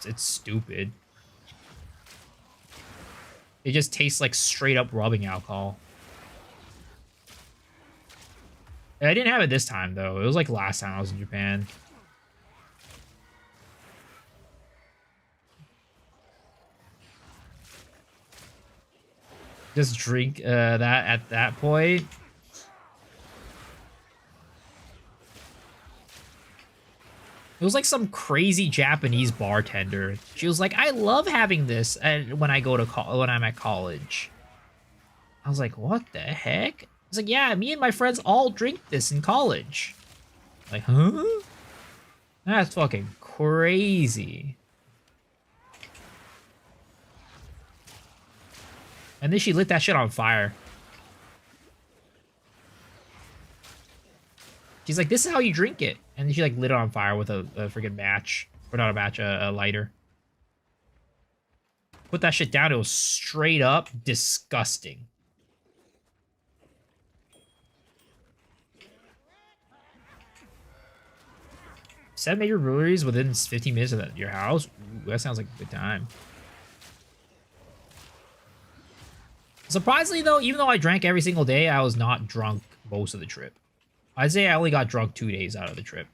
It's stupid. It just tastes like straight up rubbing alcohol. I didn't have it this time, though. It was like last time I was in Japan. Just drink that at that point. It was like some crazy Japanese bartender. She was like, "I love having this when I go to when I'm at college." I was like, "What the heck?" It's like, "Yeah, me and my friends all drink this in college." Like, huh? That's fucking crazy. And then she lit that shit on fire. She's like, "This is how you drink it." And then she like lit it on fire with a freaking match. Or not a match, a lighter. Put that shit down. It was straight up disgusting. Seven major breweries within 15 minutes of your house? Ooh, that sounds like a good time. Surprisingly, though, even though I drank every single day, I was not drunk most of the trip. I'd say I only got drunk 2 days out of the trip.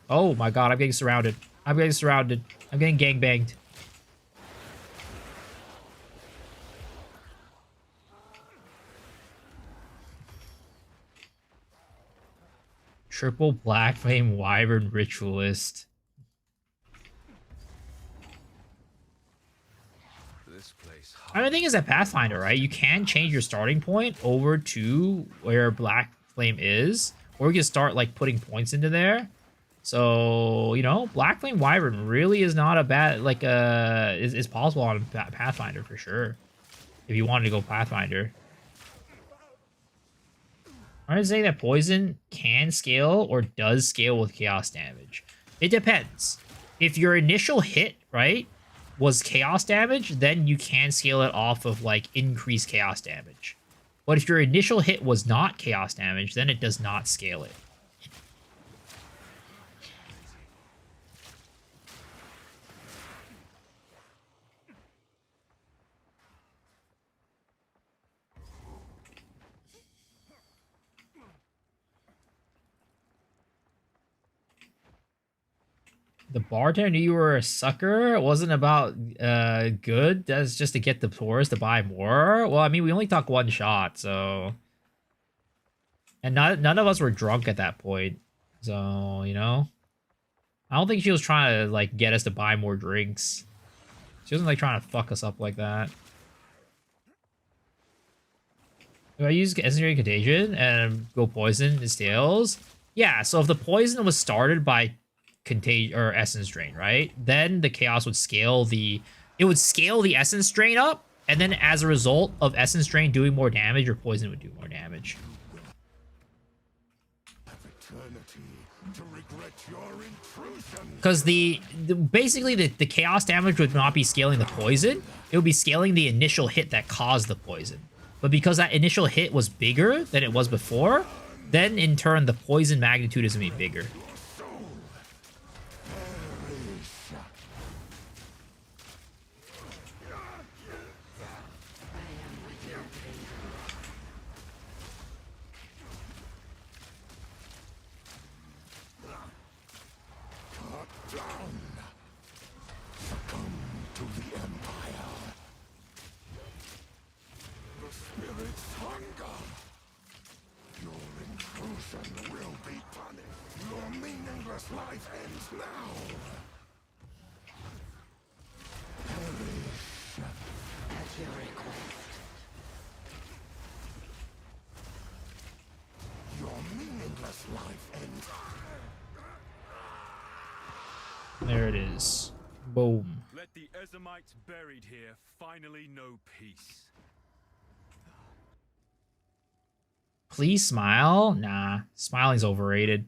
Oh my god, I'm getting surrounded. I'm getting surrounded. I'm getting gangbanged. Triple Black Flame Wyvern Ritualist. This place. I mean, the thing is that Pathfinder, right? You can change your starting point over to where Black Flame is, or you can start like putting points into there. So, you know, Black Flame Wyvern really is not a bad, like, is possible on Pathfinder for sure. If you wanted to go Pathfinder. I'm saying that poison can scale or does scale with chaos damage. It depends. If your initial hit, right, was chaos damage, then you can scale it off of like increased chaos damage. But if your initial hit was not chaos damage, then it does not scale it. The bartender knew you were a sucker. It wasn't about good. That's just to get the tourists to buy more. Well, I mean, we only took one shot, so... And none of us were drunk at that point. So, you know? I don't think she was trying to, like, get us to buy more drinks. She wasn't, like, trying to fuck us up like that. If I use Essence Drain Contagion and go poison his tails... Yeah, so if the poison was started by Contagion or Essence Drain, right? Then the chaos would scale the... It would scale the Essence Drain up, and then as a result of Essence Drain doing more damage, your poison would do more damage. Because basically the chaos damage would not be scaling the poison. It would be scaling the initial hit that caused the poison. But because that initial hit was bigger than it was before, then in turn the poison magnitude is going to be bigger. Life ends now. Perish at your request. Your meaningless life ends. There it is. Boom. Let the Ezamites buried here finally know peace. Please smile? Nah, smiling's overrated.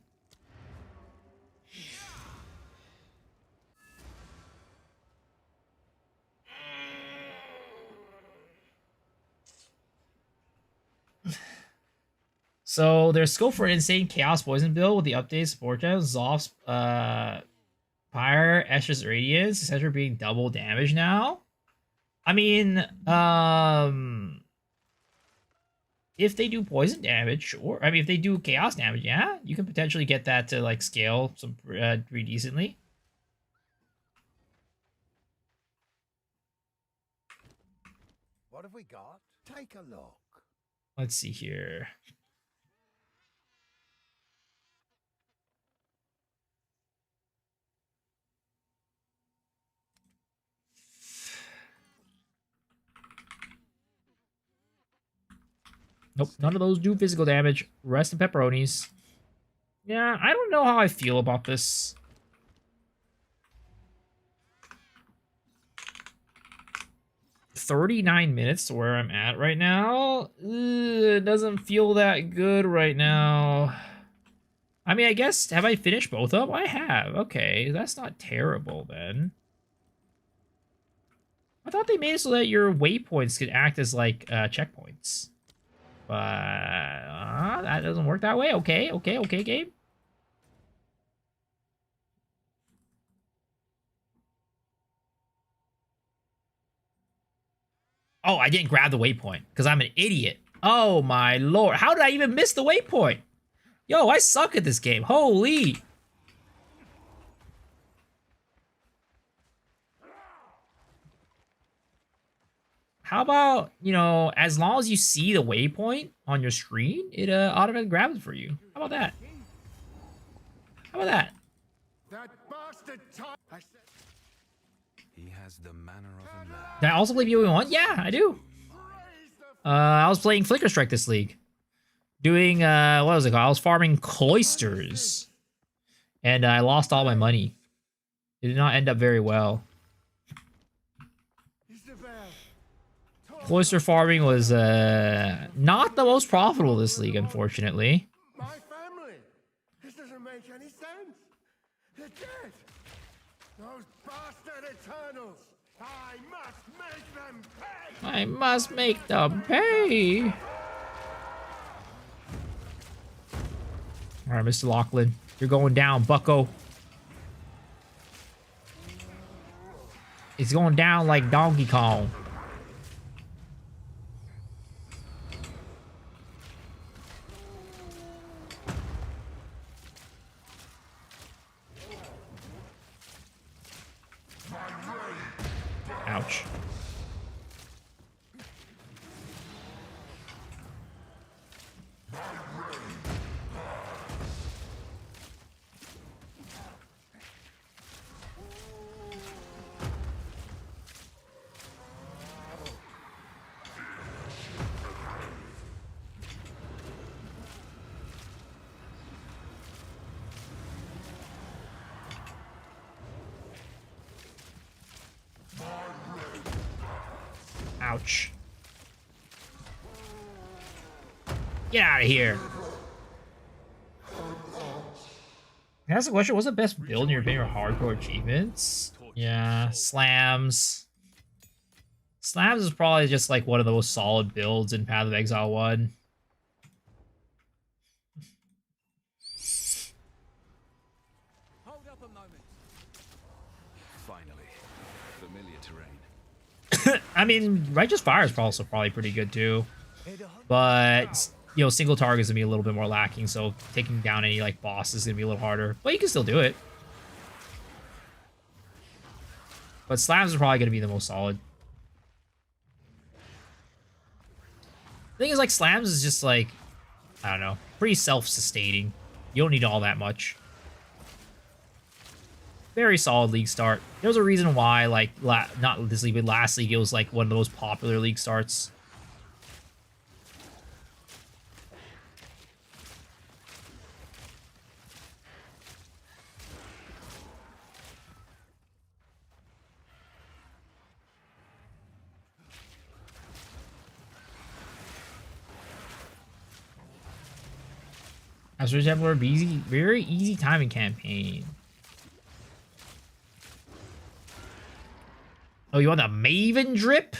So there's scope for an insane Chaos Poison build with the updates, support gems, Zoff's, Pyre, Escher's Radiance, etc. being double damage now. I mean, if they do poison damage, sure. I mean, if they do chaos damage, yeah, you can potentially get that to like scale some pretty decently. What have we got? Take a look. Let's see here. Nope, none of those do physical damage. Rest in pepperonis. Yeah, I don't know how I feel about this. $39 to where I'm at right now. It doesn't feel that good right now. I mean, I guess, have I finished both up? I have. Okay, that's not terrible then. I thought they made it so that your waypoints could act as like checkpoints. But that doesn't work that way. Okay, game. Oh, I didn't grab the waypoint because I'm an idiot. Oh my lord. How did I even miss the waypoint? Yo, I suck at this game. Holy. How about, you know, as long as you see the waypoint on your screen, it automatically grabs it for you. How about that? How about that? That bastard He has the manner of a man. Did I also play BO1? Yeah, I do. I was playing Flicker Strike this league. Doing, what was it called? I was farming cloisters. And I lost all my money. It did not end up very well. Oyster farming was not the most profitable this league, unfortunately. My family. This doesn't make any sense. They're dead. Those bastard Eternals. I must make them pay. I must make them pay. All right, Mr. Lachlan, you're going down, bucko. It's going down like Donkey Kong. Ouch. Ouch. Get out of here. That's the question. What's the best build in your opinion for hardcore achievements? Yeah, slams. Slams is probably just like one of the most solid builds in Path of Exile 1. Hold up a moment. Finally, familiar terrain. I mean, Righteous Fire is also probably pretty good too. But, you know, single target is going to be a little bit more lacking, so taking down any, like, boss is going to be a little harder. But you can still do it. But slams is probably going to be the most solid. The thing is, like, slams is just, like, I don't know, pretty self-sustaining. You don't need all that much. Very solid league start. There's a reason why, like, not this league, but last league, it was, like, one of the most popular league starts. As for example, very easy timing campaign. Oh, you want the Maven drip?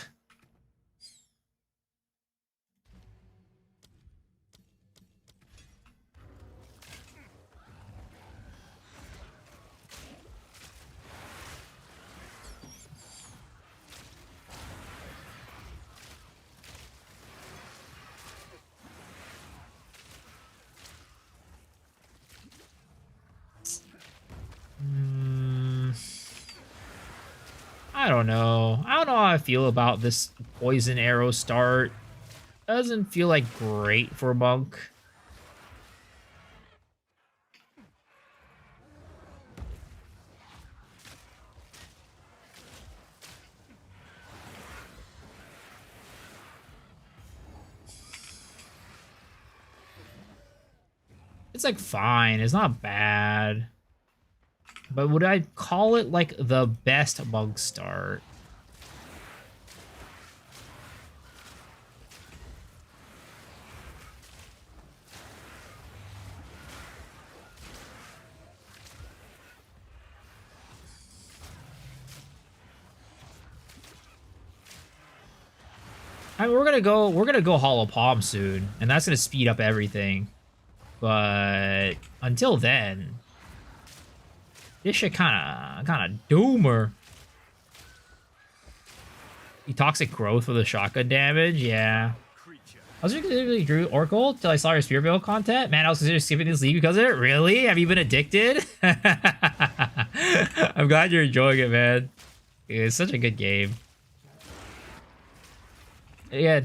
I don't know. I don't know how I feel about this poison arrow start. Doesn't feel like great for Monk. It's like fine. It's not bad. But would I call it like the best Monk start? I mean, we're gonna go Hollow Palm soon, and that's gonna speed up everything. But until then, this shit kind of doomer. The toxic growth with the shotgun damage, yeah. I was considering Drew Oracle till I saw your Spear Build content. Man, I was considering skipping this league because of it. Really? Have you been addicted? I'm glad you're enjoying it, man. It's such a good game. Yeah,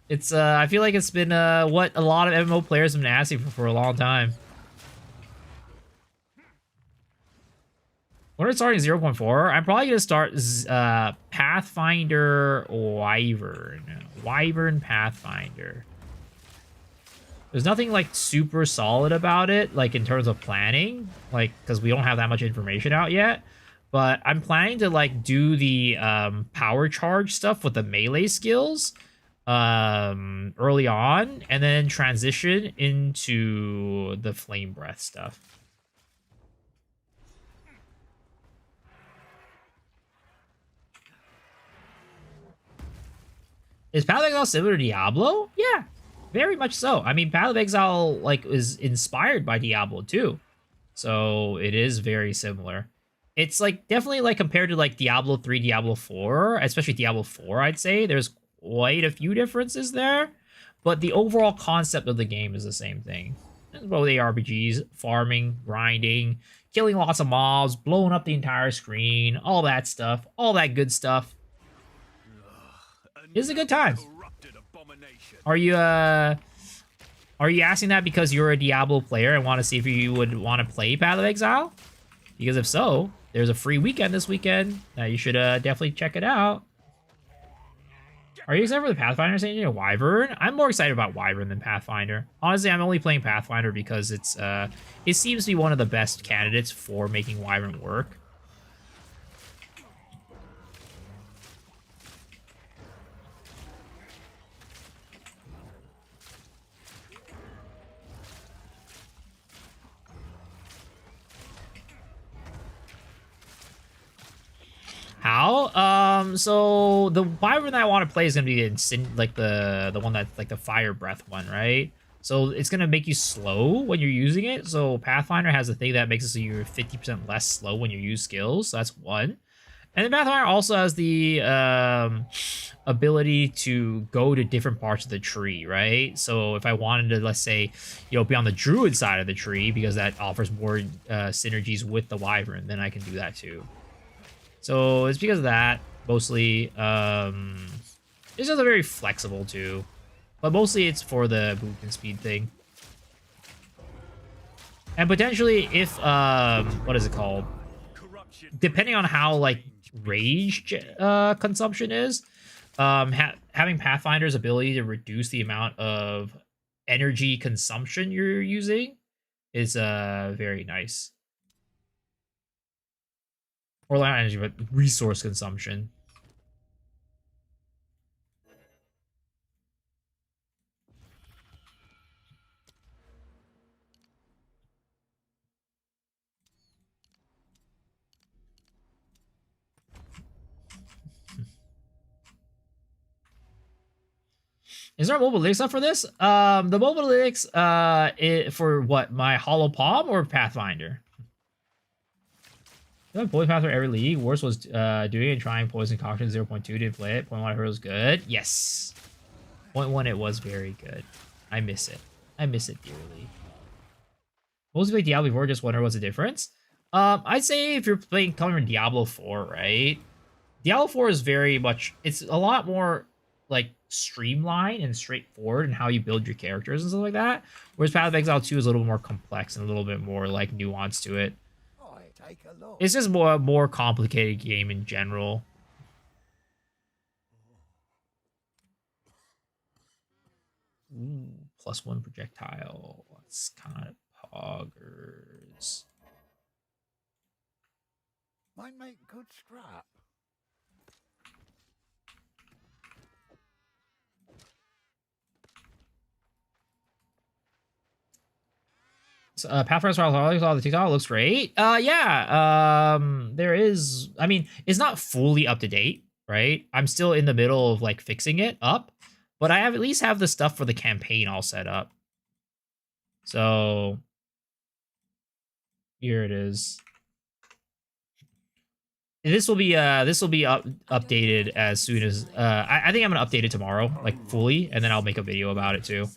it's I feel like it's been what a lot of MMO players have been asking for a long time. When it's starting 0.4, I'm probably gonna start Pathfinder Wyvern Pathfinder. There's nothing like super solid about it, like in terms of planning, like because we don't have that much information out yet. But I'm planning to like do the power charge stuff with the melee skills, early on, and then transition into the flame breath stuff. Is Path of Exile similar to Diablo? Yeah, very much so. I mean, Path of Exile like is inspired by Diablo too, so it is very similar. It's like definitely like compared to like Diablo 3, Diablo 4, especially Diablo 4, I'd say there's quite a few differences there, but the overall concept of the game is the same thing. Both ARPGs, farming, grinding, killing lots of mobs, blowing up the entire screen, all that stuff, all that good stuff. It's a good time. Are you asking that because you're a Diablo player and want to see if you would want to play Path of Exile? Because if so, there's a free weekend this weekend. You should definitely check it out. Are you excited for the Pathfinder changing to Wyvern? I'm more excited about Wyvern than Pathfinder. Honestly, I'm only playing Pathfinder because it's it seems to be one of the best candidates for making Wyvern work. How? So the Wyvern that I want to play is gonna be like the one that's like the fire breath one, right? So it's gonna make you slow when you're using it. So Pathfinder has a thing that makes it so you're 50% less slow when you use skills. So that's one. And then Pathfinder also has the ability to go to different parts of the tree, right? So if I wanted to, let's say, you know, be on the druid side of the tree because that offers more synergies with the Wyvern, then I can do that too. So it's because of that, mostly. It's just very flexible too, but mostly it's for the movement speed thing. And potentially, if what is it called? Depending on how like rage consumption is, having Pathfinder's ability to reduce the amount of energy consumption you're using is very nice. Or not energy, but resource consumption. Is there a mobile lyrics up for this? The mobile lyrics for what, my Hollow Palm or Pathfinder? Poison Path for every league. Worst was doing and trying Poison Concoction 0.2. Didn't play it. 0.1 I heard was good. Yes. 0.1 it was very good. I miss it. I miss it dearly. Mostly played Diablo before, just wonder what's the difference. I'd say if you're playing coming from Diablo 4, right? Diablo 4 is very much, it's a lot more like streamlined and straightforward in how you build your characters and stuff like that. Whereas Path of Exile 2 is a little more complex and a little bit more like nuance to it. It's just more complicated game in general. Ooh, +1 projectile. That's kind of poggers. Might make good scrap. Pathfinder all the TikTok looks great. Yeah. There is. I mean, it's not fully up to date, right? I'm still in the middle of like fixing it up, but I have at least have the stuff for the campaign all set up. So here it is. This will be updated as soon as I think I'm gonna update it tomorrow, like fully, and then I'll make a video about it too.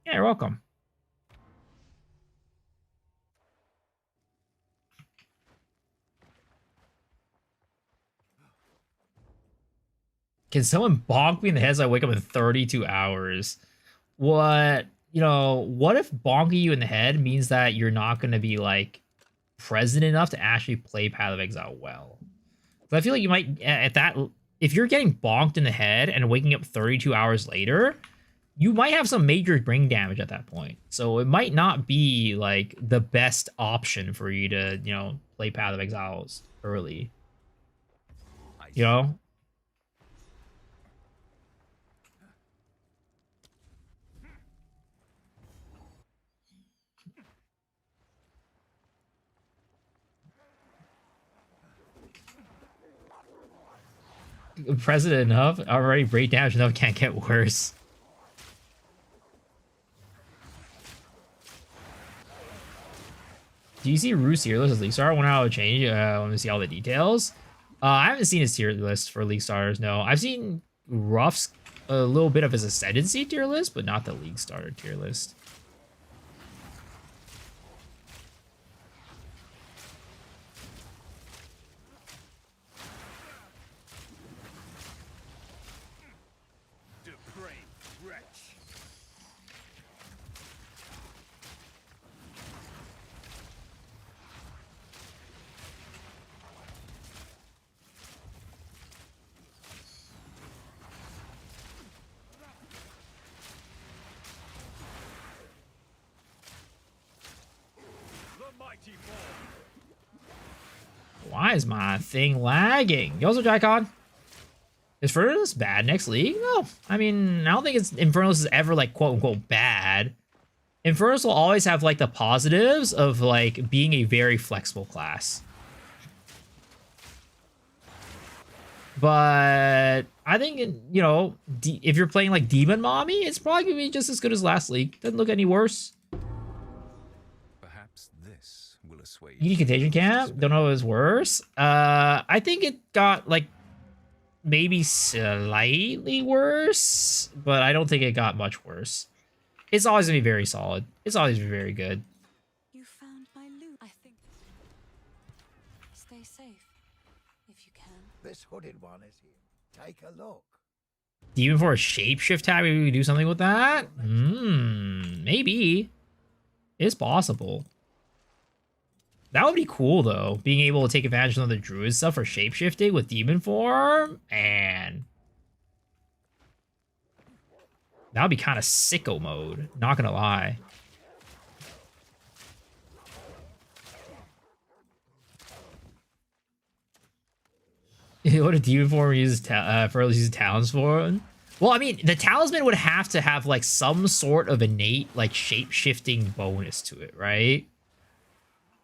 Yeah, you're welcome. Can someone bonk me in the head so I wake up in 32 hours? What, you know, what if bonking you in the head means that you're not going to be, like, present enough to actually play Path of Exile well? But I feel like you might, at that, if you're getting bonked in the head and waking up 32 hours later, you might have some major brain damage at that point. So it might not be, like, the best option for you to, you know, play Path of Exiles early. You know? President enough. Already break damage enough can't get worse. Do you see Roos tier list as League Star? I wonder how it would change. I want to see all the details. I haven't seen his tier list for League Stars, no. I've seen Ruff's a little bit of his Ascendancy tier list, but not the League Star tier list. Why is my thing lagging? You also Jaicon? Is Infernus bad next league? No. I mean, I don't think Infernus is ever like quote unquote bad. Infernus will always have like the positives of like being a very flexible class. But I think, you know, if you're playing like Demon Mommy, it's probably gonna be just as good as last league. Doesn't look any worse. ED Contagion Camp, don't know if it was worse. I think it got like maybe slightly worse, but I don't think it got much worse. It's always gonna be very solid. It's always gonna be very good. You found my loot, I think. Stay safe, if you can. This hooded one is here. Take a look. Even for a shapeshift tag, maybe we could do something with that? Maybe. It's possible. That would be cool, though. Being able to take advantage of the druid stuff for shapeshifting with demon form. And that would be kind of sicko mode. Not gonna lie. What a demon form uses uses talons for? Well, I mean, the talisman would have to have like some sort of innate like shape-shifting bonus to it, right?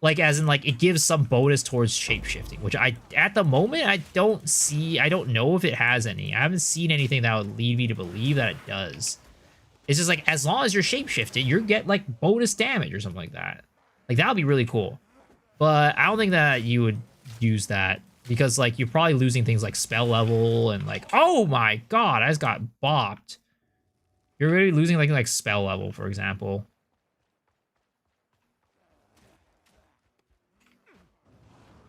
Like, as in, like, it gives some bonus towards shape-shifting, which at the moment, I don't know if it has any. I haven't seen anything that would lead me to believe that it does. It's just, like, as long as you're shape-shifted, you get, like, bonus damage or something like that. Like, that would be really cool. But I don't think that you would use that, because, like, you're probably losing things like spell level and, like, oh my god, I just got bopped. You're really losing, like spell level, for example.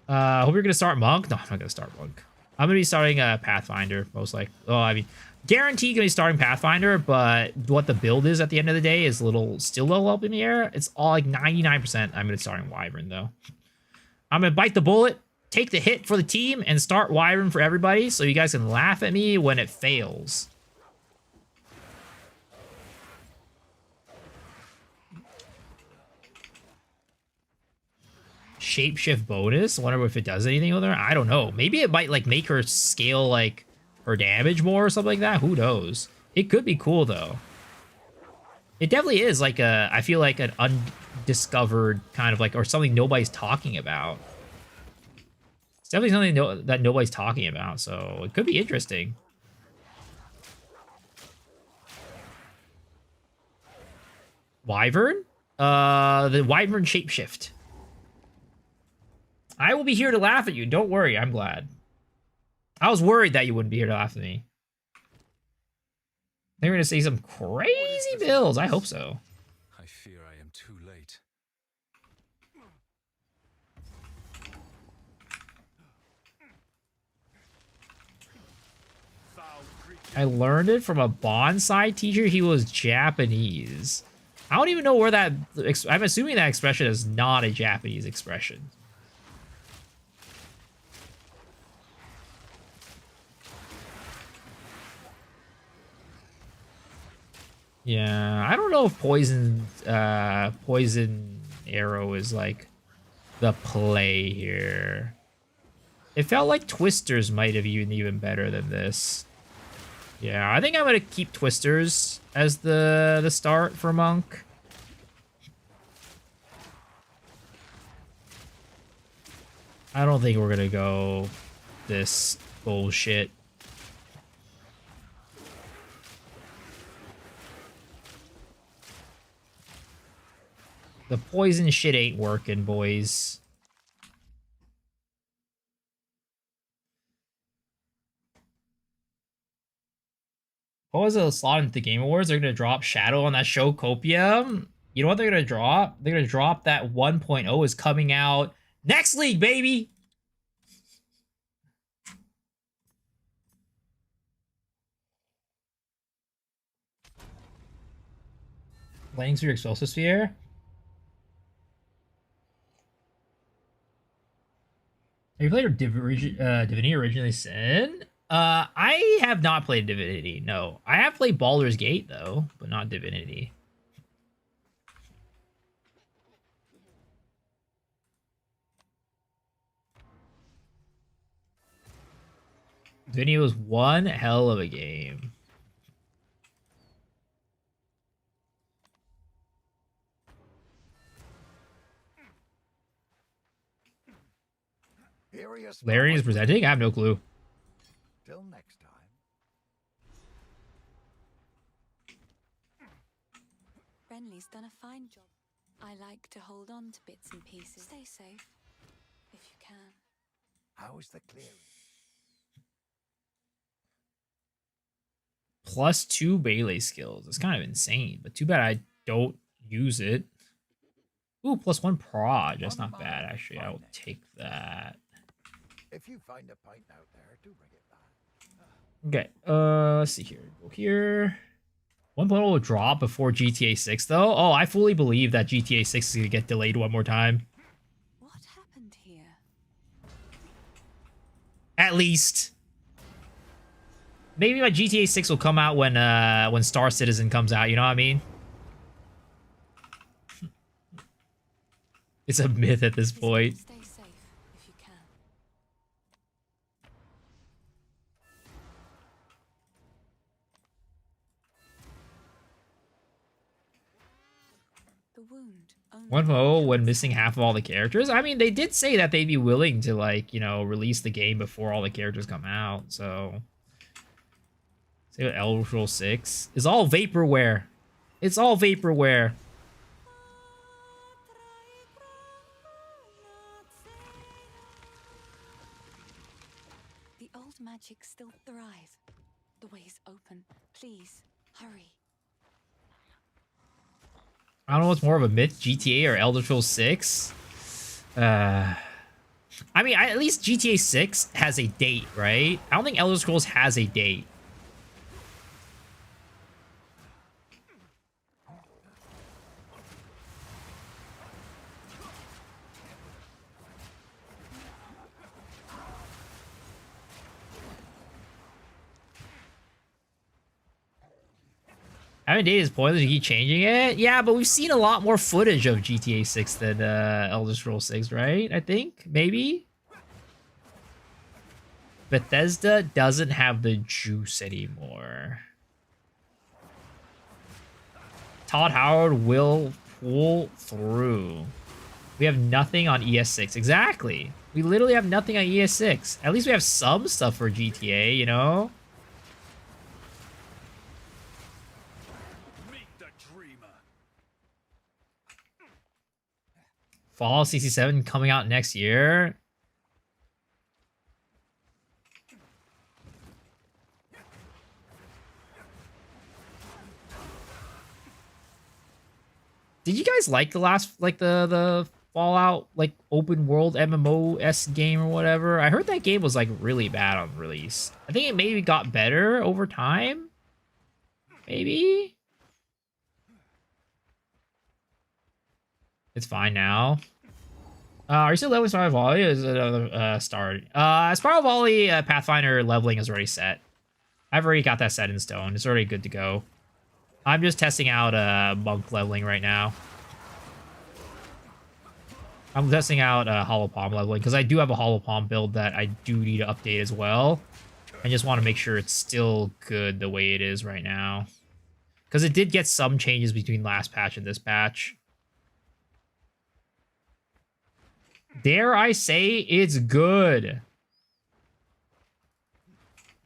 Hope you're gonna start Monk. No, I'm not gonna start Monk. I'm gonna be starting Pathfinder, most likely. Oh, I mean, guaranteed gonna be starting Pathfinder, but what the build is at the end of the day is still a little up in the air. It's all like 99%. I'm gonna start Wyvern though. I'm gonna bite the bullet, take the hit for the team, and start Wyvern for everybody, so you guys can laugh at me when it fails. Shapeshift bonus. I wonder if it does anything with her. I don't know. Maybe it might like make her scale like her damage more or something like that. Who knows? It could be cool though. It definitely is like I feel like an undiscovered kind of like, or something nobody's talking about. It's definitely something that nobody's talking about, so it could be interesting. Wyvern? The Wyvern shapeshift. I will be here to laugh at you. Don't worry. I'm glad. I was worried that you wouldn't be here to laugh at me. They're going to say some crazy builds. I hope so. I fear I am too late. I learned it from a bonsai teacher. He was Japanese. I don't even know where that... I'm assuming that expression is not a Japanese expression. Yeah, I don't know if poison arrow is like the play here. It felt like Twisters might have even better than this. Yeah, I think I'm gonna keep Twisters as the start for Monk. I don't think we're gonna go this bullshit. The poison shit ain't working, boys. What was a slot into the Game Awards? They're gonna drop Shadow on that show Copium. You know what they're gonna drop? They're gonna drop that 1.0 is coming out next league, baby. Landing through your explosive sphere. Have you played Divinity Originally Sin? I have not played Divinity, no. I have played Baldur's Gate, though, but not Divinity. Divinity was one hell of a game. Larry is presenting? I have no clue. Till next time. Renly's done a fine job. I like to hold on to bits and pieces. Stay safe, if you can. How is the clearing? +2 melee skills. It's kind of insane, but too bad I don't use it. Ooh, +1 prod. That's not bad, actually. I will take that. If you find a pint out there, do bring it back. Okay, let's see here. Go here. 1.0 will drop before GTA 6, though. Oh, I fully believe that GTA 6 is going to get delayed one more time. What happened here? At least. Maybe my GTA 6 will come out when Star Citizen comes out, you know what I mean? It's a myth at this point. Stay safe, if you can. The wound. 1.0 when missing half of all the characters. I mean, they did say that they'd be willing to, like, you know, release the game before all the characters come out, so... Say what Elder Scrolls 6 is all vaporware. It's all vaporware. The old magic still thrive. The way is open. Please, hurry. I don't know what's more of a myth, GTA or Elder Scrolls 6. I mean, at least GTA 6 has a date, right? I don't think Elder Scrolls has a date. Having date is pointless, you keep changing it? Yeah, but we've seen a lot more footage of GTA 6 than Elder Scrolls 6, right? I think? Maybe? Bethesda doesn't have the juice anymore. Todd Howard will pull through. We have nothing on ES6. Exactly. We literally have nothing on ES6. At least we have some stuff for GTA, you know? Fallout 67 coming out next year. Did you guys like the last, like the Fallout, like open world MMO-esque game or whatever? I heard that game was like really bad on release. I think it maybe got better over time. Maybe. It's fine now. Are you still leveling Spiral Volley? Or is it another start? Spiral Volley Pathfinder leveling is already set. I've already got that set in stone. It's already good to go. I'm just testing out Monk leveling right now. I'm testing out Hollow Palm leveling because I do have a Hollow Palm build that I do need to update as well. I just want to make sure it's still good the way it is right now. Because it did get some changes between last patch and this patch. Dare I say it's good.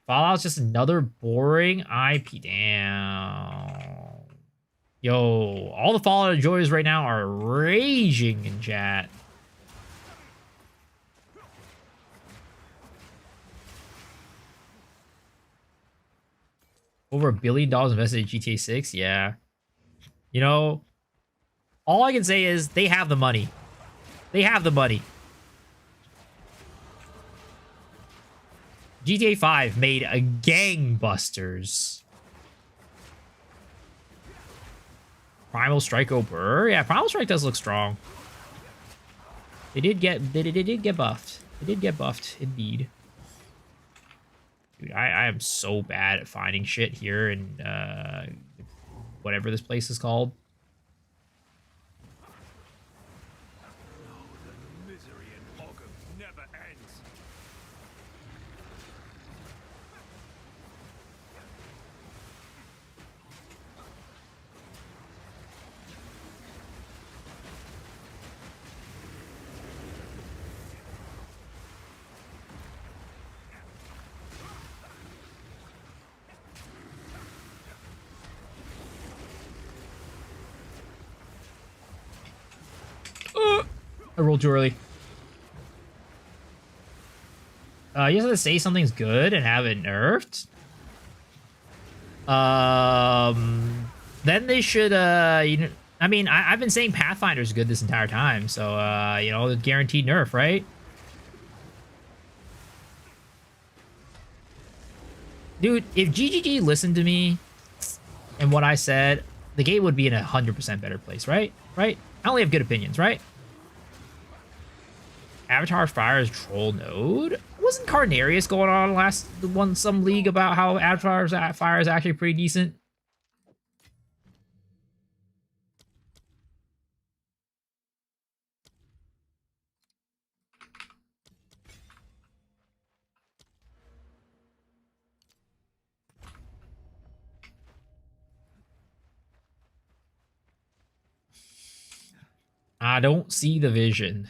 Fallout's just another boring IP. Damn. Yo, all the Fallout enjoyers right now are raging in chat. Over $1 billion invested in GTA 6? Yeah. You know, all I can say is they have the money. They have the money. GTA 5 made a gangbusters. Primal Strike Ober. Yeah, Primal Strike does look strong. They did get buffed. They did get buffed, indeed. Dude, I am so bad at finding shit here in whatever this place is called. The misery in Ogham never ends. I rolled too early. You just have to say something's good and have it nerfed. Then they should, you know, I mean, I've been saying Pathfinder's good this entire time, so, you know, guaranteed nerf, right? Dude, if GGG listened to me and what I said, the game would be in 100% better place, right? Right? I only have good opinions, right? Avatar Fire's troll node? Wasn't Carnarius going on some league about how Avatar's Fire is actually pretty decent? I don't see the vision.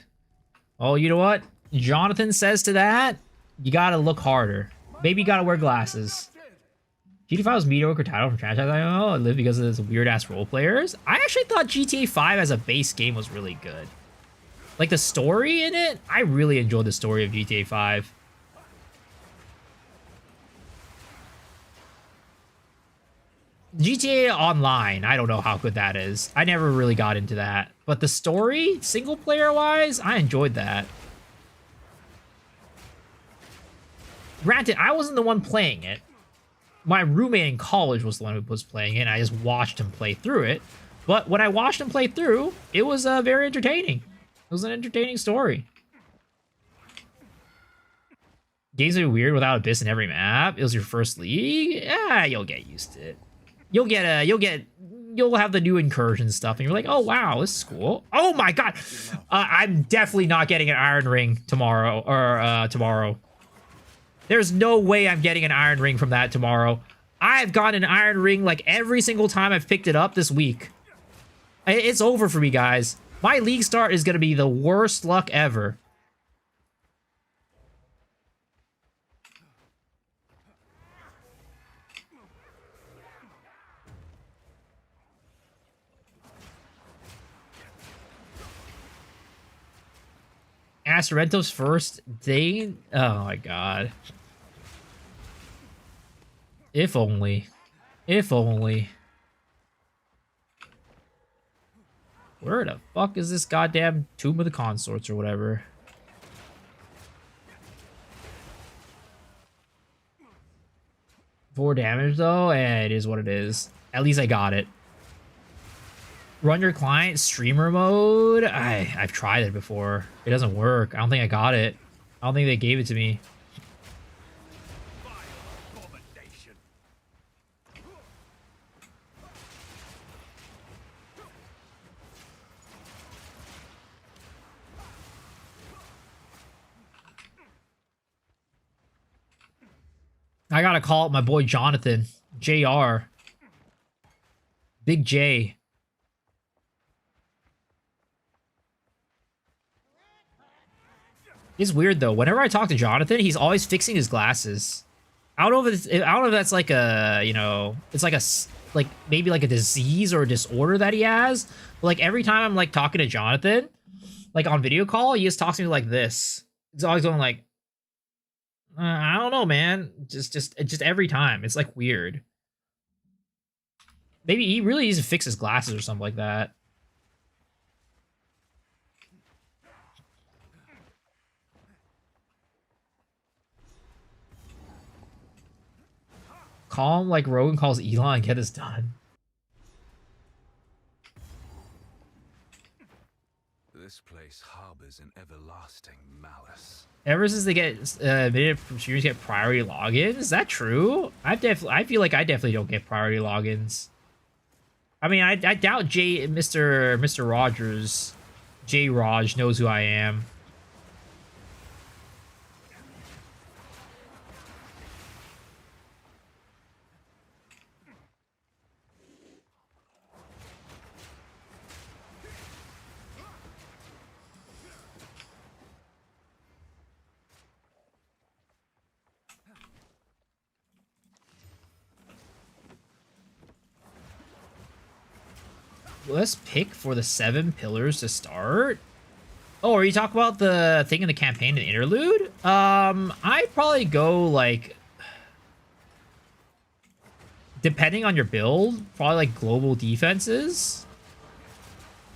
Oh, you know what? Jonathan says to that, you gotta look harder. Maybe you gotta wear glasses. GTA 5's mediocre title from franchise. I don't know. It lived because of those weird ass role players. I actually thought GTA 5 as a base game was really good. Like the story in it, I really enjoyed the story of GTA 5. GTA Online, I don't know how good that is. I never really got into that. But the story, single player wise, I enjoyed that. Granted, I wasn't the one playing it. My roommate in college was the one who was playing it, and I just watched him play through it. But when I watched him play through, it was very entertaining. It was an entertaining story. Games are weird without Abyss in every map. It was your first league. Yeah, you'll get used to it. You'll have the new incursion stuff, and you're like, oh wow, this is cool. Oh my god, I'm definitely not getting an Iron Ring tomorrow tomorrow. There's no way I'm getting an Iron Ring from that tomorrow. I've gotten an Iron Ring like every single time I've picked it up this week. It's over for me, guys. My league start is gonna be the worst luck ever. Asterento's first day? Oh my god. If only. If only. Where the fuck is this goddamn Tomb of the Consorts or whatever? Four damage though? It is what it is. At least I got it. Run your client streamer mode? I've tried it before. It doesn't work. I don't think I got it. I don't think they gave it to me. I gotta call up my boy Jonathan. JR. Big J. It's weird though. Whenever I talk to Jonathan, he's always fixing his glasses. I don't know if it's, I don't know if that's like a, you know, it's like a, like maybe like a disease or a disorder that he has. But like every time I'm like talking to Jonathan, like on video call, he just talks to me like this. He's always going like, I don't know, man. Just every time. It's like weird. Maybe he really needs to fix his glasses or something like that. Call him like Rogan calls Elon and get this done. This place harbors an everlasting malice. Ever since they get admitted from streamers get priority logins, is that true? I feel like I definitely don't get priority logins. I mean, I doubt Mr. Rogers, J Raj knows who I am. Let's pick for the 7 pillars to start. Oh, are you talking about the thing in the campaign, the interlude? I'd probably go like, depending on your build, probably like global defenses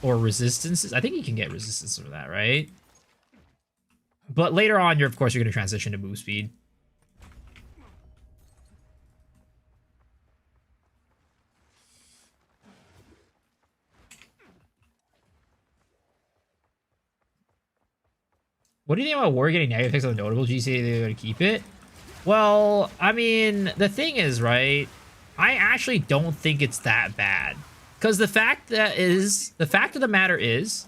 or resistances. I think you can get resistance for that, right? But later on, of course, you're going to transition to move speed. What do you think about War getting negative effects on the notable? GTA, they're going to keep it? Well, I mean, the thing is, right? I actually don't think it's that bad. Because the fact of the matter is,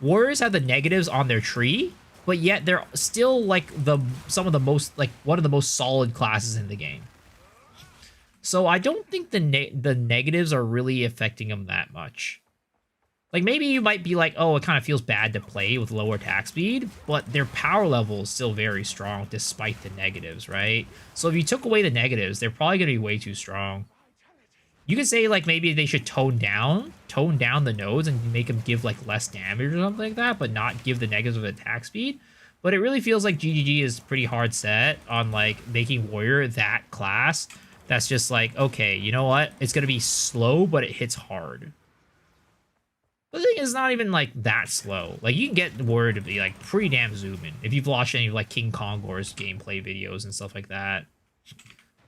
Warriors have the negatives on their tree, but yet they're still like one of the most solid classes in the game. So I don't think the negatives are really affecting them that much. Like, maybe you might be like, oh, it kind of feels bad to play with lower attack speed, but their power level is still very strong despite the negatives, right? So if you took away the negatives, they're probably going to be way too strong. You could say, like, maybe they should tone down the nodes and make them give, like, less damage or something like that, but not give the negatives of attack speed. But it really feels like GGG is pretty hard set on, like, making Warrior that class that's just like, okay, you know what? It's going to be slow, but it hits hard. The thing is not even, like, that slow. Like, you can get the Warrior to be, like, pretty damn zooming. If you've watched any of, like, King Kongor's gameplay videos and stuff like that.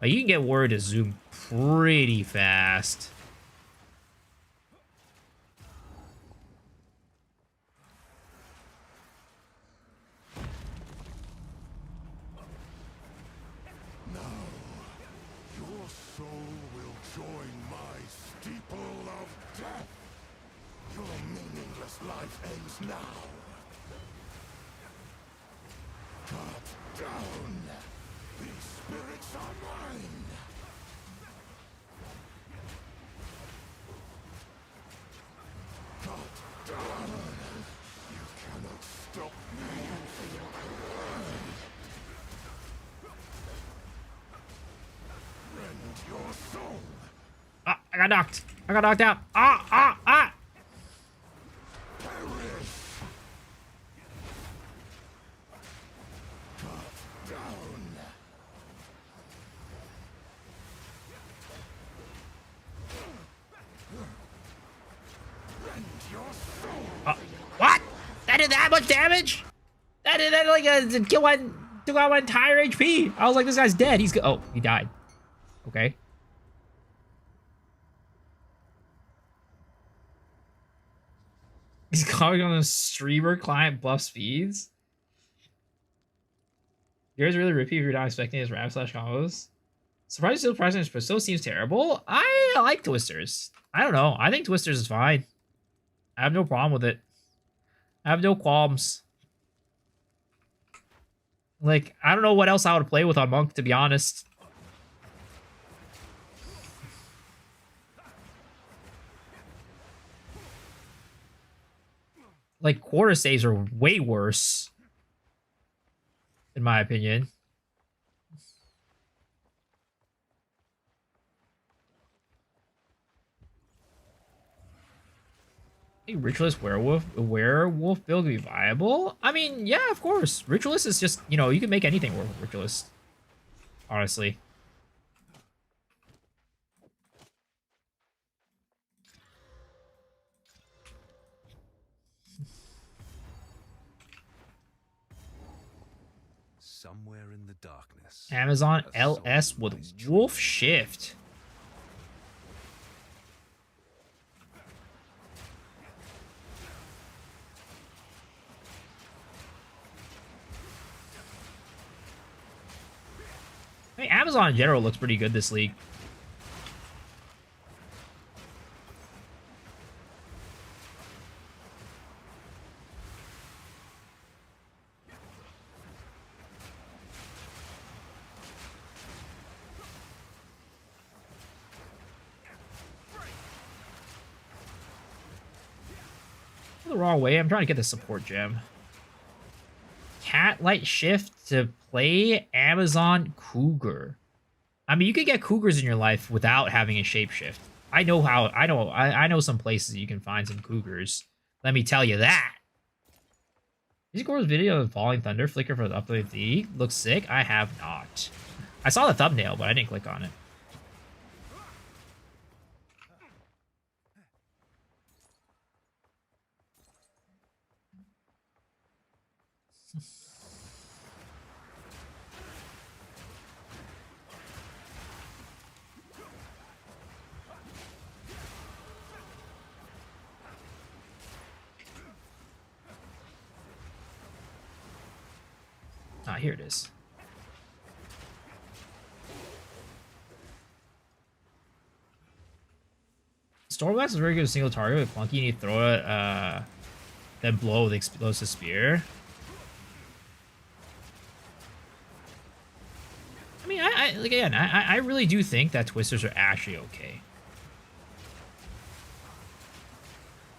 Like, you can get Warrior to zoom pretty fast. Now, your soul will join my steeple of death. Your meaningless life ends now. Cut down. These spirits are mine. Cut down. You cannot stop me. Rend your soul. Ah, I got knocked. I got knocked out. Ah! Perish. Cut down. Rend your soul. What? That did that much damage? That did that like took out my entire HP. I was like, this guy's dead. Oh, he died. Okay. He's calling on a streamer client buff speeds. Yours really rippy if you're not expecting his rap / combos. Surprise still present, but still seems terrible. I like Twisters. I don't know. I think Twisters is fine. I have no problem with it. I have no qualms. Like, I don't know what else I would play with on Monk, to be honest. like quarter saves are way worse, in my opinion. I think Ritualist werewolf build would be viable. I mean, yeah, of course. Ritualist is just, you know, you can make anything work with Ritualist. Honestly. Somewhere in the darkness. Amazon a soul LS with lies Wolf dreaming. Shift. I mean, Amazon in general looks pretty good this league. The wrong way. I'm trying to get the support gem. Cat Light Shift to play Amazon Cougar. I mean, you could get Cougars in your life without having a shapeshift. I know how. I know some places you can find some Cougars. Let me tell you that. Did you go to the video of Falling Thunder Flicker for the uploaded D? Looks sick. I have not. I saw the thumbnail, but I didn't click on it. Ah, here it is. Stormblast is very good with single target with Clunky. You need to throw it, then blow with explosive spear. I mean, I really do think that Twisters are actually okay.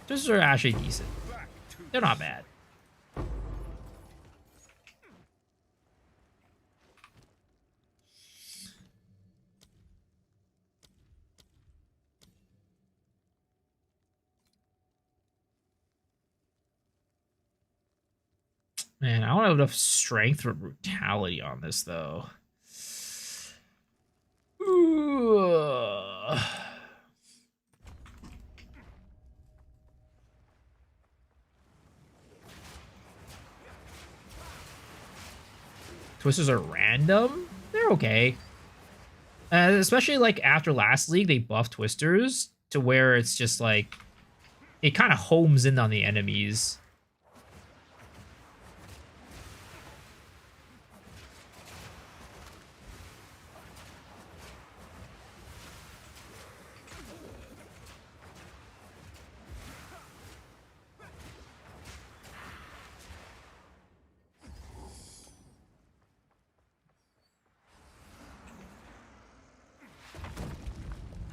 Twisters are actually decent. They're not bad. Man, I don't have enough strength or brutality on this, though. Ooh. Twisters are random. They're okay. Especially, like, after last league, they buffed Twisters to where it's just, like, it kind of homes in on the enemies.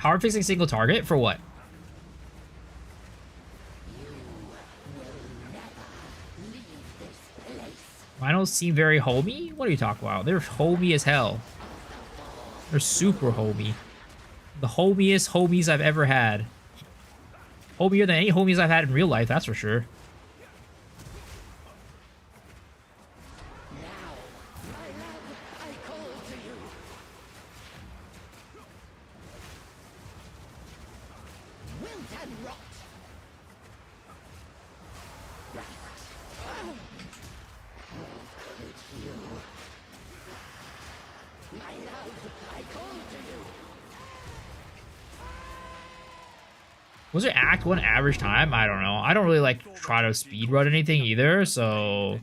Hard fixing single target for what? Rhinos seem very homey? What are you talking about? They're homey as hell. They're super homey. The homiest homies I've ever had. Homier than any homies I've had in real life, that's for sure. Was it Act 1 average time? I don't know. I don't really like try to speedrun anything either, so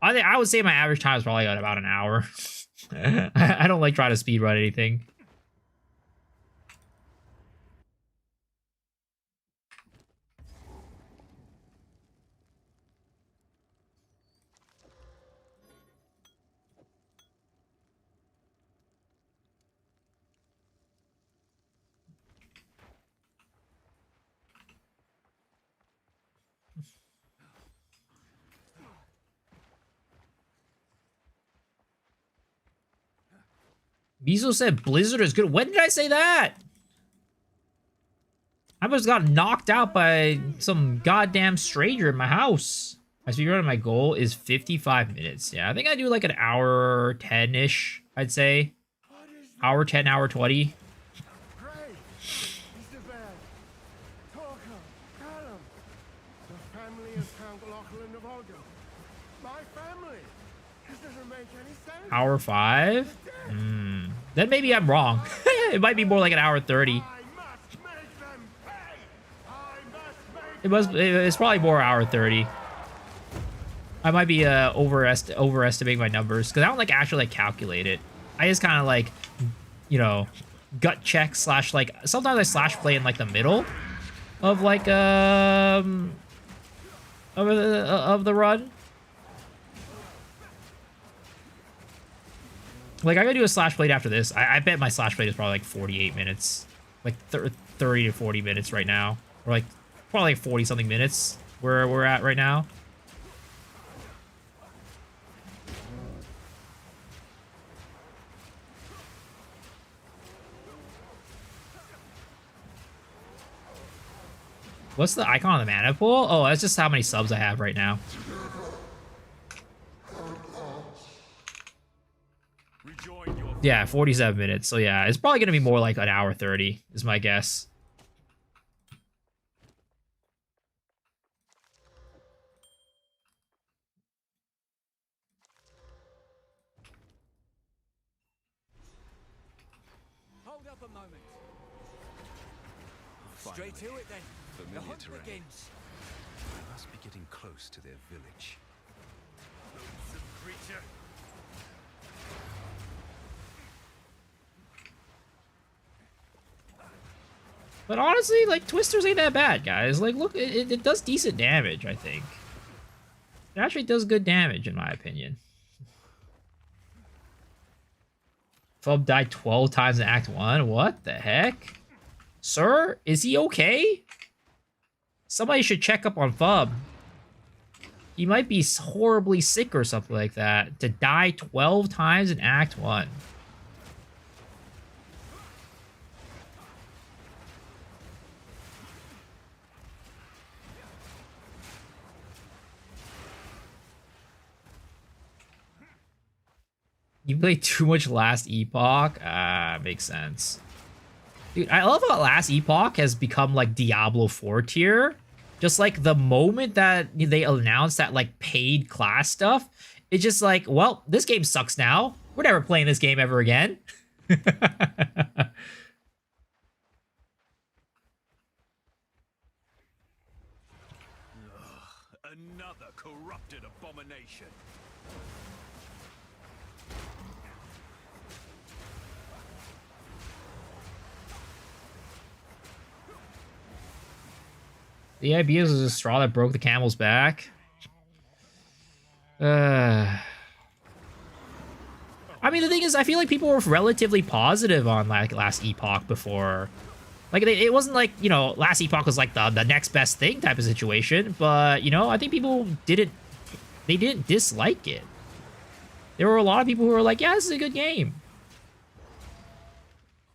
I would say my average time is probably about an hour. I don't like trying to speedrun anything. Mizo said Blizzard is good. When did I say that? I just got knocked out by some goddamn stranger in my house. My speedrun and my goal is 55 minutes. Yeah, I think I do like an hour 10-ish, I'd say. Hour 10, hour 20. Great. Mr. Bear. Talker. Callum. The family of Count Lachlan of Olga. My family. This doesn't make any sense. Hour 5? Then maybe I'm wrong. It might be more like an hour 30. I must make them pay. I must make It's probably more hour 30. I might be overestimating my numbers because I don't like actually like calculate it. I just kind of like, you know, gut check slash like sometimes I slash play in like the middle of like of the run. Like I gotta do a slash plate after this. I bet my slash plate is probably like 48 minutes, like 30 to 40 minutes right now, or like probably like 40 something minutes where we're at right now. What's the icon on the mana pool? Oh, that's just how many subs I have right now. Yeah, 47 minutes. So yeah, it's probably going to be more like an hour 30 is my guess. Hold up a moment. Straight to it then. The Familiar hunt terrain. begins. I must be getting close to their village. lonesome creature. But honestly, like, Twisters ain't that bad, guys. Like, look, it does decent damage, I think. It actually does good damage, in my opinion. Fub died 12 times in Act 1? What the heck? Sir, is he okay? Somebody should check up on Fub. He might be horribly sick or something like that. To die 12 times in Act 1. You played too much Last Epoch? Makes sense. Dude, I love how Last Epoch has become like Diablo 4 tier. Just like the moment that they announced that like paid class stuff, it's just like, well, this game sucks now. We're never playing this game ever again. Another corrupted abomination. The idea was a straw that broke the camel's back. I mean, the thing is, I feel like people were relatively positive on like Last Epoch before. Like, it wasn't like, you know, Last Epoch was like the next best thing type of situation. But, you know, I think people didn't dislike it. There were a lot of people who were like, yeah, this is a good game.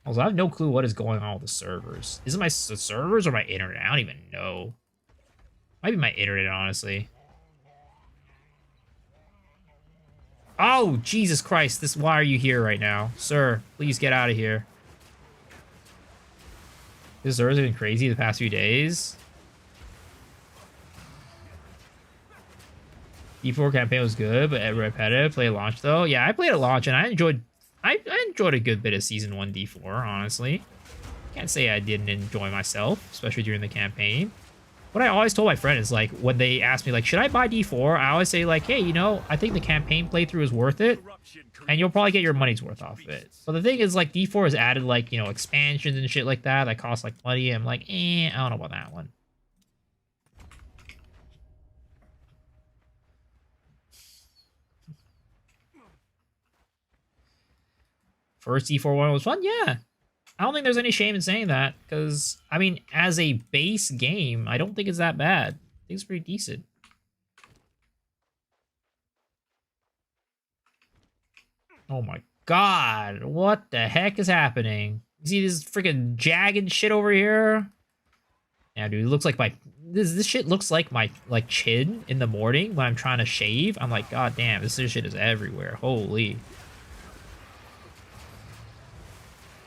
Also, I have no clue what is going on with the servers. Is it my servers or my internet? I don't even know. Might be my internet, honestly. Oh, Jesus Christ. Why are you here right now? Sir, please get out of here. This server's been crazy the past few days. D4 campaign was good, but repetitive. Play launch, though. Yeah, I played at launch, and I enjoyed a good bit of Season 1 D4, honestly. Can't say I didn't enjoy myself, especially during the campaign. What I always told my friend is, like, when they ask me, like, should I buy D4? I always say, like, hey, you know, I think the campaign playthrough is worth it, and you'll probably get your money's worth off of it. But the thing is, like, D4 has added, like, you know, expansions and shit like that cost, like, money. I'm like, I don't know about that one. First D4 one was fun? Yeah. I don't think there's any shame in saying that, because, I mean, as a base game, I don't think it's that bad. I think it's pretty decent. Oh my god, what the heck is happening? You see this freaking jagged shit over here? Yeah, dude, it looks like my this shit looks like my chin in the morning when I'm trying to shave. I'm like, god damn, this shit is everywhere. Holy.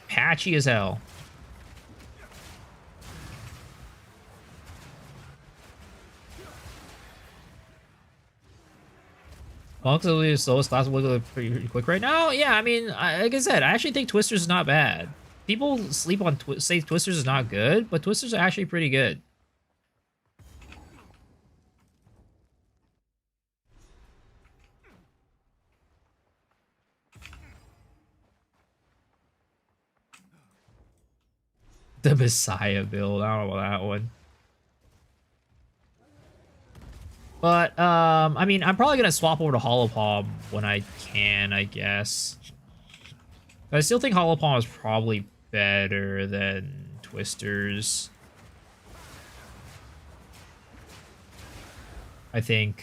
Patchy as hell. Monk's the slowest class will pretty quick right now. Yeah, I mean, like I said, I actually think Twisters is not bad. People sleep on say Twisters is not good, but Twisters are actually pretty good. The Messiah build, I don't know about that one. But, I mean, I'm probably gonna swap over to Hollow Palm when I can, I guess. But I still think Hollow Palm is probably better than Twisters. I think.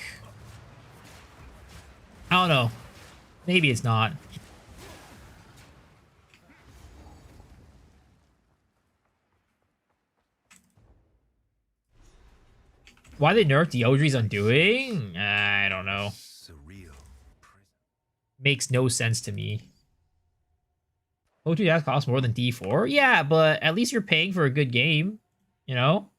I don't know. Maybe it's not. Why they nerfed Deodri's Undoing? I don't know. Makes no sense to me. O2 costs more than D4? Yeah, but at least you're paying for a good game. You know?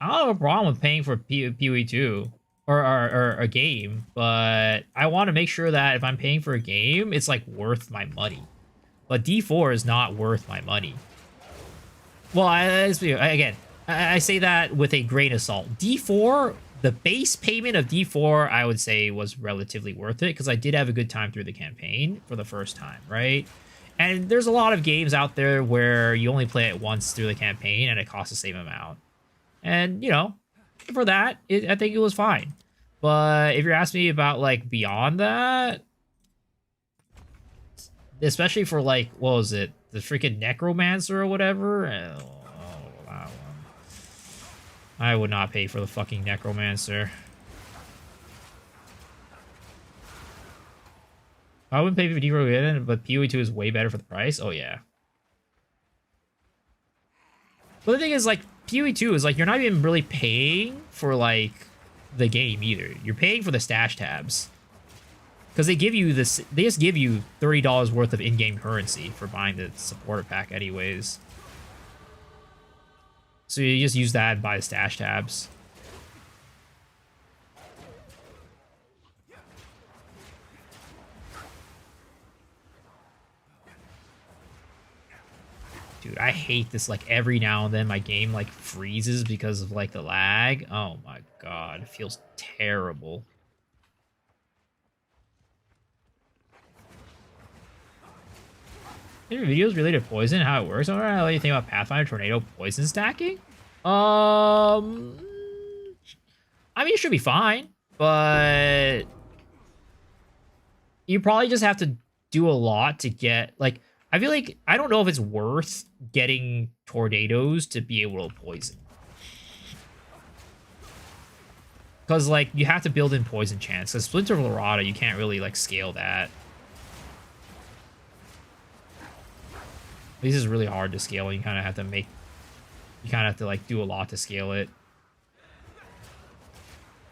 I don't have a problem with paying for PoE 2 or a game, but I want to make sure that if I'm paying for a game, it's like worth my money. But D4 is not worth my money. Well, again, I say that with a grain of salt. D4, the base payment of D4, I would say was relatively worth it because I did have a good time through the campaign for the first time, right? And there's a lot of games out there where you only play it once through the campaign and it costs the same amount. And, you know, for that, I think it was fine. But if you're asking me about, like, beyond that, especially for, like, what was it? The freaking Necromancer or whatever? That one. I would not pay for the fucking Necromancer. I wouldn't pay for D4, but PoE 2 is way better for the price? Oh, yeah. But the thing is, like, PoE 2 is, like, you're not even really paying for, like, the game either. You're paying for the stash tabs. Because they give you this, they just give you $30 worth of in-game currency for buying the supporter pack anyways. So you just use that and buy the stash tabs. Dude, I hate this, like, every now and then my game, like, freezes because of, like, the lag. Oh my god, it feels terrible. Any videos related to poison, how it works? I don't know what you think about Pathfinder Tornado poison stacking. I mean, it should be fine, but you probably just have to do a lot to get, like, I feel like, I don't know if it's worth getting tornadoes to be able to poison. Because, like, you have to build in poison chance. Because Splinter of Lorada, you can't really, like, scale that. This is really hard to scale. You kind of have to make... You kind of have to, like, do a lot to scale it.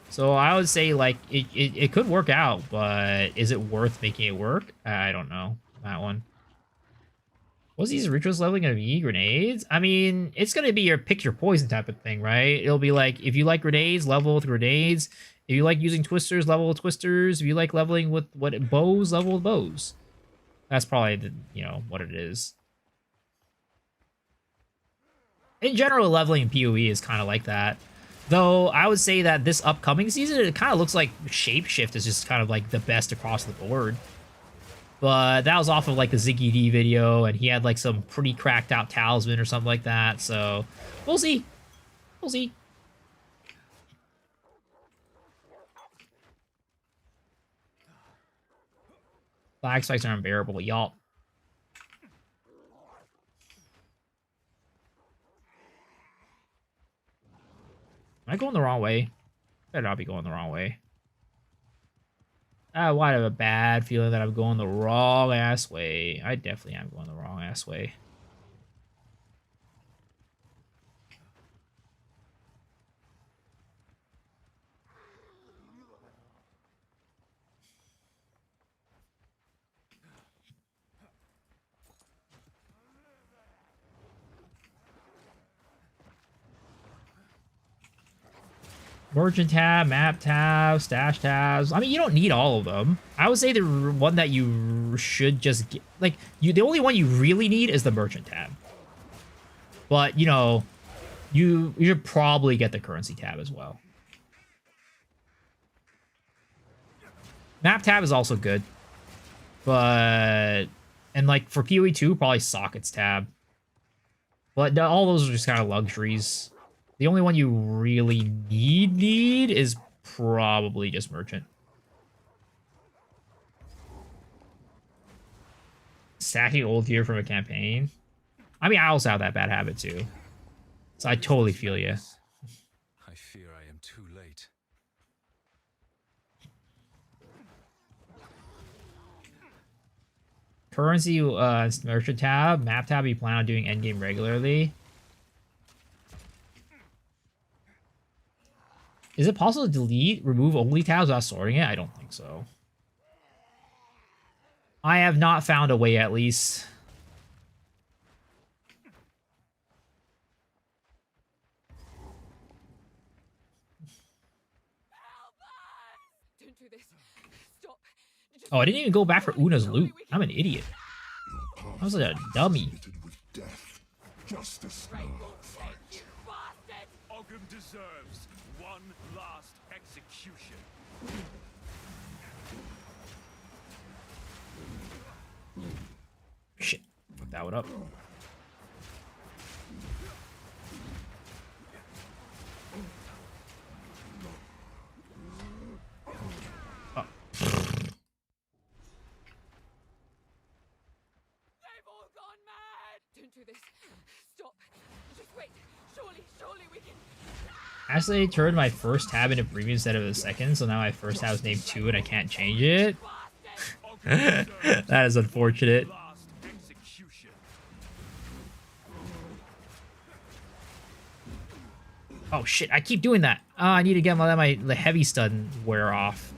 So I would say, like, it could work out, but is it worth making it work? I don't know. That one. What's these rituals leveling gonna be? Grenades? I mean, it's gonna be your pick your poison type of thing, right? It'll be like, if you like grenades, level with grenades. If you like using twisters, level with twisters. If you like leveling with bows, level with bows. That's probably the, you know, what it is. In general, leveling in PoE is kind of like that. Though, I would say that this upcoming season, it kind of looks like Shapeshift is just kind of like the best across the board. But that was off of like the Ziggy D video, and he had like some pretty cracked out talisman or something like that. So we'll see. We'll see. Lag spikes are unbearable, y'all. Am I going the wrong way? Better not be going the wrong way. Why have a bad feeling that I'm going the wrong ass way. I definitely am going the wrong ass way. Merchant tab, map tab, stash tabs. I mean, you don't need all of them. I would say the one that you should just get, like, the only one you really need is the merchant tab. But, you know, you should probably get the currency tab as well. Map tab is also good. But, and like for PoE 2, probably sockets tab. But all those are just kind of luxuries. The only one you really need is probably just merchant. Stacking old gear from a campaign. I mean, I also have that bad habit too. So I totally feel you. I fear I am too late. Currency, merchant tab, map tab. You plan on doing endgame regularly? Is it possible to delete, remove only tabs without sorting it? I don't think so. I have not found a way, at least. Don't do this. Stop. Just Oh, I didn't even go back for Una's loot. I'm an idiot. I was like a dummy. Justice. Ogham deserves one last execution. Shit. Fuck that one up. Oh. They've all gone mad. Don't do this. Stop. Just wait. Surely we can. Actually, I turned my first tab into premium instead of the second, so now my first tab is named 2 and I can't change it. That is unfortunate. Oh shit, I keep doing that. I need to get the heavy stun wear off.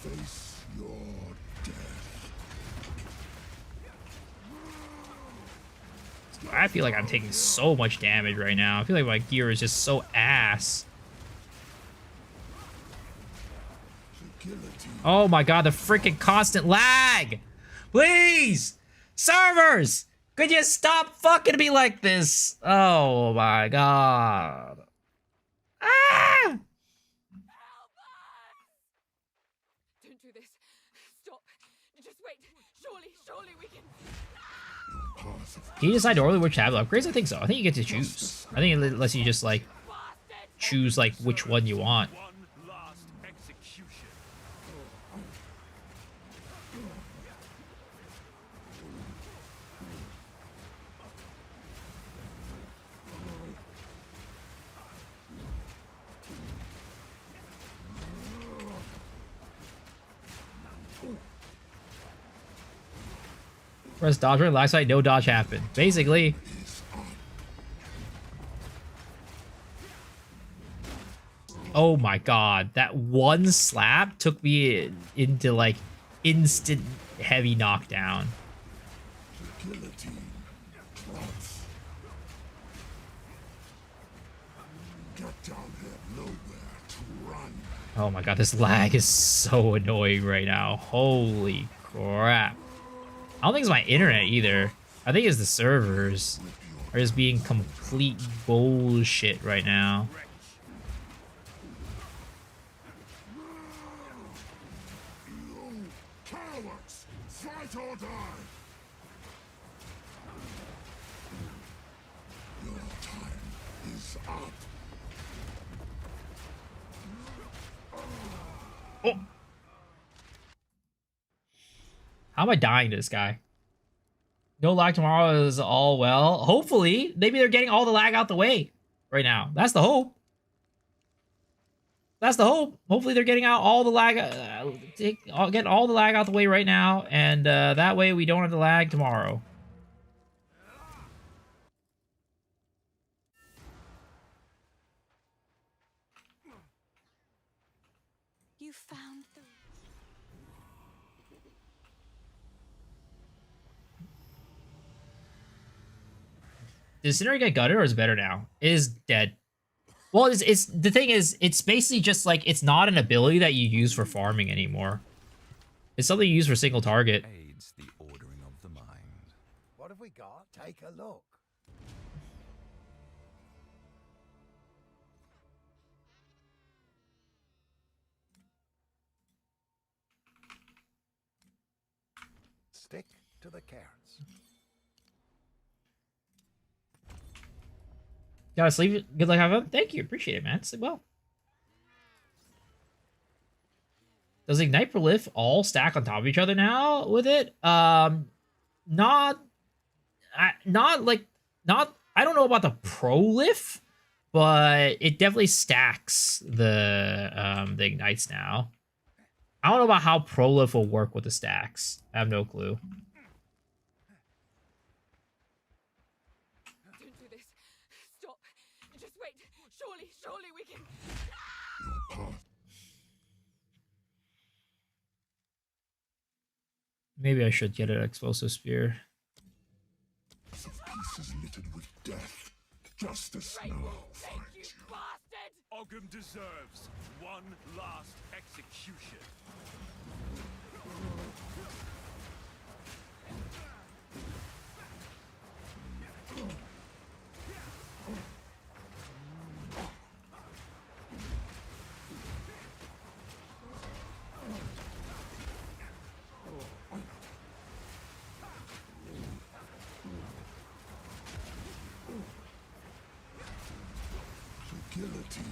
Face your death. I feel like I'm taking so much damage right now. I feel like my gear is just so ass. Oh my god, the freaking constant lag! Please! Servers! Could you stop fucking me like this? Oh my god. Ah! Don't do this. Stop. Just wait. Surely we can. Can you decide normally which tab upgrades? I think so. I think you get to choose. I think it lets you just like choose like which one you want. One last execution. Press dodge right, last night, no dodge happened. Basically. Oh my god, that one slap took me into like instant heavy knockdown. Oh my god, this lag is so annoying right now. Holy crap. I don't think it's my internet either. I think it's the servers. are just being complete bullshit right now. You cowards! Fight or die! Your time is up. Oh. How am I dying to this guy? No lag tomorrow is all well. Hopefully, maybe they're getting all the lag out the way right now. That's the hope. That's the hope. Hopefully, they're getting out all the lag, getting all the lag out the way right now, and that way we don't have to lag tomorrow. You found the... Did Cinder get gutted or is it better now? It is dead. Well, it's the thing is, it's basically just like, it's not an ability that you use for farming anymore. It's something you use for single target. Aids the ordering of the mind. What have we got? Take a look. Stick to the carrots. Gotta sleep. Good luck, have fun. Thank you, appreciate it, man. Sleep well. Does Ignite Prolif all stack on top of each other now with it? Not like, I don't know about the Prolif, but it definitely stacks the Ignites now. I don't know about how Prolif will work with the stacks. I have no clue. Don't do this. Stop. Just wait. Surely we can. Maybe I should get an Explosive Spear. Pieces littered with death. Justice now Thank you, finds you. bastard! Ogham deserves one last execution. Guillotine.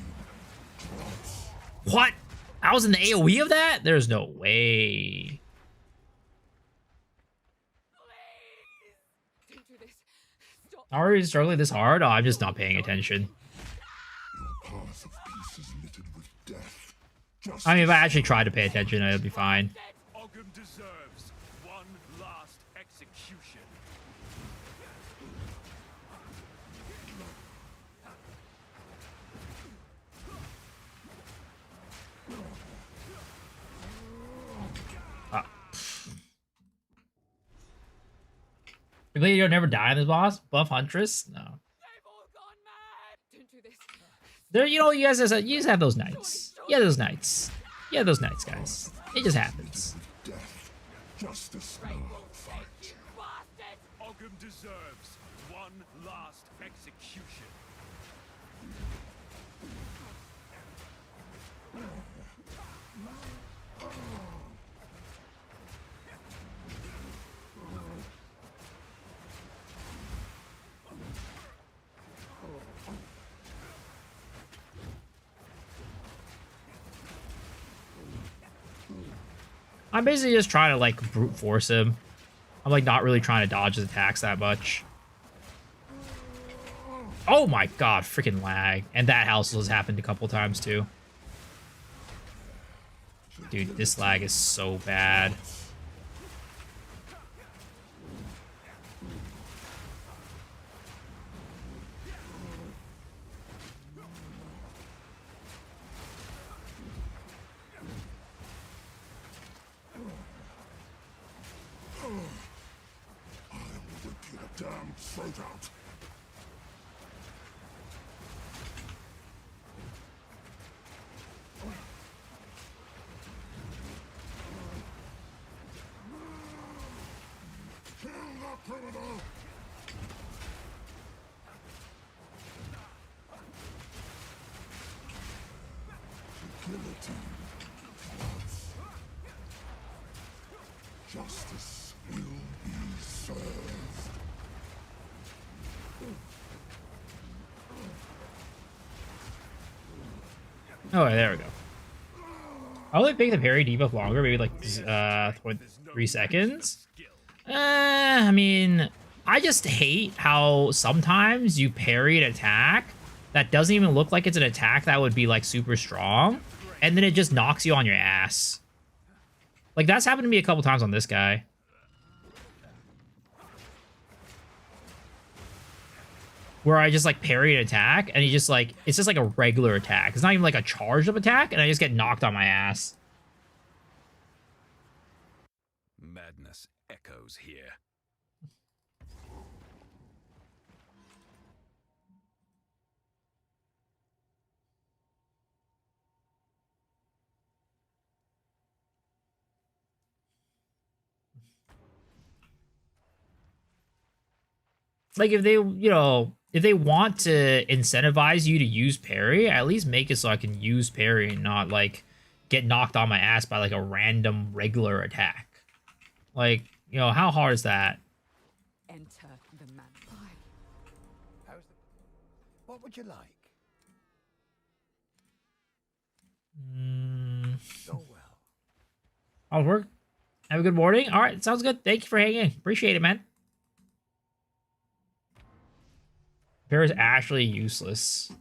Drops. What? I was in the AoE of that? There's no way. Don't do this. Stop. Already struggling this hard? Oh, I'm just not paying attention. Your path of pieces littered with death. Justice I mean, if I actually tried to pay attention, I'd be fine. Ogham deserves one last execution. Really, you'll never die in this boss? Buff Huntress? No. They've all gone mad. Don't do this. There, you know, you guys have those nights. Yeah, those nights. Yeah, those nights, guys. It just happens. death. Justice now finds you. Bastard! Ogham deserves one last execution. I'm basically just trying to, like, brute force him. I'm, like, not really trying to dodge his attacks that much. Oh my god, freaking lag. And that house has happened a couple times, too. Dude, this lag is so bad. I will rip your damn throat out. Kill the criminal! Justice will be served. Oh, there we go. I'll only make the parry debuff longer, maybe like 3 seconds. I mean, I just hate how sometimes you parry an attack that doesn't even look like it's an attack that would be like super strong, and then it just knocks you on your ass. Like that's happened to me a couple times on this guy. Where I just like parry an attack and he just like, it's just like a regular attack. It's not even like a charged up attack and I just get knocked on my ass. Madness echoes here. Like if they, you know, if they want to incentivize you to use parry, at least make it so I can use parry and not like get knocked on my ass by like a random regular attack. Like, you know, how hard is that? Enter the man. What would you like? So well. I'll work. Have a good morning. All right, sounds good. Thank you for hanging. Appreciate it, man. Bear is actually useless.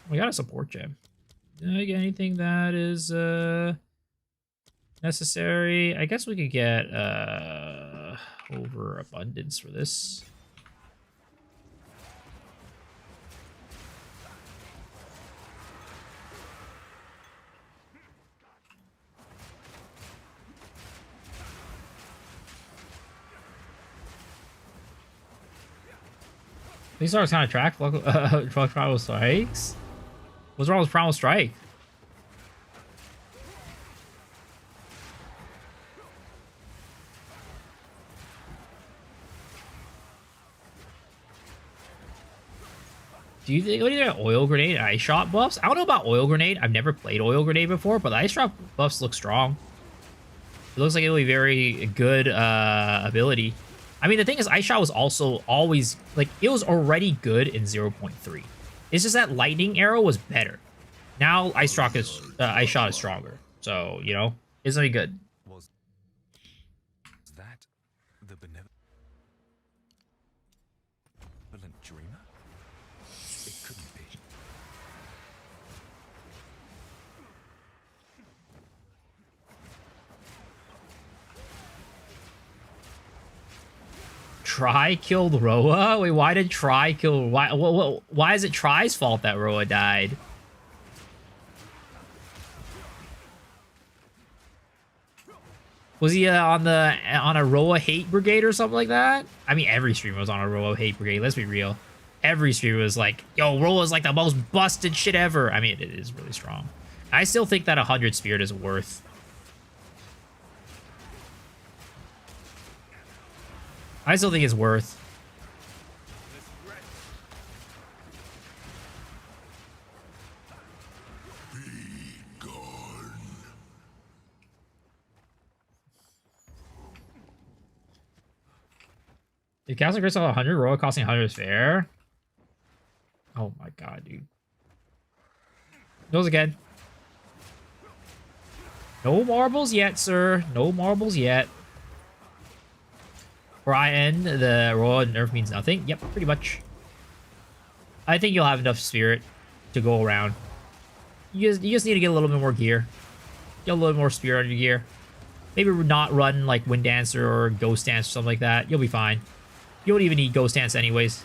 We got a support gem. Did I get anything that is necessary? I guess we could get overabundance for this. These are kind of track Primal Strikes. What's wrong with Primal Strike? Do you think, what do you think about Oil Grenade and Ice Shot buffs? I don't know about Oil Grenade. I've never played Oil Grenade before, but the Ice Shot buffs look strong. It looks like it'll be very good ability. I mean, the thing is, Ice Shot was also always, like, it was already good in 0.3. It's just that Lightning Arrow was better. Now, Ice Shot is stronger. So, you know, it's gonna be good. Was that the benevolent dreamer? It couldn't be. Try killed Roa? Wait, why did Try kill... Why is it Try's fault that Roa died? Was he on a Roa hate brigade or something like that? I mean, every streamer was on a Roa hate brigade. Let's be real. Every streamer was like, yo, Roa's like the most busted shit ever. I mean, it is really strong. I still think that 100 Spirit is worth. I still think it's worth. If Castle Crystal 100, Roa costing 100 is fair. Oh my god, dude. Goes again. No marbles yet, sir. No marbles yet. For I end, the Roa nerf means nothing. Yep, pretty much. I think you'll have enough spirit to go around. You just need to get a little bit more gear. Get a little more spirit on your gear. Maybe not run like Wind Dancer or Ghost Dance or something like that. You'll be fine. You don't even need Ghost Dance anyways.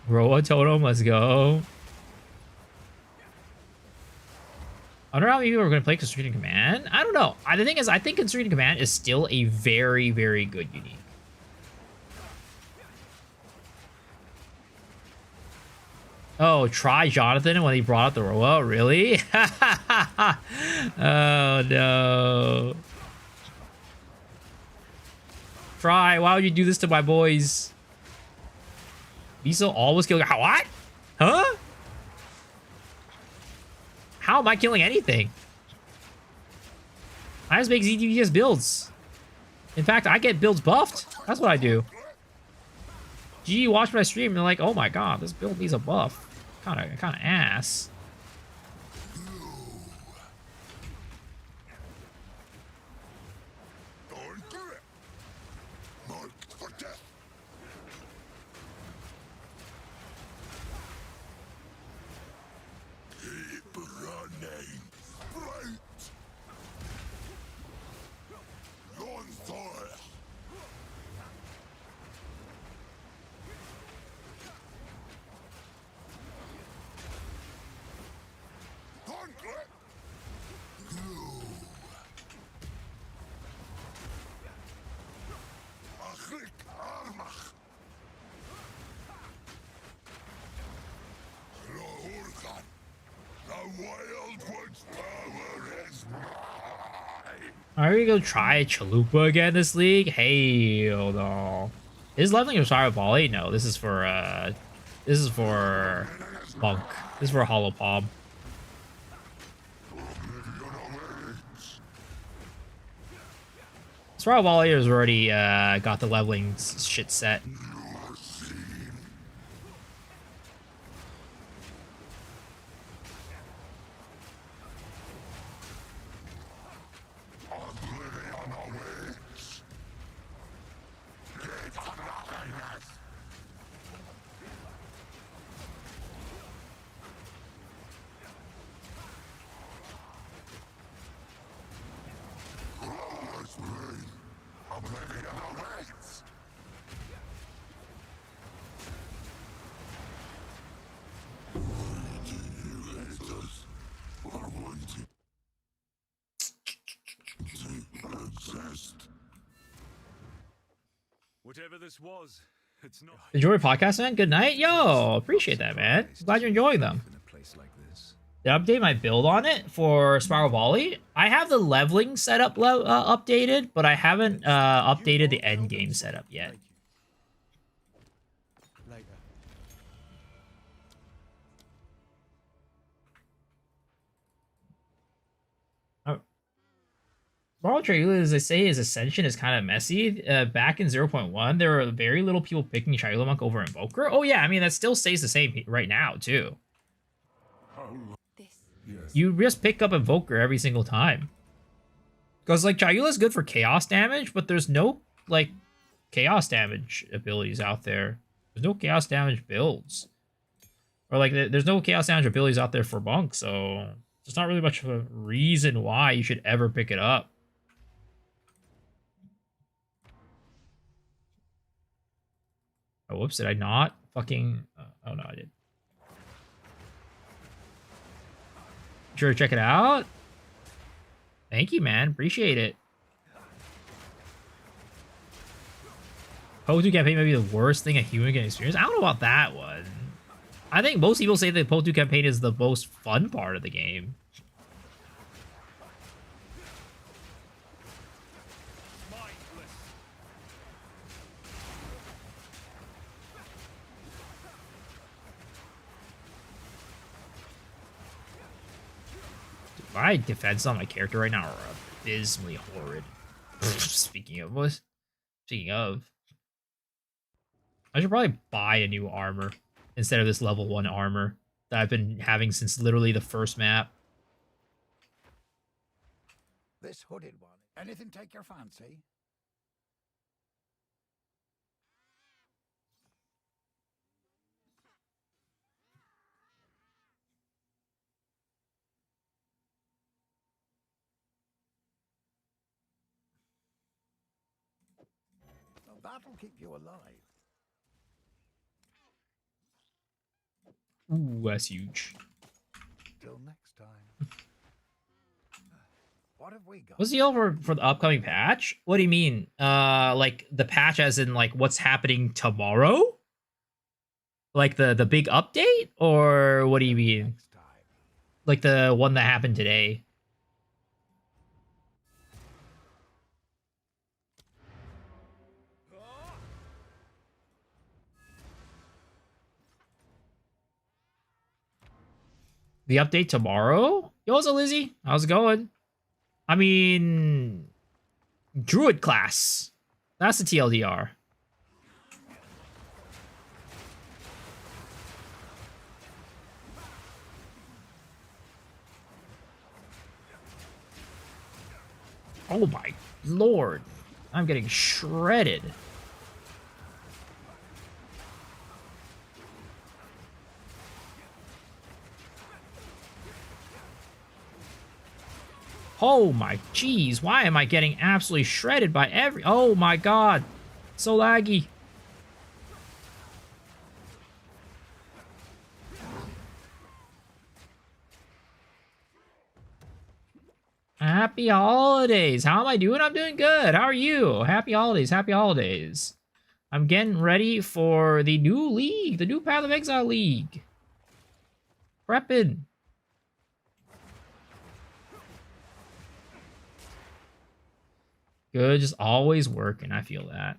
Roa Totem, let's go. I wonder how many people are going to play Constrained Command. I don't know. The thing is, I think Constrained Command is still a very, very good unique. Oh, try Jonathan when he brought up the Roa? Really? Oh, no. Try. Why would you do this to my boys? Miso always killing. What? Huh? How am I killing anything? I just make ZDVS builds. In fact, I get builds buffed. That's what I do. GG watched my stream and they're like, oh my god, this build needs a buff. Kinda ass. Are we gonna go try Chalupa again this league? Hell no. Is leveling Rosario Volley? No, this is for Bunk. This is for Hollow Palm. Rosario Volley has already got the leveling shit set. Whatever this was, it's not. Enjoy your podcast, man. Good night. Yo, appreciate that, man. Glad you're enjoying them. In a place like this. Did I update my build on it for Spiral Volley? I have the leveling setup updated, but I haven't updated the endgame setup yet. Spiral Triula, as I say, his ascension is kind of messy. Back in 0.1, there were very little people picking Triula Monk over Invoker. Oh yeah, I mean, that still stays the same right now, too. You just pick up Invoker every single time. Because, like, Triula's good for chaos damage, but there's no, like, chaos damage abilities out there. There's no chaos damage builds. Or, like, there's no chaos damage abilities out there for Monk, so there's not really much of a reason why you should ever pick it up. Oh, whoops, did I not? Fucking... oh, no, I did. Sure, check it out. Thank you, man. Appreciate it. PO2 campaign may be the worst thing a human can experience. I don't know about that one. I think most people say that PO2 campaign is the most fun part of the game. My defense on my character right now are abysmally horrid. Speaking of, I should probably buy a new armor instead of this level 1 armor that I've been having since literally the first map. This hooded one. Anything take your fancy? Well, that'll keep you alive. Ooh, that's huge. Till next time. What have we got? What's the deal for the upcoming patch? What do you mean? Like the patch as in like what's happening tomorrow? Like the big update? Or what do you mean? Next time. Like the one that happened today? The update tomorrow? Yo, what's up, Lizzie? How's it going? I mean, Druid class. That's the TLDR. Oh my lord. I'm getting shredded. Oh my jeez, why am I getting absolutely shredded by every... Oh my god. So laggy. Happy holidays. How am I doing? I'm doing good. How are you? Happy holidays. Happy holidays. I'm getting ready for the new league, the new Path of Exile League. Prepping. Good, just always working. I feel that.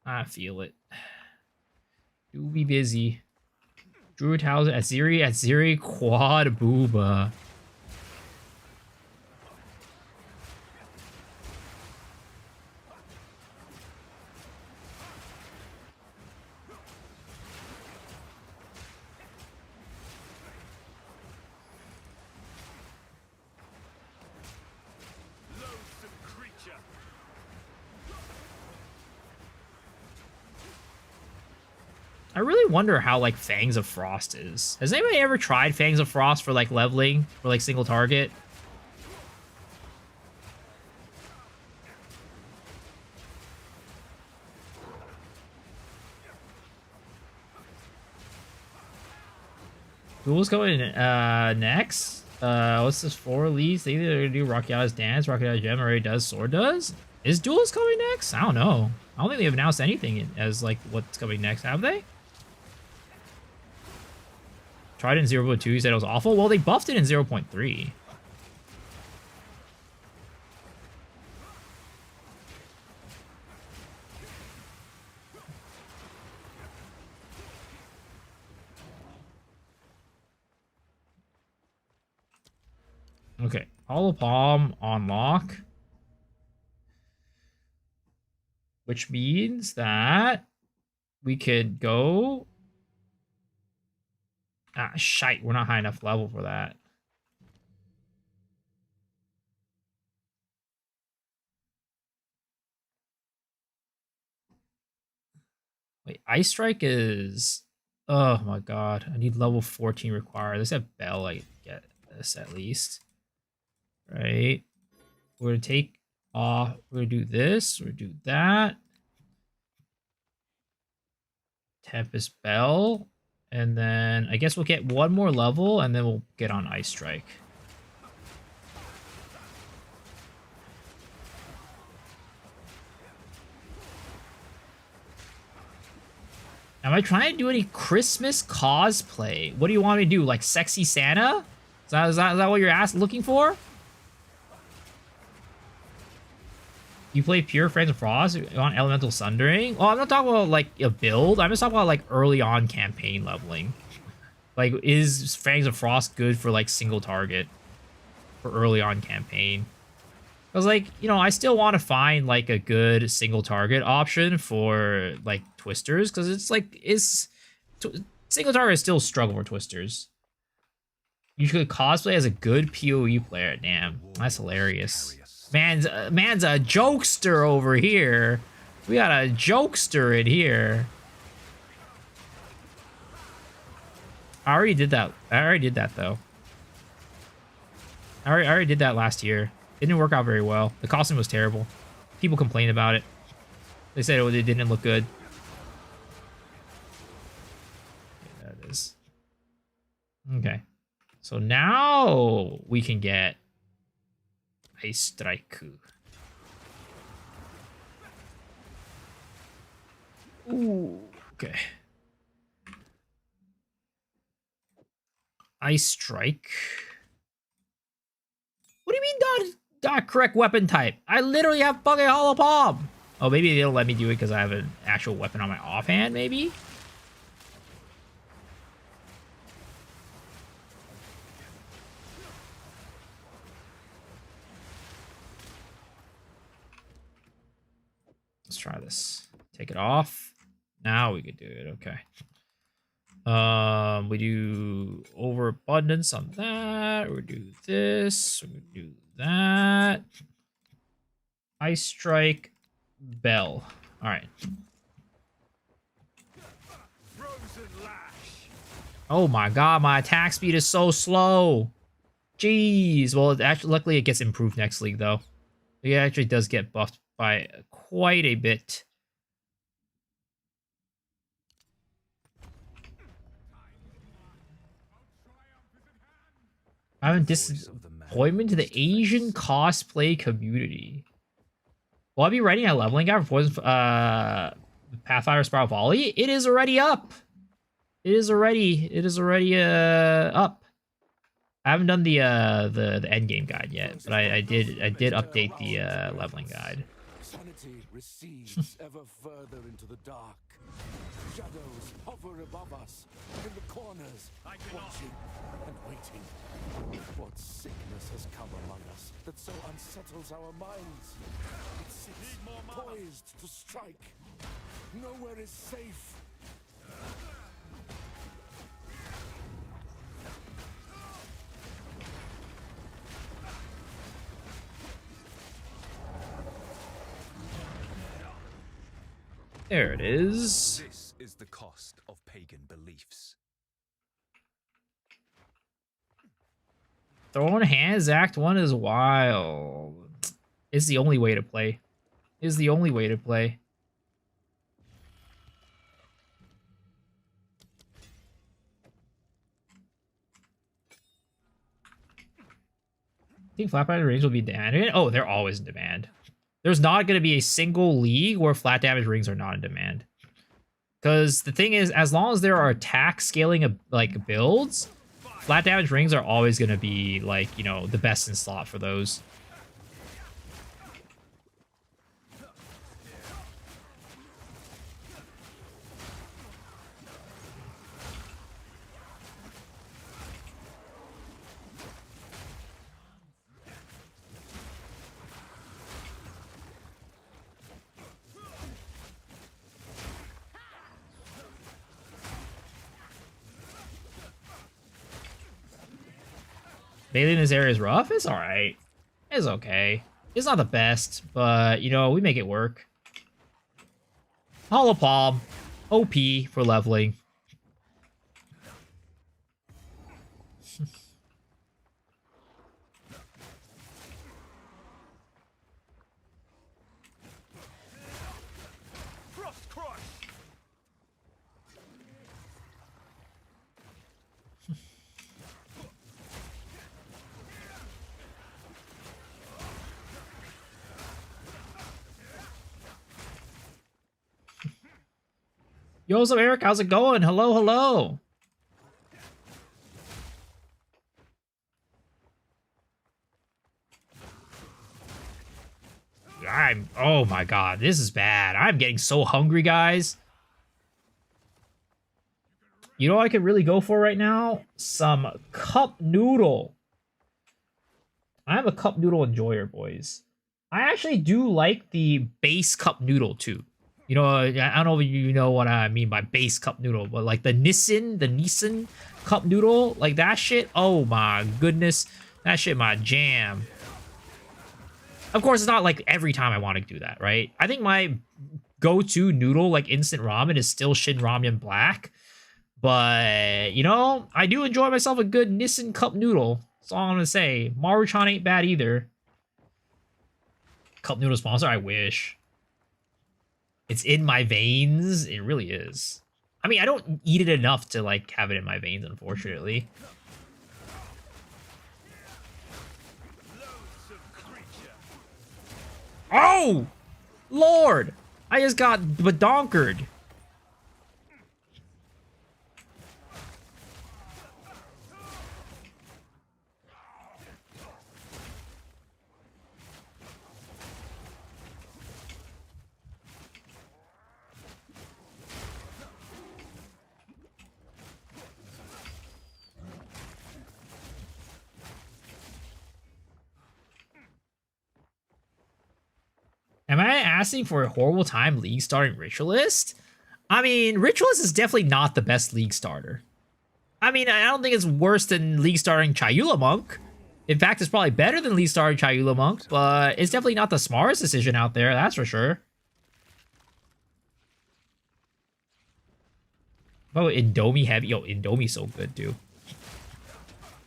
I feel it. Do be busy. Druid House at Ziri Quad Booba. I really wonder how, like, Fangs of Frost is. Has anybody ever tried Fangs of Frost for, like, leveling? For, like, single target? Duel's going next? What's this for? Leads? They either do Rakiata's Dance, Rakiata's Gem already does, Sword does? Is Duel's coming next? I don't know. I don't think they've announced anything as, like, what's coming next, have they? Tried it in 0.2, you said it was awful? Well, they buffed it in 0.3. Okay, Hollow Palm on lock. Which means that we could go... Ah, shite, we're not high enough level for that. Wait, Ice Strike is... Oh my god, I need level 14 required. Let's have Bell, I get this at least. Right? We're gonna take off, we're gonna do this, we're gonna do that. Tempest Bell. And then I guess we'll get one more level and then we'll get on Ice Strike. Am I trying to do any Christmas cosplay? What do you want me to do? Like sexy Santa? Is that what you're looking for? You play pure Fangs of Frost on Elemental Sundering? Well, I'm not talking about, like, a build. I'm just talking about, like, early on campaign leveling. Like, is Fangs of Frost good for, like, single target for early on campaign? Because, like, you know, I still want to find, like, a good single target option for, like, Twisters. Because it's, like, single target is still a struggle for Twisters. You should cosplay as a good PoE player. Damn, that's hilarious. Man's a jokester over here. We got a jokester in here. I already did that. Though. I already did that last year. It didn't work out very well. The costume was terrible. People complained about it. They said it didn't look good. Okay, that is. Okay. So now we can get Ice Strike. Ooh. Okay. Ice Strike. What do you mean not correct weapon type? I literally have fucking Hollow Palm. Oh, maybe they'll let me do it because I have an actual weapon on my offhand, maybe? Let's try this. Take it off. Now we could do it. Okay. We do overabundance on that. We do this. We do that. Ice Strike, Bell. All right. Oh my god, my attack speed is so slow. Jeez. Well, actually, luckily it gets improved next league though. It actually does get buffed by quite a bit. I'm a disappointment to the Asian cosplay community. Will I be writing a leveling guide for Poison Pathfinder Spiral Volley? It is already up. It is already up. I haven't done the endgame guide yet, but I did update the leveling guide. Sanity recedes ever further into the dark. Shadows hover above us, in the corners, watching and waiting. What sickness has come among us that so unsettles our minds? It sits poised to strike. Nowhere is safe. There it is. This is the cost of pagan beliefs. Throwing hands Act 1 is wild. It's the only way to play. Is the only way to play. I think flat damage rings will be in demand. Oh, they're always in demand. There's not going to be a single league where flat damage rings are not in demand. Because the thing is, as long as there are attack scaling like builds, flat damage rings are always going to be like, you know, the best in slot for those. Bailey in this area is rough. It's all right. It's okay. It's not the best, but, you know, we make it work. Hollow Palm. OP for leveling. Yo, what's up, Eric? How's it going? Hello, hello. Oh my god, this is bad. I'm getting so hungry, guys. You know what I could really go for right now? Some cup noodle. I'm a cup noodle enjoyer, boys. I actually do like the base cup noodle, too. You know, I don't know if you know what I mean by base cup noodle, but like the Nissan cup noodle, like that shit, oh my goodness. That shit my jam. Of course, it's not like every time I want to do that, right? I think my go-to noodle, like instant ramen, is still Shin Ramyun Black. But, you know, I do enjoy myself a good Nissan cup noodle. That's all I'm going to say. Maruchan ain't bad either. Cup noodle sponsor? I wish. It's in my veins. It really is. I mean, I don't eat it enough to like have it in my veins, unfortunately. Oh! Lord! I just got badonkered. Am I asking for a horrible time league starting Ritualist? I mean, Ritualist is definitely not the best league starter. I mean, I don't think it's worse than league starting Chayula Monk. In fact, it's probably better than league starting Chayula Monk, but it's definitely not the smartest decision out there, that's for sure. Oh, Indomie heavy. Yo, Indomie's so good, dude.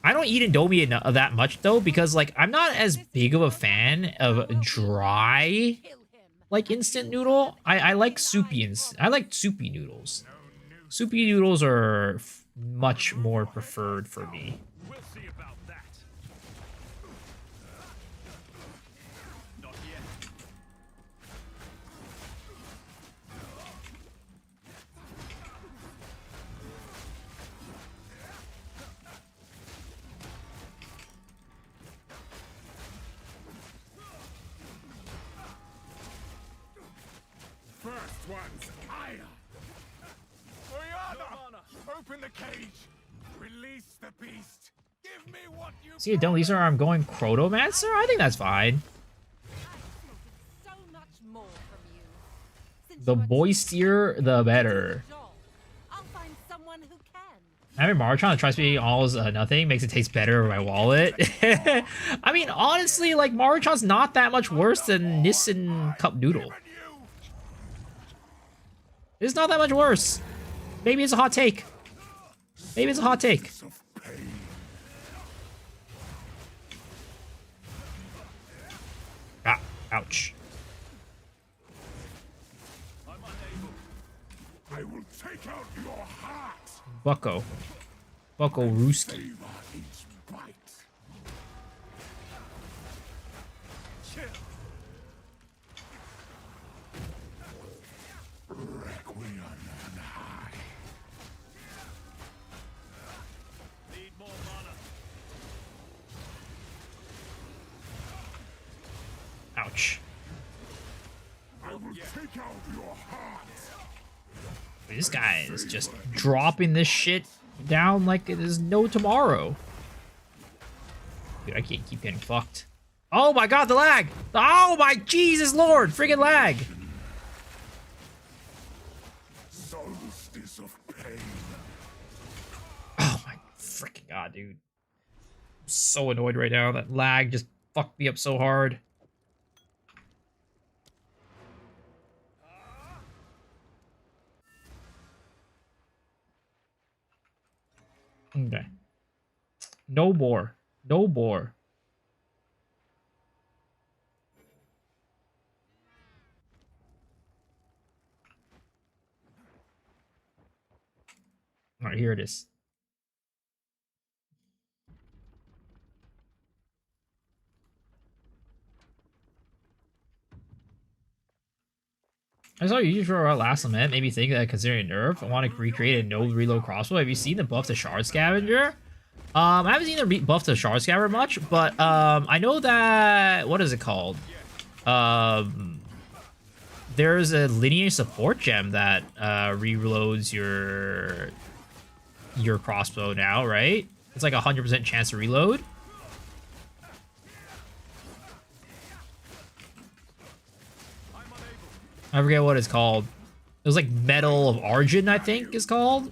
I don't eat Indomie that much, though, because, like, I'm not as big of a fan of dry, like, instant noodle. I like soupy, I like soupy noodles. Soupy noodles are much more preferred for me. We'll see about that. Not yet. First one's fire. Open the cage. Release the beast. Give me what you. See, don't Lisa, I'm going Chronomancer? I think that's fine. So much more from you. Since The you are boistier, the better. job, I'll find someone who can. Having Marchon try speaking all is nothing makes it taste better in my wallet. I mean, honestly, like, Marchon's not that much worse than Nissan Cup Noodle. It's not that much worse. Maybe it's a hot take. Maybe it's a hot take. Ah, ouch. I will take out your heart. Bucko. Bucko Rooski. Savor each bite. Chill. Requiem on high. Need more mana. Ouch. I will take out your heart. This guy is just dropping this shit down like it is no tomorrow. Dude, I can't keep getting fucked. Oh my god, the lag! Oh my Jesus Lord! Friggin' lag! Solstice of pain. Oh my freaking god, dude. I'm so annoyed right now. That lag just fucked me up so hard. Okay. No more. No more. Alright, here it is. I saw you for our last lament, made me think that considering nerf, I want to recreate a no reload crossbow. Have you seen the buff to Shard Scavenger? I haven't seen the buff to Shard Scavenger much, but I know that, what is it called? There's a lineage support gem that reloads your crossbow now, right? It's like 100% chance to reload. I forget what it's called. It was like Metal of Origin, I think, is called.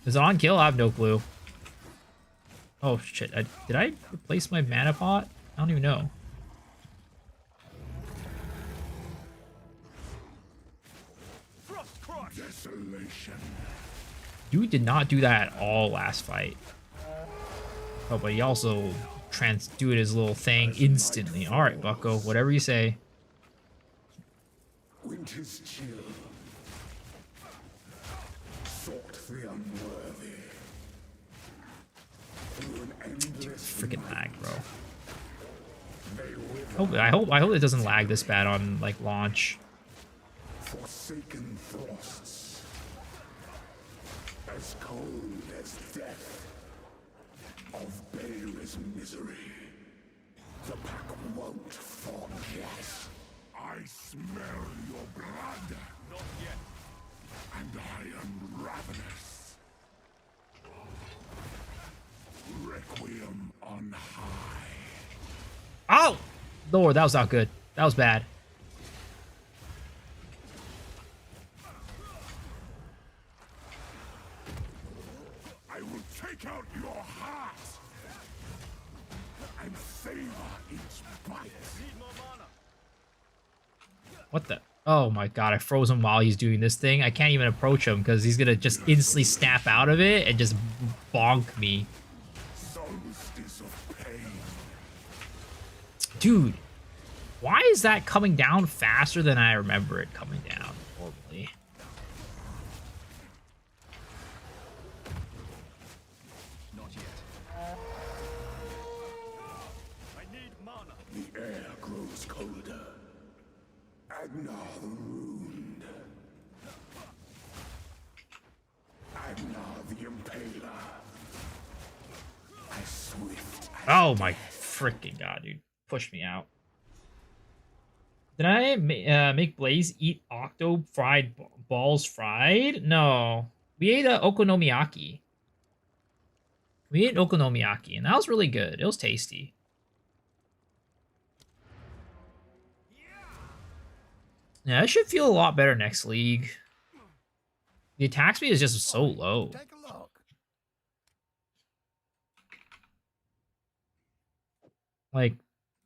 Is it on kill? I have no clue. Oh shit! Did I replace my mana pot? I don't even know. Desolation. Dude did not do that at all last fight. Oh, but he also do it his little thing instantly. All right, Bucko, whatever you say. Winter's chill. Dude, freaking lag, bro. I hope it doesn't lag this bad on like launch. Forsaken thrusts, as cold as death, of baleless misery. The pack won't forget. I smell your blood. Not yet. And I am ravenous. Requiem on high. Oh! Lord, that was not good. That was bad. I will take out your heart and savor its bite. What the? Oh my god, I froze him while he's doing this thing. I can't even approach him because he's gonna just instantly snap out of it and just bonk me. Solstice of pain. Dude, why is that coming down faster than I remember it coming down? Horribly. Not yet. I need mana. The air grows colder. Agnar the Ruined. Agnar the Impaler. As swift as Oh my freaking god, dude. Push me out. Did I make Blaze eat octo fried balls fried? No. We ate a okonomiyaki. We ate okonomiyaki, and that was really good. It was tasty. Yeah, I should feel a lot better next league. The attack speed is just so low. Take a look. Like,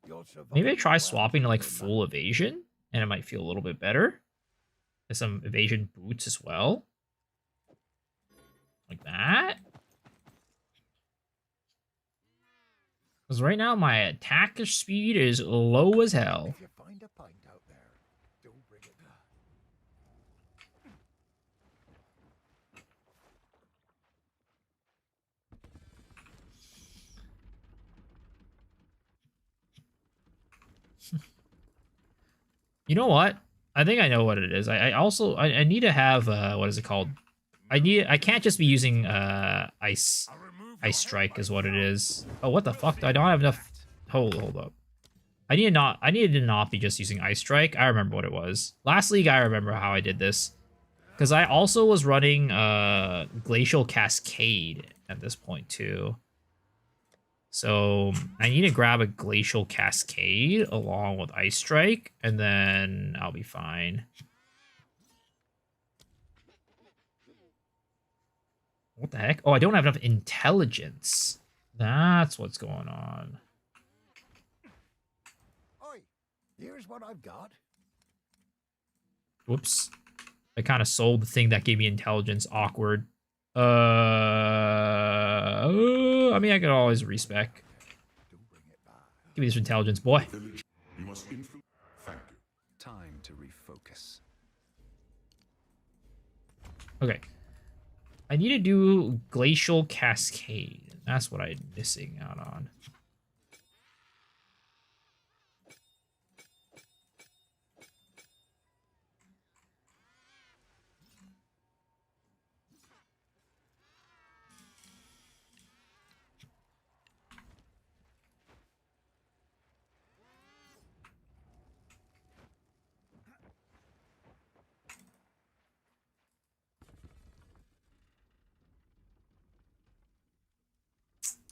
You're surviving maybe I try well, swapping to like good man. full evasion, and it might feel a little bit better. There's some evasion boots as well. Like that. Because right now my attack speed is low as hell. If you find a pint out there, do bring it back. You know what? I think I know what it is. I need to have what is it called? I can't just be using ice strike is what it is. Oh, what the fuck? I don't have enough. Hold up. I needed to not be just using ice strike. I remember what it was. Last league I remember how I did this. Because I also was running Glacial Cascade at this point too. So I need to grab a Glacial Cascade along with Ice Strike, and then I'll be fine. What the heck? Oh, I don't have enough intelligence. That's what's going on. Oi, here's what I've got. Whoops. I kind of sold the thing that gave me intelligence. Awkward. I mean, I could always respec. Give me this intelligence, boy. You must Thank you. Time to refocus. Okay. I need to do Glacial Cascade. That's what I'm missing out on.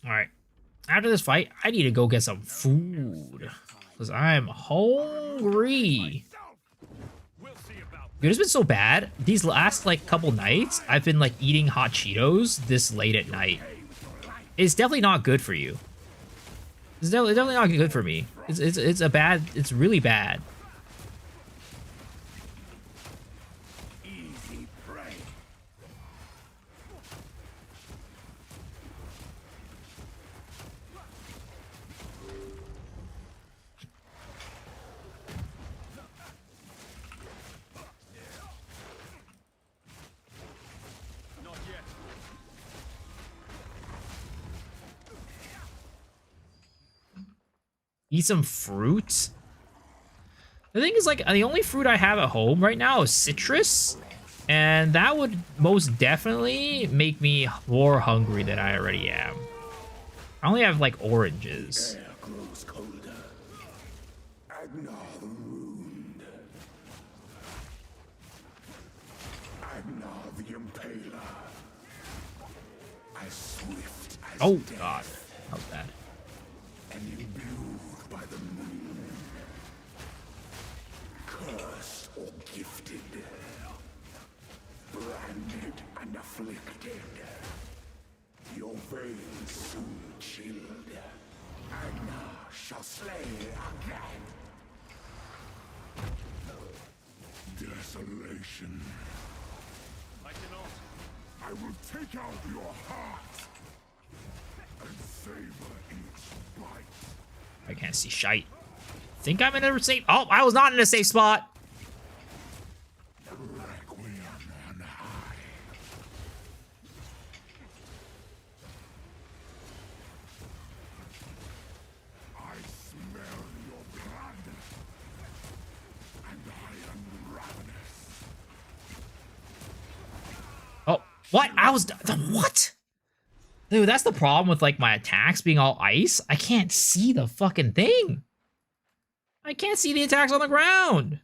Alright. After this fight, I need to go get some food. Because I'm hungry. Dude, it's been so bad. These last, like, couple nights, I've been, like, eating hot Cheetos this late at night. It's definitely not good for you. It's definitely not good for me. It's really bad. Easy prey. Not yet. Eat some fruit. The thing is, like, the only fruit I have at home right now is citrus. And that would most definitely make me more hungry than I already am. I only have, like, oranges. Air grows colder. Agnar the Ruined. Agnar the Impaler. As swift as Oh, death, God. That was bad. and imbued by the moon. Cursed or gifted. Branded and afflicted. Your veins soon chilled. Agnar shall slay again. Desolation. I cannot. I will take out your heart and savor each bite. I can't see shite. Think I'm in a safe... Oh, I was not in a safe spot. Requiem on high. I smell your blood, and I am ravenous. Oh, what? I was... What? Dude, that's the problem with, like, my attacks being all ice. I can't see the fucking thing. I can't see the attacks on the ground.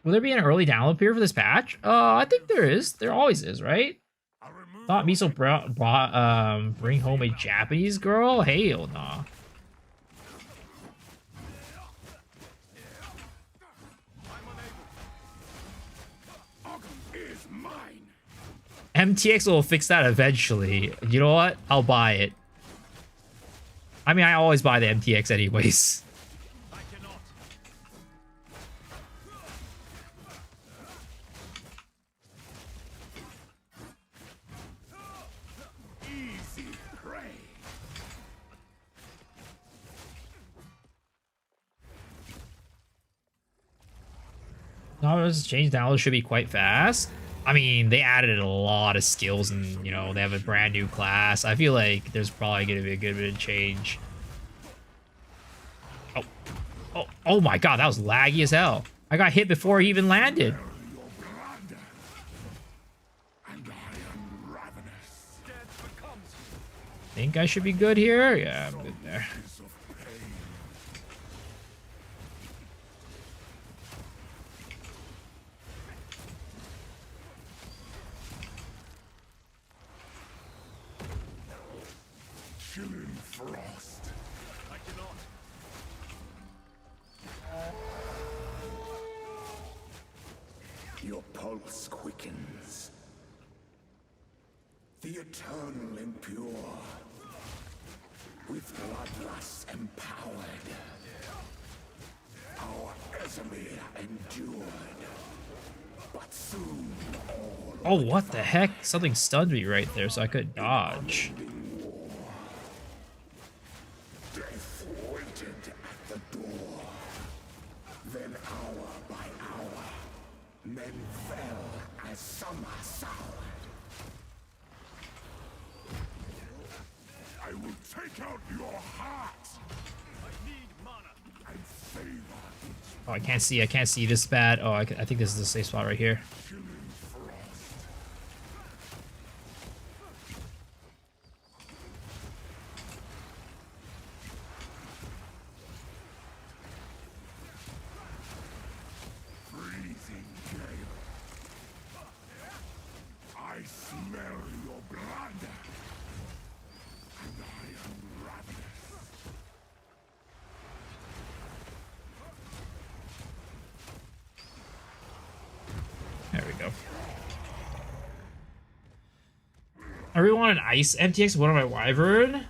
Will there be an early download period for this patch? I think there is. There always is, right? Thought Miso brought, bring home a Japanese girl? Hell nah. Is mine. MTX will fix that eventually. You know what? I'll buy it. I mean, I always buy the MTX anyways. I cannot. Easy prey. Novice change download should be quite fast. I mean, they added a lot of skills and, you know, they have a brand new class. I feel like there's probably going to be a good bit of change. Oh. Oh, oh my god, that was laggy as hell. I got hit before he even landed. Your blood, and I am ravenous. Death becomes. Think I should be good here? Yeah, I'm good there. Is of pain. Chilling frost. I cannot. Your pulse quickens. The eternal impure. With bloodlust empowered. Our Esamir endured. But soon all Oh, what the heck? Something stunned me right there, so I couldn't dodge. death waited at the door. Then hour by hour, men fell as summer soured. I will take out your heart. I need mana. And savor each Oh, I can't see this bad. Oh, I think this is the safe spot right here. chilling frost. Freezing gale. I smell your blood. And I am ravenous. There we go. I really want an ice MTX one of my Wyvern.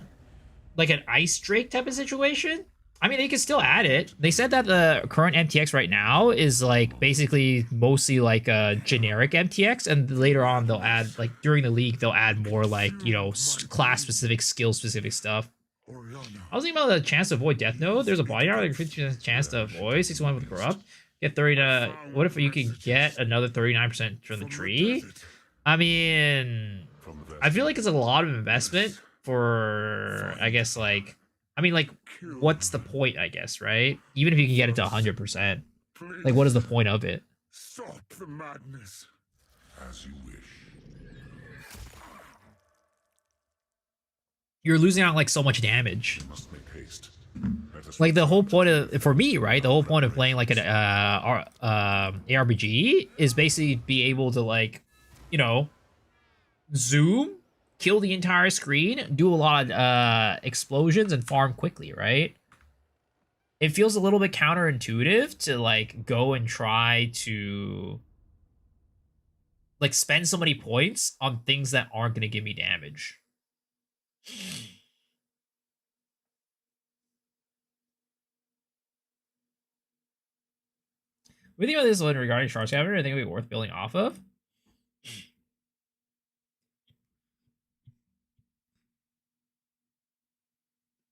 Like an ice Drake type of situation. I mean, they can still add it. They said that the current MTX right now is like basically mostly like a generic MTX, and later on they'll add, like during the league, they'll add more like, you know, class specific, skill specific stuff. I was thinking about the chance to avoid Death Note. There's a body armor, like 50% chance to avoid, 61 with Corrupt. Get 30 to. What if you can get another 39% from the tree? I mean, I feel like it's a lot of investment for, I guess, like, I mean, like, what's the point, I guess, right? Even if you can get it to 100%. Like, what is the point of it? Stop the madness. As you wish. You're losing out, like, so much damage. Must make haste. Like, the whole point of, for me, right, the whole point of playing, like, an ARPG is basically be able to, like, you know, zoom, kill the entire screen, do a lot of explosions, and farm quickly, right? It feels a little bit counterintuitive to, like, go and try to, like, spend so many points on things that aren't going to give me damage. What do you think about this one regarding Shark Scavenger? I think it would be worth building off of.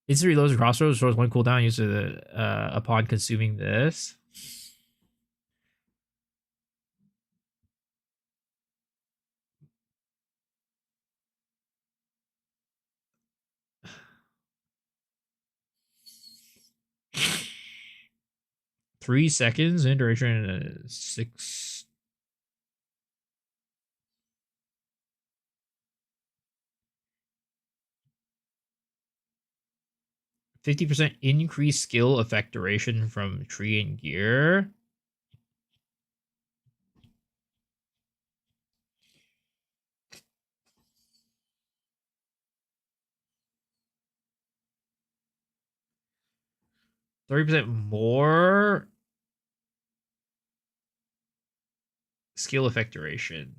Instant reloads and crossroads restores one cooldown used upon consuming this. Three seconds in duration, 6. %50 increased skill effect duration from tree and gear. %30 more skill effect duration.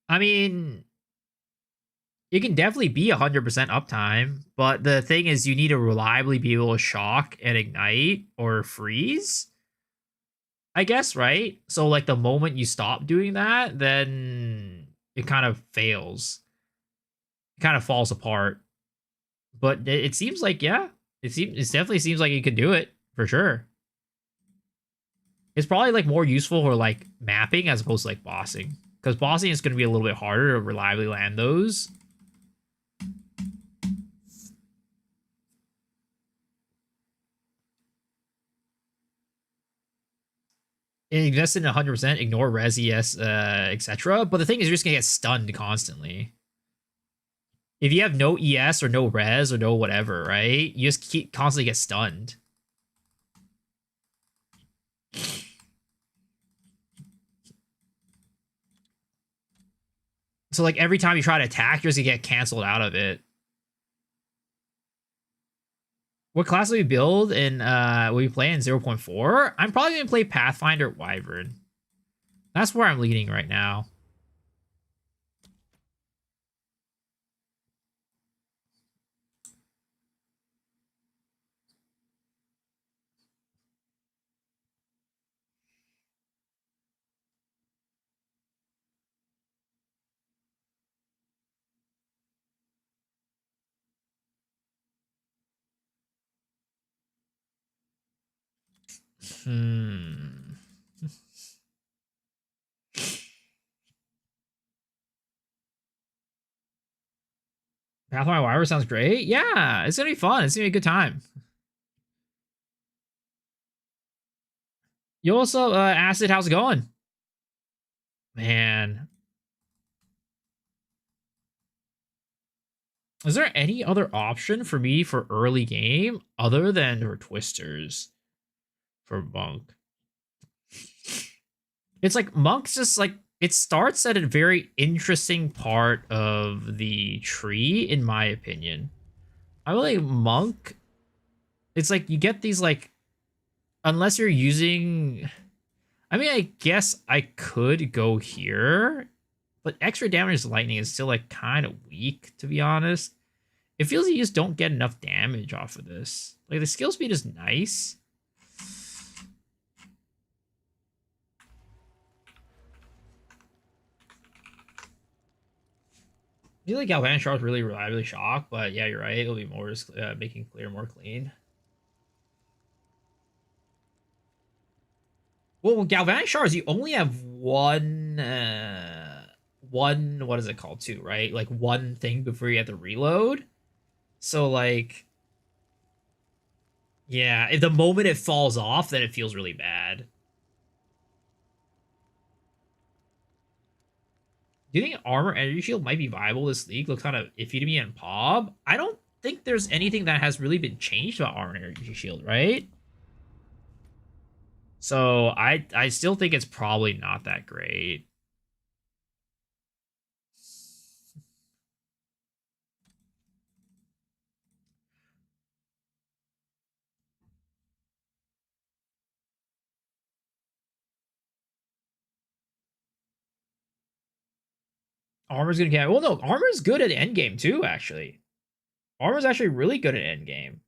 I mean, it can definitely be 100% uptime, but the thing is you need to reliably be able to shock and ignite or freeze, I guess, right? So, like, the moment you stop doing that, then it kind of fails. It kind of falls apart. But it seems like, yeah, it definitely seems like you could do it, for sure. It's probably, like, more useful for, like, mapping as opposed to, like, bossing. Because bossing is going to be a little bit harder to reliably land those. Invest in 100%, ignore res, ES, etc. But the thing is, you're just going to get stunned constantly. If you have no ES or no res or no whatever, right? You just constantly get stunned. So, like, every time you try to attack, you're just gonna get canceled out of it. What class will we build in, will we play in 0.4? I'm probably gonna play Pathfinder Wyvern. That's where I'm leading right now. Pathfinder Wyvern sounds great. Yeah, it's gonna be fun. It's gonna be a good time. You also, Acid, how's it going? Man. Is there any other option for me for early game other than for Twisters for Monk? It's like Monk's just like, it starts at a very interesting part of the tree, in my opinion. I really like Monk. It's like you get these, like, unless you're using, I mean, I guess I could go here, but extra damage lightning is still, like, kind of weak, to be honest. It feels like you just don't get enough damage off of this. Like, the skill speed is nice. I feel like Galvanic Shard's really reliably shock, but yeah, you're right. It'll be more just making clear more clean. Well, with galvanic shards, you only have one, what is it called too, right? Like one thing before you have to reload. So like, yeah, if the moment it falls off, then it feels really bad. Do you think armor energy shield might be viable this league? Looks kind of iffy to me in Pob. I don't think there's anything that has really been changed about armor energy shield, right? So I still think it's probably not that great. Armor's gonna get well. No, armor's good at endgame too. Actually, armor's actually really good at endgame.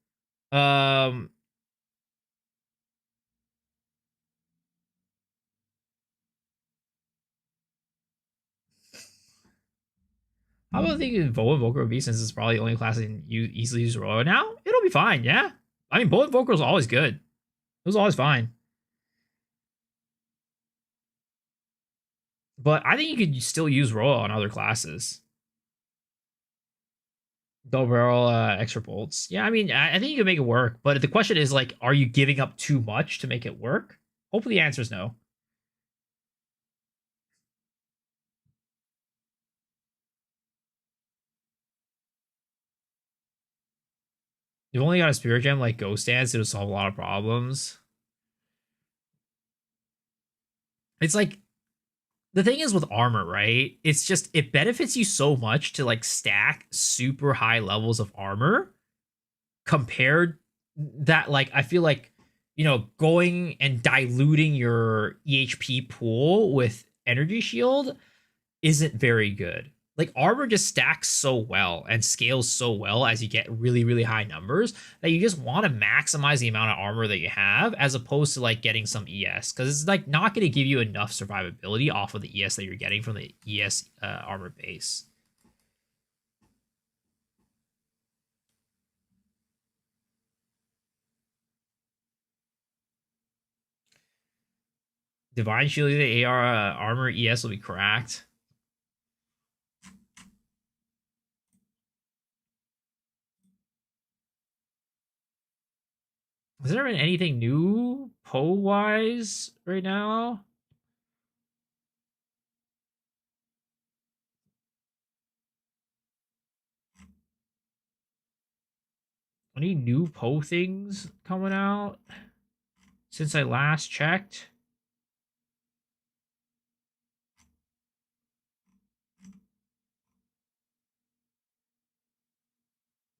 How about thinking Volley Invoker would be, since it's probably the only class that can easily use Royal now? It'll be fine, yeah. I mean, Volley Invoker was always good. It was always fine. But I think you could still use Royal on other classes. Double barrel extra bolts. Yeah, I mean, I think you can make it work. But the question is, like, are you giving up too much to make it work? Hopefully the answer is no. You've only got a Spirit Gem like Ghost Dance to solve a lot of problems. It's like, the thing is with armor, right? It's just, it benefits you so much to like stack super high levels of armor compared that, like, I feel like, you know, going and diluting your EHP pool with energy shield isn't very good. Like, armor just stacks so well and scales so well as you get really, really high numbers that you just want to maximize the amount of armor that you have, as opposed to like getting some ES, because it's like not going to give you enough survivability off of the ES that you're getting from the ES armor base. Divine Shield, the AR armor ES will be cracked. Has there been anything new Poe wise right now? Any new Poe things coming out since I last checked?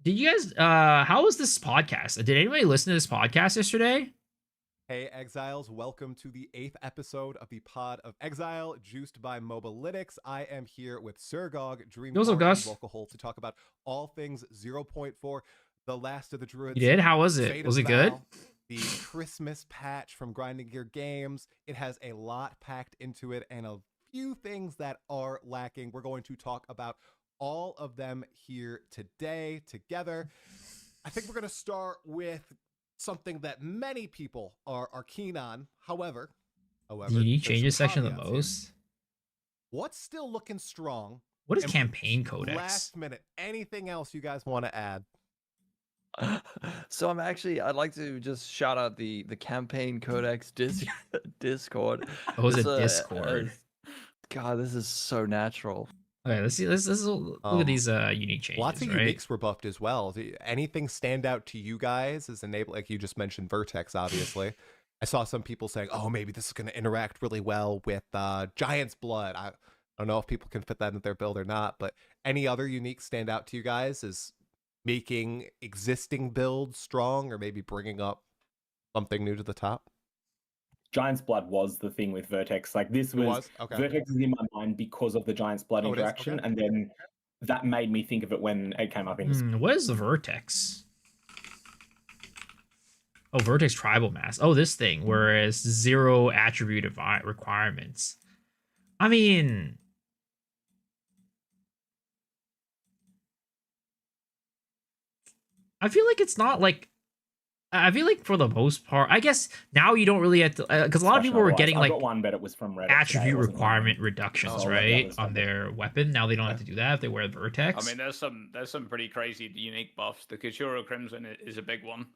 Did you guys how was this podcast? Did anybody listen to this podcast yesterday? Hey Exiles, welcome to the 8th episode of the Pod of Exile, juiced by Mobalytics. I am here with Surgog, Dream What's up, Gus? Vocal to talk about all things 0.4, The Last of the Druids. You did? How was it? Fate Was of it good? Val, the Christmas patch from Grinding Gear Games. It has a lot packed into it and a few things that are lacking. We're going to talk about all of them here today together. I think we're going to start with something that many people are keen on. However, Do you need changes some section the caveats most? here. What's still looking strong? What is And campaign codex? Last minute, anything else you guys want to add? So I'd like to just shout out the campaign codex Discord. Oh, is it This, Discord? God, this is so natural. Okay, let's see. Let's look at these unique changes. Lots of right? uniques were buffed as well. Anything stand out to you guys as enable? Like you just mentioned, Vertex, obviously. I saw some people saying, "Oh, maybe this is going to interact really well with Giant's Blood." I don't know if people can fit that into their build or not, but any other unique stand out to you guys as making existing builds strong, or maybe bringing up something new to the top? Giant's Blood was the thing with Vertex. Like this was okay. Vertex is in my mind because of the Giant's Blood interaction, Okay. and then that made me think of it when it came up in. What is the Vertex? Oh, Vertex Tribal Mass. Oh, this thing, whereas 0 attribute requirements. I mean, I feel like it's not like I feel like for the most part, I guess now you don't really have to, because a lot of people were getting I like got one, but it was from Reddit today, it attribute wasn't requirement random. reductions, So I'll let the right, others on have it. their weapon. Now they don't have to do that if they wear Vertex. I mean, there's some pretty crazy unique buffs. The Kachura Crimson is a big one.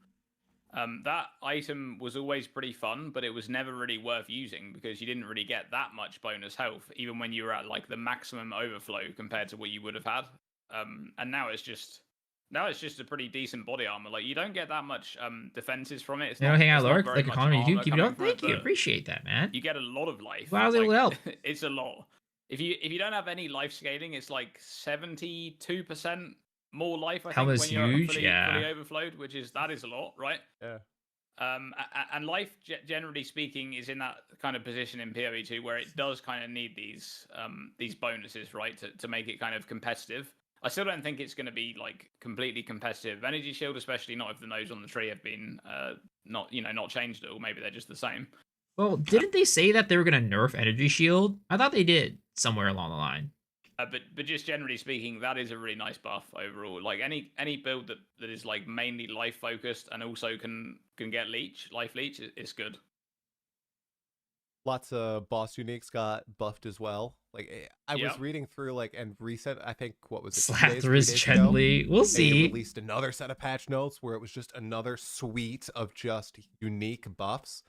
That item was always pretty fun, but it was never really worth using because you didn't really get that much bonus health, even when you were at like the maximum overflow compared to what you would have had. And now it's just a pretty decent body armor. Like you don't get that much defenses from it. It's You know, not, hang out, it's not Lurk, very like a much comment on armor YouTube. Keep it coming up. from Thank you. but Appreciate that, man. you get a lot of life. Wow, I was able to help. It's a lot. If you don't have any life scaling, it's like 72% more life. I think Helmet's when you're huge, fully yeah. overflowed, that is a lot, right? Yeah. And life, generally speaking, is in that kind of position in PoE2 where it does kind of need these bonuses, right, to make it kind of competitive. I still don't think it's going to be like completely competitive. Energy Shield, especially not if the nodes on the tree have been not changed at all. Maybe they're just the same. Well, didn't they say that they were gonna nerf Energy Shield? I thought they did somewhere along the line. But just generally speaking, that is a really nice buff overall. Like any build that is like mainly life focused and also can get life leech is good. Lots of boss uniques got buffed as well. Like I was reading through and recent, I think what was it? Slap the wrist gently. We'll see. They released another set of patch notes where it was just another suite of just unique buffs.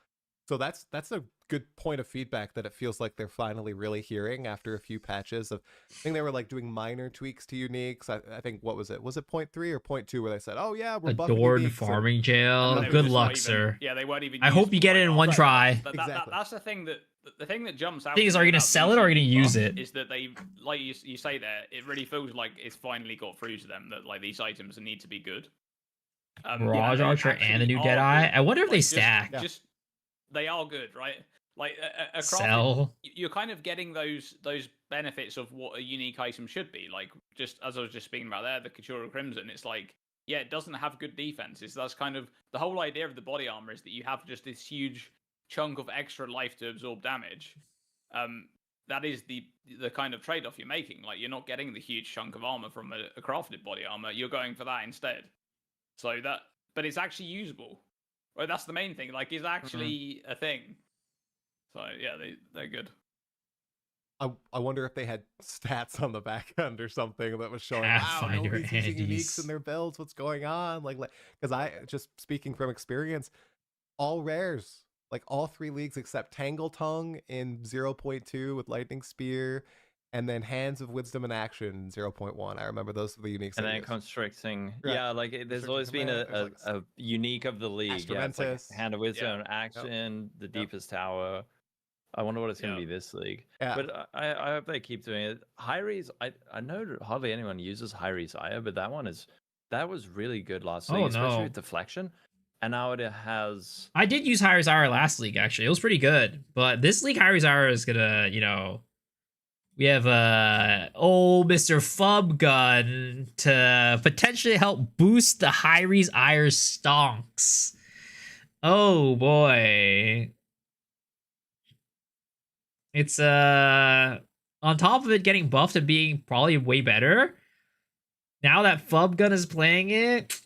So that's a good point of feedback that it feels like they're finally really hearing after a few patches of. I think they were like doing minor tweaks to uniques. I think what was it? Was it 0.3 or 0.2 where they said, "Oh yeah, we're buffing Adorn uniques," farming jail. And Good luck, sir. Yeah, they weren't even. I hope you get it in one try. That's the thing that jumps out. Thing is, are you gonna sell it or are you gonna use it? Is that they, like you say there, it really feels like it's finally got through to them that like these items need to be good. Mirage Archer and the new Deadeye. I wonder if they stack. They are good, right? Like across Sell. you're kind of getting those benefits of what a unique item should be. Like just as I was just speaking about there, the Kachura Crimson. It's like, yeah, it doesn't have good defenses. That's kind of the whole idea of the body armor is that you have just this huge chunk of extra life to absorb damage. That is the kind of trade-off you're making. Like you're not getting the huge chunk of armor from a crafted body armor. You're going for that instead. So but it's actually usable. Well, that's the main thing. Like, it's actually a thing. So yeah, they're good. I wonder if they had stats on the back end or something that was showing. Wow, nobody's using uniques in their builds. What's going on? Like, because I just speaking from experience, all rares, like all 3 leagues except Tangle Tongue in 0.2 with Lightning Spear, and then Hands of Wisdom in Action 0.1. I remember those were the uniques. And then Constricting. Right. Yeah, like there's always been a unique of the league. Yeah, it's like Hand of Wisdom in Action, the Deepest Tower. I wonder what it's going to be this league. Yeah. But I hope they keep doing it. Hyries, I know hardly anyone uses Hyries Ire, but that was really good last league, especially with Deflection. And now it has. I did use Hyries Ire last league, actually. It was pretty good. But this league, Hyries Ire is gonna, we have old Mr. Fub Gun to potentially help boost the Hyries Ire stonks. Oh boy. It's on top of it getting buffed and being probably way better. Now that Fub Gun is playing it,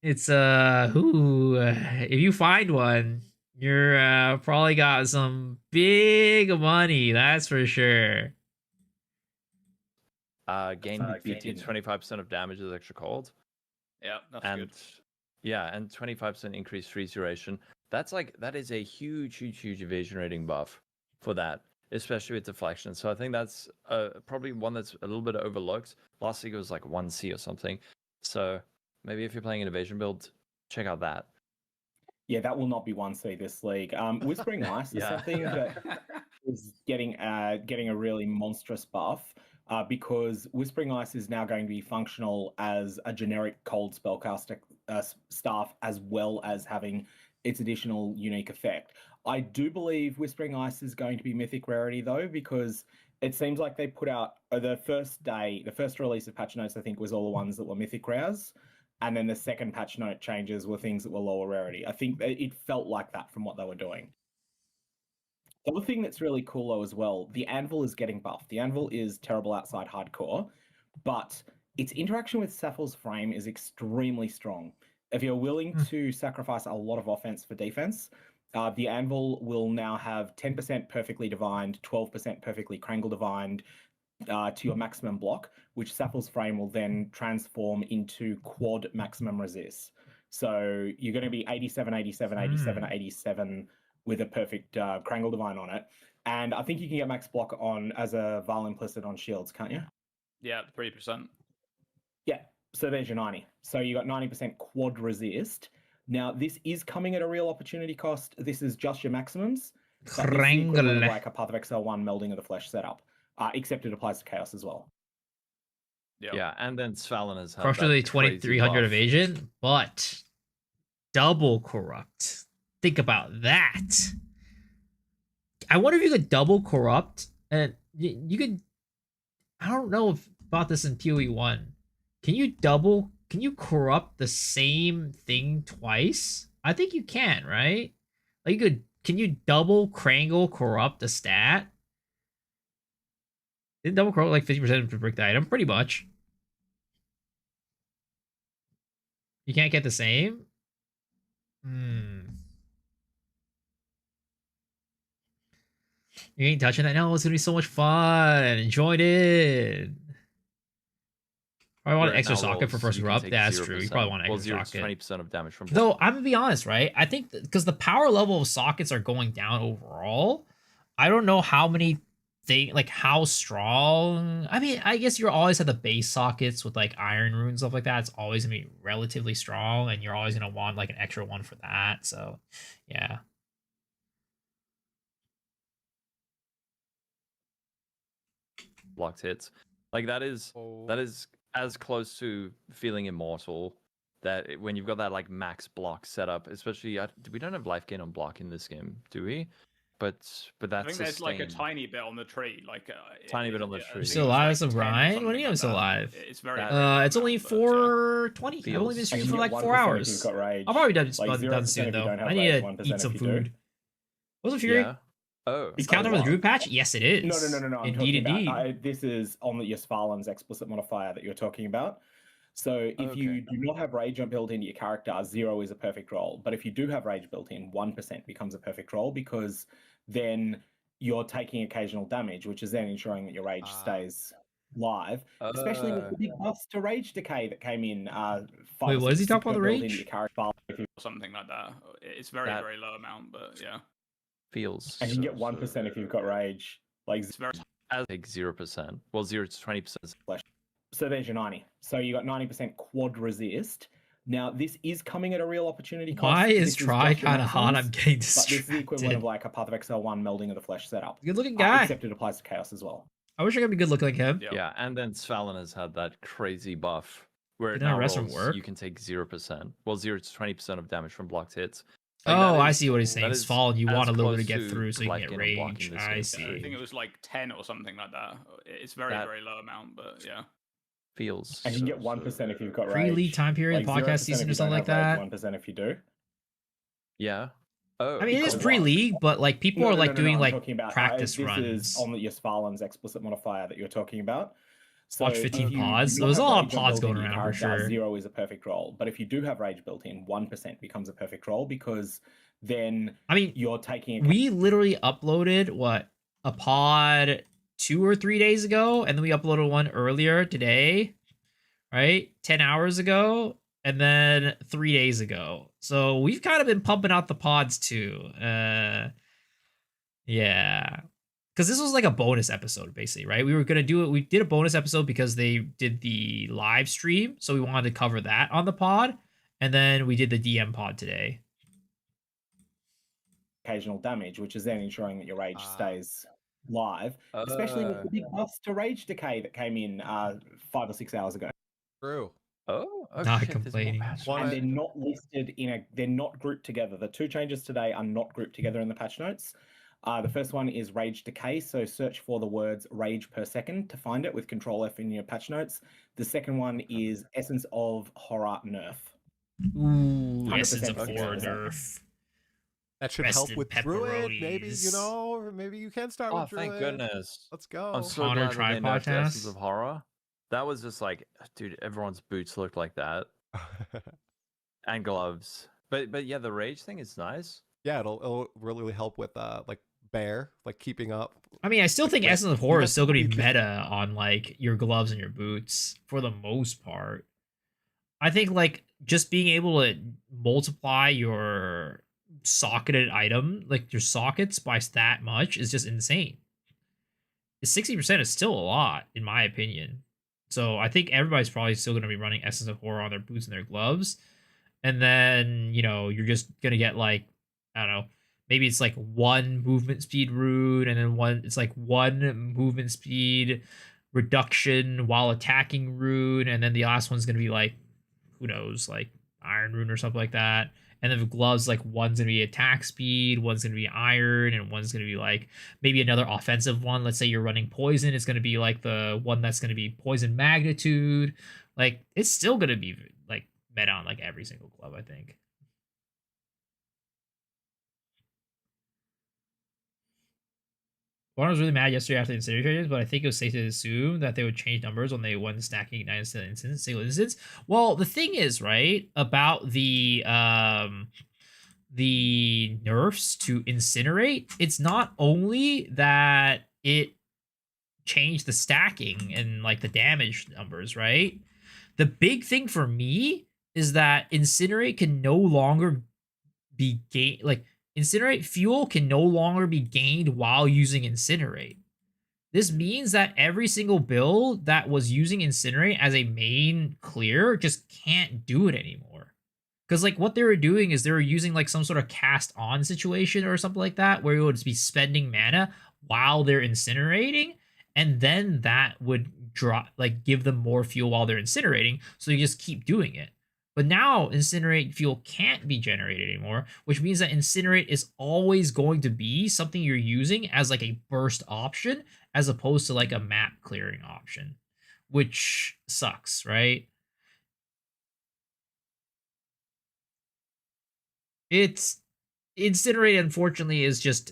it's if you find one, you're probably got some big money, that's for sure. Gain 25% of damage is extra cold. Yeah, that's good. Yeah, and 25% increased freeze duration. That is a huge evasion rating buff for that, especially with Deflection. So I think that's probably one that's a little bit overlooked. Last league it was like 1C or something. So maybe if you're playing an evasion build, check out that. Yeah, that will not be 1C this league. Whispering Ice is something that is getting a really monstrous buff because Whispering Ice is now going to be functional as a generic cold spellcaster staff as well as having its additional unique effect. I do believe Whispering Ice is going to be mythic rarity though, because it seems like they put out the first release of patch notes, I think, was all the ones that were mythic rares. And then the second patch note changes were things that were lower rarity. I think it felt like that from what they were doing. The other thing that's really cool though as well, the Anvil is getting buffed. The Anvil is terrible outside hardcore, but its interaction with Sappho's frame is extremely strong. If you're willing to sacrifice a lot of offense for defense, the Anvil will now have 10% perfectly divined, 12% perfectly Krangle divined to your maximum block, which Sappho's frame will then transform into quad maximum resist. So you're going to be 87, 87, 87, 87 with a perfect Krangle divine on it. And I think you can get max block on as a Val implicit on shields, can't you? Yeah, 3%. Yeah, so there's your 90. So you got 90% quad resist. Now, this is coming at a real opportunity cost. This is just your maximums. But this is the equivalent of like a Path of Exile 1 Melding of the Flesh setup, except it applies to Chaos as well. Yeah, and then Svalin has had Crushingly that crazy 2300 buff. evasion, but double corrupt. Think about that. I wonder if you could double corrupt, and you could. I don't know about this in PoE 1. Can you corrupt the same thing twice? I think you can, right? Like can you double Krangle corrupt a stat? Didn't double corrupt like 50% to break the item? Pretty much. You can't get the same? You ain't touching that? No, it's gonna be so much fun. Join in. Probably want an extra socket for first corrupt. Yeah, that's true. You probably want an extra socket. 20% of damage from. Though I'm gonna be honest, right? I think because the power level of sockets are going down overall, I don't know how many like how strong. I mean, I guess you're always at the base sockets with like iron runes stuff like that. It's always gonna be relatively strong, and you're always gonna want like an extra one for that. So, yeah. Blocked hits, like that is as close to feeling immortal that when you've got that like max block setup, especially we don't have life gain on block in this game, do we? But that's I think there's like a tiny bit on the tree, like tiny bit on the tree. Still alive, some grind. What do you mean I'm still alive? It's very. It's only 4:20. I've only been streaming for like 4 hours. I'll probably done soon though. I need to eat some food. What's a Fury? Yeah. Oh, is counter for the Druid patch? Yes, it is. No. Indeed. This is on your Svalin's explicit modifier that you're talking about. So if you do not have Rage built into your character, 0 is a perfect roll. But if you do have Rage built in, 1% becomes a perfect roll because then you're taking occasional damage, which is then ensuring that your Rage stays live. Especially with the big buffs to Rage Decay that came in. Wait, what does he talk about the Rage? Something like that. It's very low amount, but yeah. Feels. And you can get 1% if you've got Rage. Like it's very. As like 0%. Well, 0 to 20%. So there's your 90. So you got 90% quad resist. Now this is coming at a real opportunity cost. Why is Try kind of hot? I'm getting distracted. But this is the equivalent of like a Path of Exile 1 Melding of the Flesh setup. Good looking guy. Except it applies to Chaos as well. I wish I could be good looking like him. Yeah, and then Svalin has had that crazy buff where it Didn't now rest rolls, from work? you can take 0%. Well, 0 to 20% of damage from blocked hits. I see what he's saying. It's fallen. You as want a little bit to close get through so you life can get gain on range. blocking this I game. see. I think it was like 10 or something like that. It's very low amount, but yeah. Feels. And you can get 1% if you've got Rage. Pre-league time period, like podcast season or something like that. 1% if you do. Yeah. Oh. I mean, it is pre-league, but like people are like doing like about, practice this runs. Is on your Svalin's explicit modifier that you're talking about. So Watch 15 pods. There's a lot of pods going around for sure. 0 is a perfect roll, but if you do have Rage built in, 1% becomes a perfect roll because then you're taking. We literally uploaded a pod 2 or 3 days ago, and then we uploaded one earlier today, right? 10 hours ago, and then 3 days ago. So we've kind of been pumping out the pods too. Yeah. Because this was like a bonus episode, basically, right? We were going to do it. We did a bonus episode because they did the live stream. So we wanted to cover that on the pod. And then we did the DM pod today. Occasional damage, which is then ensuring that your Rage stays live, especially with the big buffs to Rage Decay that came in 5 or 6 hours ago. True. Not complaining. And they're not listed they're not grouped together. The 2 changes today are not grouped together in the patch notes. The first one is Rage Decay, so search for the words Rage per second to find it with Control F in your patch notes. The second one is Essence of Horror Nerf. Ooh, Essence of Horror Nerf. That should help with Druid, maybe, or maybe you can start with Druid. Thank goodness. Let's go. I'm so Connor glad that they nerfed Essence of Horror. That was just like, dude, everyone's boots looked like that, and gloves. But yeah, the rage thing is nice. Yeah, it'll really help with like bear, like keeping up. I mean, I still Like, think when Essence of you Horror have is still people going to you be can- meta on like your gloves and your boots for the most part. I think like just being able to multiply your socketed item, like your sockets by that much is just insane. 60% is still a lot, in my opinion. So I think everybody's probably still going to be running Essence of Horror on their boots and their gloves. And then, you know, you're just going to get like, I don't know, maybe it's like one movement speed rune, and then it's like one movement speed reduction while attacking rune. And then the last one's going to be like, who knows, like Iron Rune or something like that. And then the gloves, like one's gonna be attack speed, one's gonna be iron, and one's gonna be like maybe another offensive one. Let's say you're running poison, it's gonna be like the one that's gonna be poison magnitude. Like it's still gonna be like meta on like every single glove, I think. Warner was really mad yesterday after the incinerator, but I think it was safe to assume that they would change numbers when they won stacking ignite instead of instance, single instance. Well, the thing is, right, about the nerfs to incinerate, it's not only that it changed the stacking and like the damage numbers, right? The big thing for me is that incinerate can no longer be gained, like incinerate fuel can no longer be gained while using incinerate. This means that every single build that was using incinerate as a main clear just can't do it anymore. Because like what they were doing is they were using like some sort of cast on situation or something like that, where you would be spending mana while they're incinerating, and then that would drop, like give them more fuel while they're incinerating, so you just keep doing it. But now incinerate fuel can't be generated anymore, which means that incinerate is always going to be something you're using as like a burst option as opposed to like a map clearing option, which sucks, right? It's incinerate, unfortunately, is just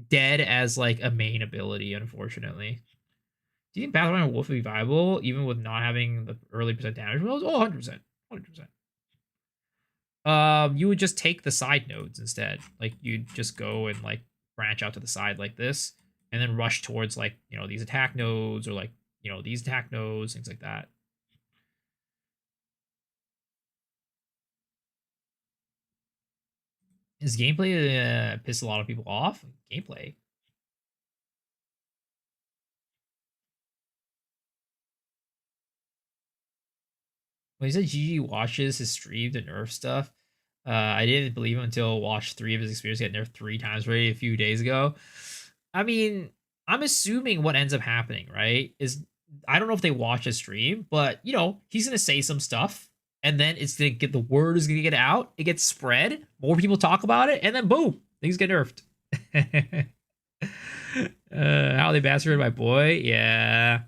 dead as like a main ability, unfortunately. Do you think Battleground Wolf would be viable even with not having the early percent damage rolls? Oh, 100%. 100%. You would just take the side nodes instead. Like you'd just go and like branch out to the side like this, and then rush towards like, you know, these attack nodes, or like, you know, these attack nodes, things like that. His gameplay pissed a lot of people off. Gameplay. When he said GG watches his stream to nerf stuff, I didn't believe him until I watched 3 of his experience get nerfed 3 times already a few days ago. I mean, I'm assuming what ends up happening, right, is I don't know if they watch his stream, but you know, he's gonna say some stuff, and then it's gonna get, the word is gonna get out, it gets spread, more people talk about it, and then boom, things get nerfed. How they bastardized my boy, yeah.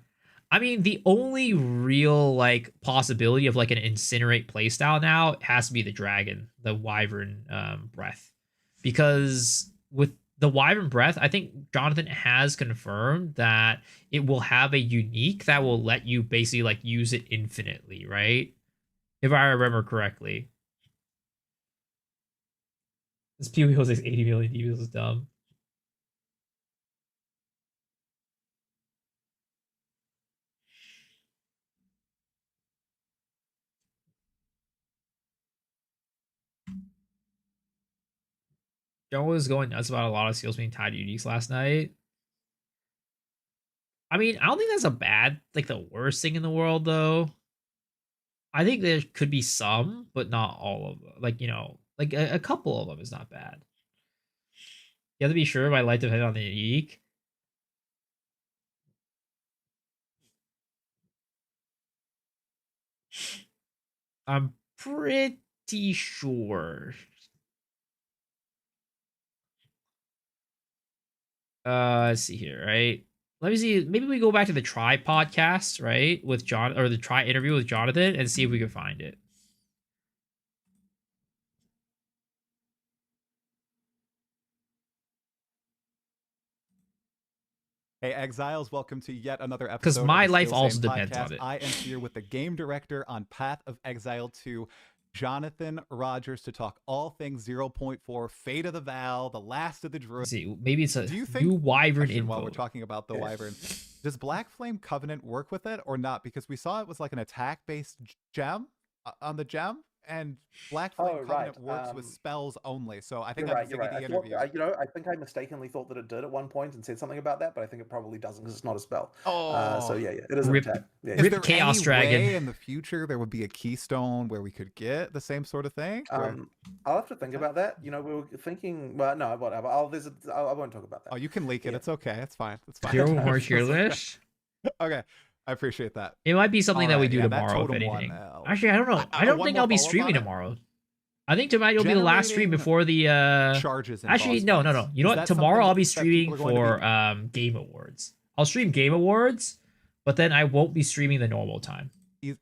I mean, the only real like possibility of like an incinerate playstyle now has to be the dragon, the wyvern breath, because with the wyvern breath, I think Jonathan has confirmed that it will have a unique that will let you basically like use it infinitely, right? If I remember correctly. This PvP was like 80 million DPS is dumb. Joe was going nuts about a lot of skills being tied to uniques last night. I mean, I don't think that's a bad, like the worst thing in the world, though. I think there could be some, but not all of them. Like, you know, like a couple of them is not bad. You have to be sure my light depends on the unique. I'm pretty sure. Let's see here, right? Let me see. Maybe we go back to the Try podcast, right? With John, or the Try interview with Jonathan, and see if we can find it. Hey, Exiles, welcome to yet another episode. Because of my the life Still also Same depends podcast. on it. I am here with the game director on Path of Exile 2, Jonathan Rogers, to talk all things 0.4, Fate of the Val, the last of the Druids. See, maybe it's a Do you think, new Wyvern question while info. we're talking about the Wyvern, does Black Flame Covenant work with it or not? Because we saw it was like an attack-based gem on the gem, and Black Flame Covenant works with spells only. So I think that's You're right. the I thought, interview. I think I mistakenly thought that it did at one point and said something about that, but I think it probably doesn't because it's not a spell. So yeah, it is an attack. Yeah, Is there Chaos any Dragon. way in the future there would be a keystone where we could get the same sort of thing? I'll have to think about that. We were thinking. Well, no, whatever. I won't talk about that. Oh, you can leak it. It's okay. It's fine. It's fine. Zero more tier list. Okay, I appreciate that. It might be something that we do that tomorrow, if totem anything. one, Actually, I don't know. I don't one think more I'll be follow-up streaming on it? tomorrow. I think tonight will be the last stream Generating before the charges and Actually, boss no. fights. You know Is what? that Tomorrow something I'll be that people streaming are going to for Game Awards. I'll stream Game Awards, but then I won't be streaming the normal time.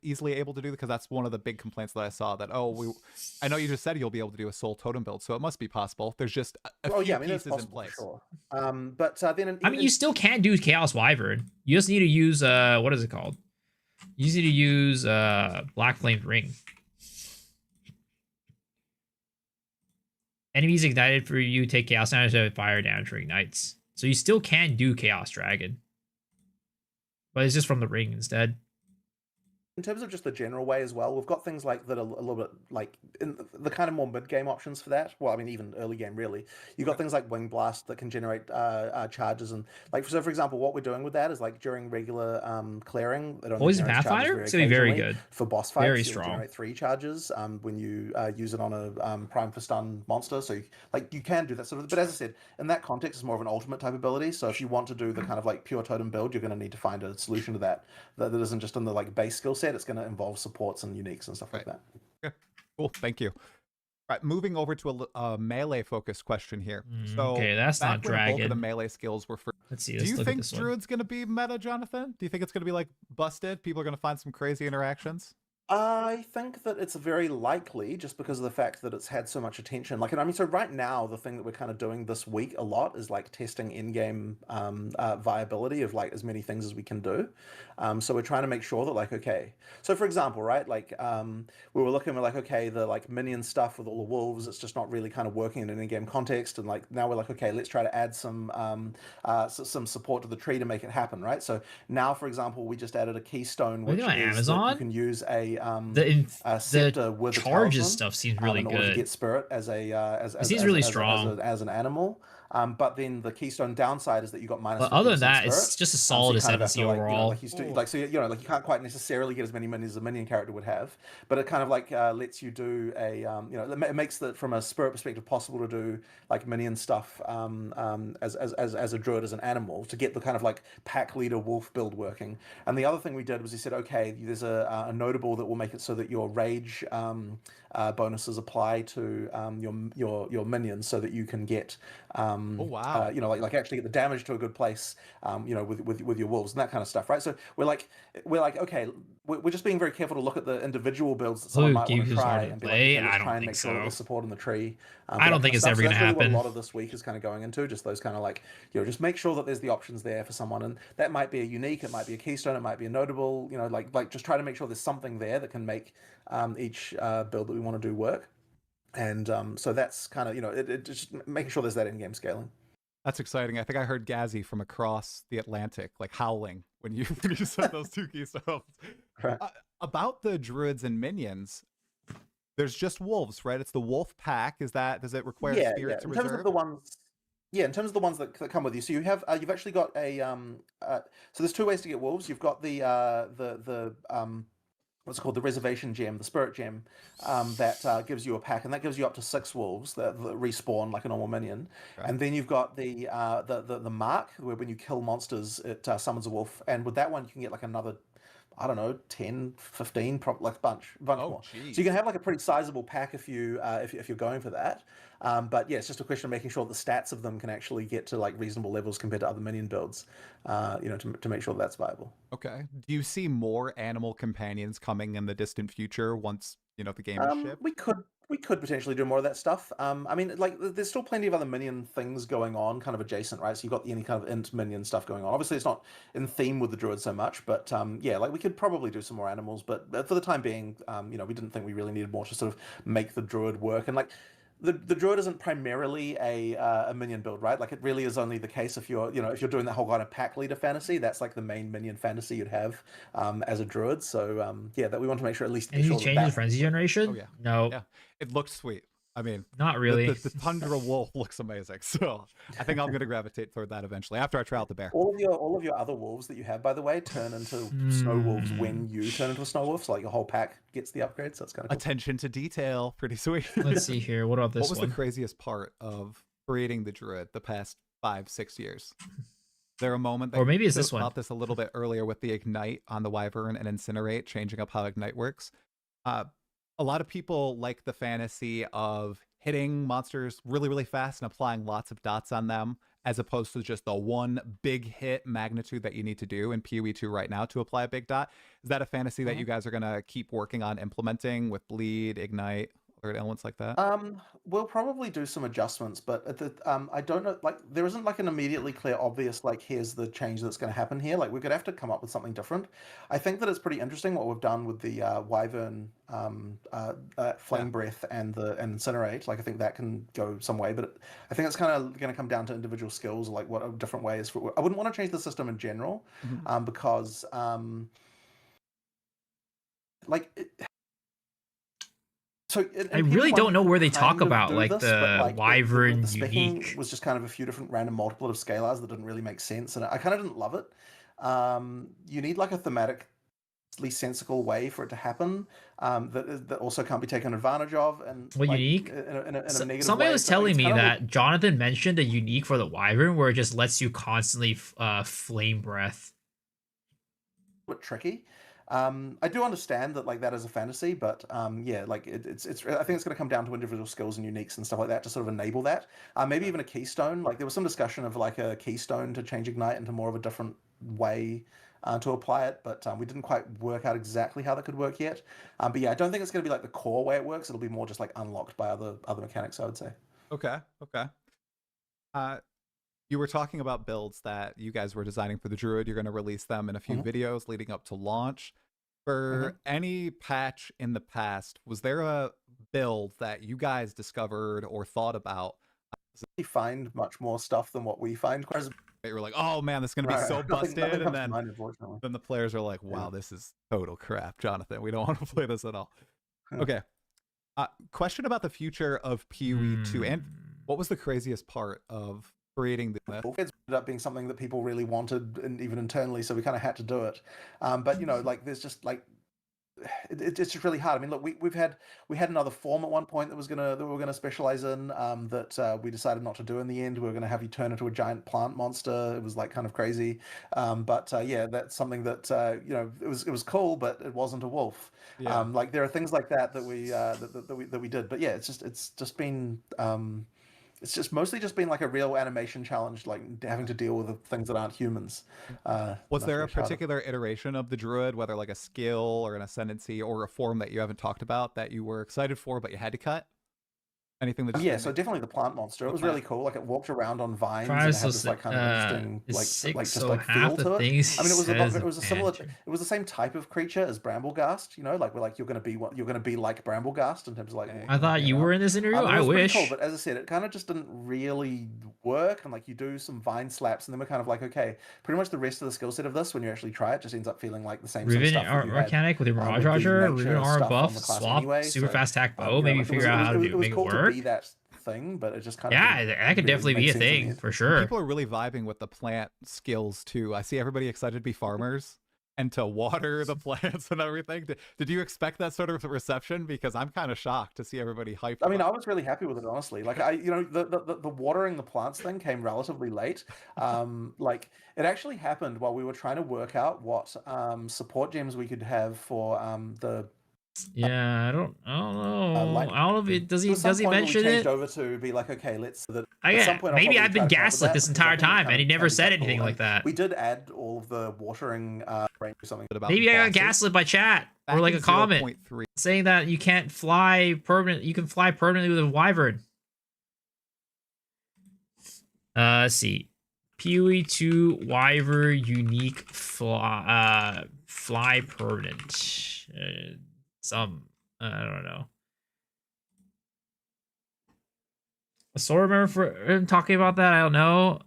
Easily able to do, because that's one of the big complaints that I saw, that I know you just said you'll be able to do a soul totem build, so it must be possible. There's just a few pieces in place. For sure. But then I mean, you still can do Chaos Wyvern. You just need to use what is it called? You just need to use Black Flamed Ring. Enemies ignited for you take Chaos Damage and fire damage for ignites. So you still can do Chaos Dragon. But it's just from the ring instead. in terms of just the general way as well, we've got things like that a little bit like in the kind of more mid-game options for that. Well, I mean, even early game, really. You've got things like Wing Blast that can generate charges. And like, so for example, what we're doing with that is like during regular clearing, it only Poison generates charges Pathfinder? It's going to be very occasionally. good. For boss fights, Very it'll strong. generate 3 charges when you use it on a Prime for Stun monster. So you can do that sort of, but as I said, in that context, it's more of an ultimate type ability. So if you want to do the kind of like pure totem build, you're going to need to find a solution to that isn't just in the like base skill set. It's going to involve supports and uniques and stuff like that. Okay, cool. Thank you. All right, moving over to a melee focused question here. So okay, that's back not when both of dragon. the melee skills were for. Let's see. Do Let's you look at think this one. Druid's going to be meta, Jonathan? Do you think it's going to be like busted? People are going to find some crazy interactions? I think that it's very likely just because of the fact that it's had so much attention. Like, I mean, so right now, the thing that we're kind of doing this week a lot is like testing in-game viability of like as many things as we can do. So we're trying to make sure that like, okay, so for example, right, like we were looking at like, okay, the like minion stuff with all the wolves, it's just not really kind of working in an in-game context. And like now we're like, okay, let's try to add some support to the tree to make it happen, right? So now, for example, we just added a keystone, which is that Amazon? you can use a the with a charges talisman, stuff seems really in order to good. get spirit as a It seems really strong. as an animal. But then the keystone downside is that you got minus. But other than 50% that, it's spirit. just a So solid you kind of have ascendancy to, like, overall. like you can't quite necessarily get as many minions as a minion character would have, but it kind of like lets you do a it makes it from a spirit perspective possible to do like minion stuff as a druid, as an animal, to get the kind of like pack leader wolf build working. And the other thing we did was he said, okay, there's a notable that will make it so that your rage bonuses apply to your minions, so that you can get like actually get the damage to a good place with your wolves and that kind of stuff, right? So we're like okay, we're just being very careful to look at the individual builds that someone might want to try and be like, okay, let's try and make sure that there's support in the tree. I don't think it's ever going to happen. That's really what a lot of this week is kind of going into, just those kind of like, just make sure that there's the options there for someone, and that might be a unique, it might be a keystone, it might be a notable, like just try to make sure there's something there that can make each build that we want to do work. And so that's kind of it just making sure there's that in-game scaling. That's exciting. I think I heard Gazzy from across the Atlantic like howling when you said those two keystones. Right. About the druids and minions, there's just wolves, right? It's the wolf pack. Does it require spirit to in terms reserve? of the ones. Yeah, in terms of the ones that come with you, so you have you've actually got a so there's 2 ways to get wolves. You've got the what's called the reservation gem, the spirit gem, that gives you a pack, and that gives you up to 6 wolves that respawn like a normal minion. Okay. And then you've got the mark, where when you kill monsters, it summons a wolf, and with that one you can get like another, I don't know, 10, 15, like bunch more. Geez. So you can have like a pretty sizable pack if you're going for that. But yeah, it's just a question of making sure the stats of them can actually get to like reasonable levels compared to other minion builds, to make sure that's viable. Okay. Do you see more animal companions coming in the distant future once the game is shipped? we could potentially do more of that stuff. I mean, like, there's still plenty of other minion things going on, kind of adjacent, right? So you've got any kind of int minion stuff going on. Obviously, it's not in theme with the druid so much, but yeah, like we could probably do some more animals. But for the time being, you know, we didn't think we really needed more to sort of make the druid work. And like, the druid isn't primarily a minion build, right? Like, it really is only the case if you're, you know, if you're doing that whole kind of pack leader fantasy. That's like the main minion fantasy you'd have as a druid. So yeah, that we want to make sure at least Any sure changes that frenzy generation? Oh yeah. No. Yeah. It looked sweet. I mean, not really. The Tundra Wolf looks amazing, so I think I'm going to gravitate toward that eventually after I try out the bear. All of your other wolves that you have, by the way, turn into snow wolves when you turn into a snow wolf. So like your whole pack gets the upgrade. So it's kind of cool. Attention to detail, pretty sweet. Let's see here. What about this What was one? the craziest part of creating the druid the past 5-6 years? Is there a moment that or maybe it's this one about this a little bit earlier with the ignite on the wyvern and incinerate, changing up how ignite works? A lot of people like the fantasy of hitting monsters really, really fast and applying lots of dots on them, as opposed to just the one big hit magnitude that you need to do in PoE 2 right now to apply a big dot. Is that a fantasy that you guys are going to keep working on implementing with bleed, ignite, or elements like that? We'll probably do some adjustments, but at the I don't know, like there isn't like an immediately clear, obvious, like here's the change that's going to happen here. Like we're going to have to come up with something different. I think that it's pretty interesting what we've done with the wyvern flame breath and incinerate. Like I think that can go some way, but I think it's kind of going to come down to individual skills, like what are different ways for. I wouldn't want to change the system in general, because like. So I really don't know where they talk about do like this, the but, like, wyvern the specking unique. was just kind of a few different random multiplicative scalars that didn't really make sense, and I kind of didn't love it. You need like a thematically sensical way for it to happen, that also can't be taken advantage of. And What like, unique? in a negative Somebody way. was So, like, telling it's me kind of that Jonathan mentioned a unique for the wyvern where it just lets you constantly flame breath. a bit tricky. I do understand that like that is a fantasy, but yeah, like it's I think it's going to come down to individual skills and uniques and stuff like that to sort of enable that. Maybe even a keystone. Like there was some discussion of like a keystone to change ignite into more of a different way to apply it, but we didn't quite work out exactly how that could work yet. But yeah, I don't think it's going to be like the core way it works. It'll be more just like unlocked by other mechanics, I would say. Okay. You were talking about builds that you guys were designing for the druid. You're going to release them in a few videos leading up to launch. For any patch in the past, was there a build that you guys discovered or thought about? We find much more stuff than what we find. You were like, oh man, this is going to be so busted. Nothing and then the players are like, wow, this is total crap, Jonathan. We don't want to play this at all. Okay. Question about the future of PoE 2. And what was the craziest part of creating the it ended up being something that people really wanted, and even internally, so we kind of had to do it. But you know, like there's just like it's just really hard. I mean, look, we had another form at one point that we were gonna specialize in, that we decided not to do in the end. We were gonna have you turn into a giant plant monster. It was like kind of crazy, but yeah, that's something that you know, it was cool, but it wasn't a wolf. Yeah. Like there are things like that we did, but yeah, it's just been. It's just mostly just been like a real animation challenge, like having to deal with the things that aren't humans. Was there a particular iteration of the druid, whether like a skill or an ascendancy or a form that you haven't talked about that you were excited for but you had to cut? Anything that? Yeah, so definitely the plant monster. It was really cool. Like it walked around on vines and it had this like kind of interesting, like just like feel to it. I mean, it was a similar. It was the same type of creature as Bramblegast. You know, like we're like you're gonna be like Bramblegast in terms of like. I thought you were in this interview. I wish. Cool, but as I said, it kind of just didn't really work. And like you do some vine slaps, and then we're kind of like, okay, pretty much the rest of the skill set of this, when you actually try it, just ends up feeling like the same sort of stuff. Mechanic with your Mirage Roger, Riven armor buff, swap, anyway, super fast attack bow. Maybe figure out how to make it work. That thing, but it just kind of that could definitely be a thing for sure. People are really vibing with the plant skills too. I see everybody excited to be farmers and to water the plants and everything. Did you expect that sort of reception? Because I'm kind of shocked to see everybody hyped. I mean, I was really happy with it, honestly. Like the watering the plants thing came relatively late. Like it actually happened while we were trying to work out what support gems we could have for the Yeah, I don't know. Like, I don't know if it does. there He was some does he point where mention we changed it? over to be like, okay, let's. At I some point, I'll maybe probably I've been try to come up with gaslit that this because I entire think it time, kind and he of never changes said up the anything whole like thing. that. We did add all of the watering range or something. Maybe I got gaslit by chat or like a comment saying that you can't fly permanent. You can fly permanently with a wyvern. Let's see. PoE 2 wyvern unique fly permanent. I don't know. I still remember for him talking about that. I don't know.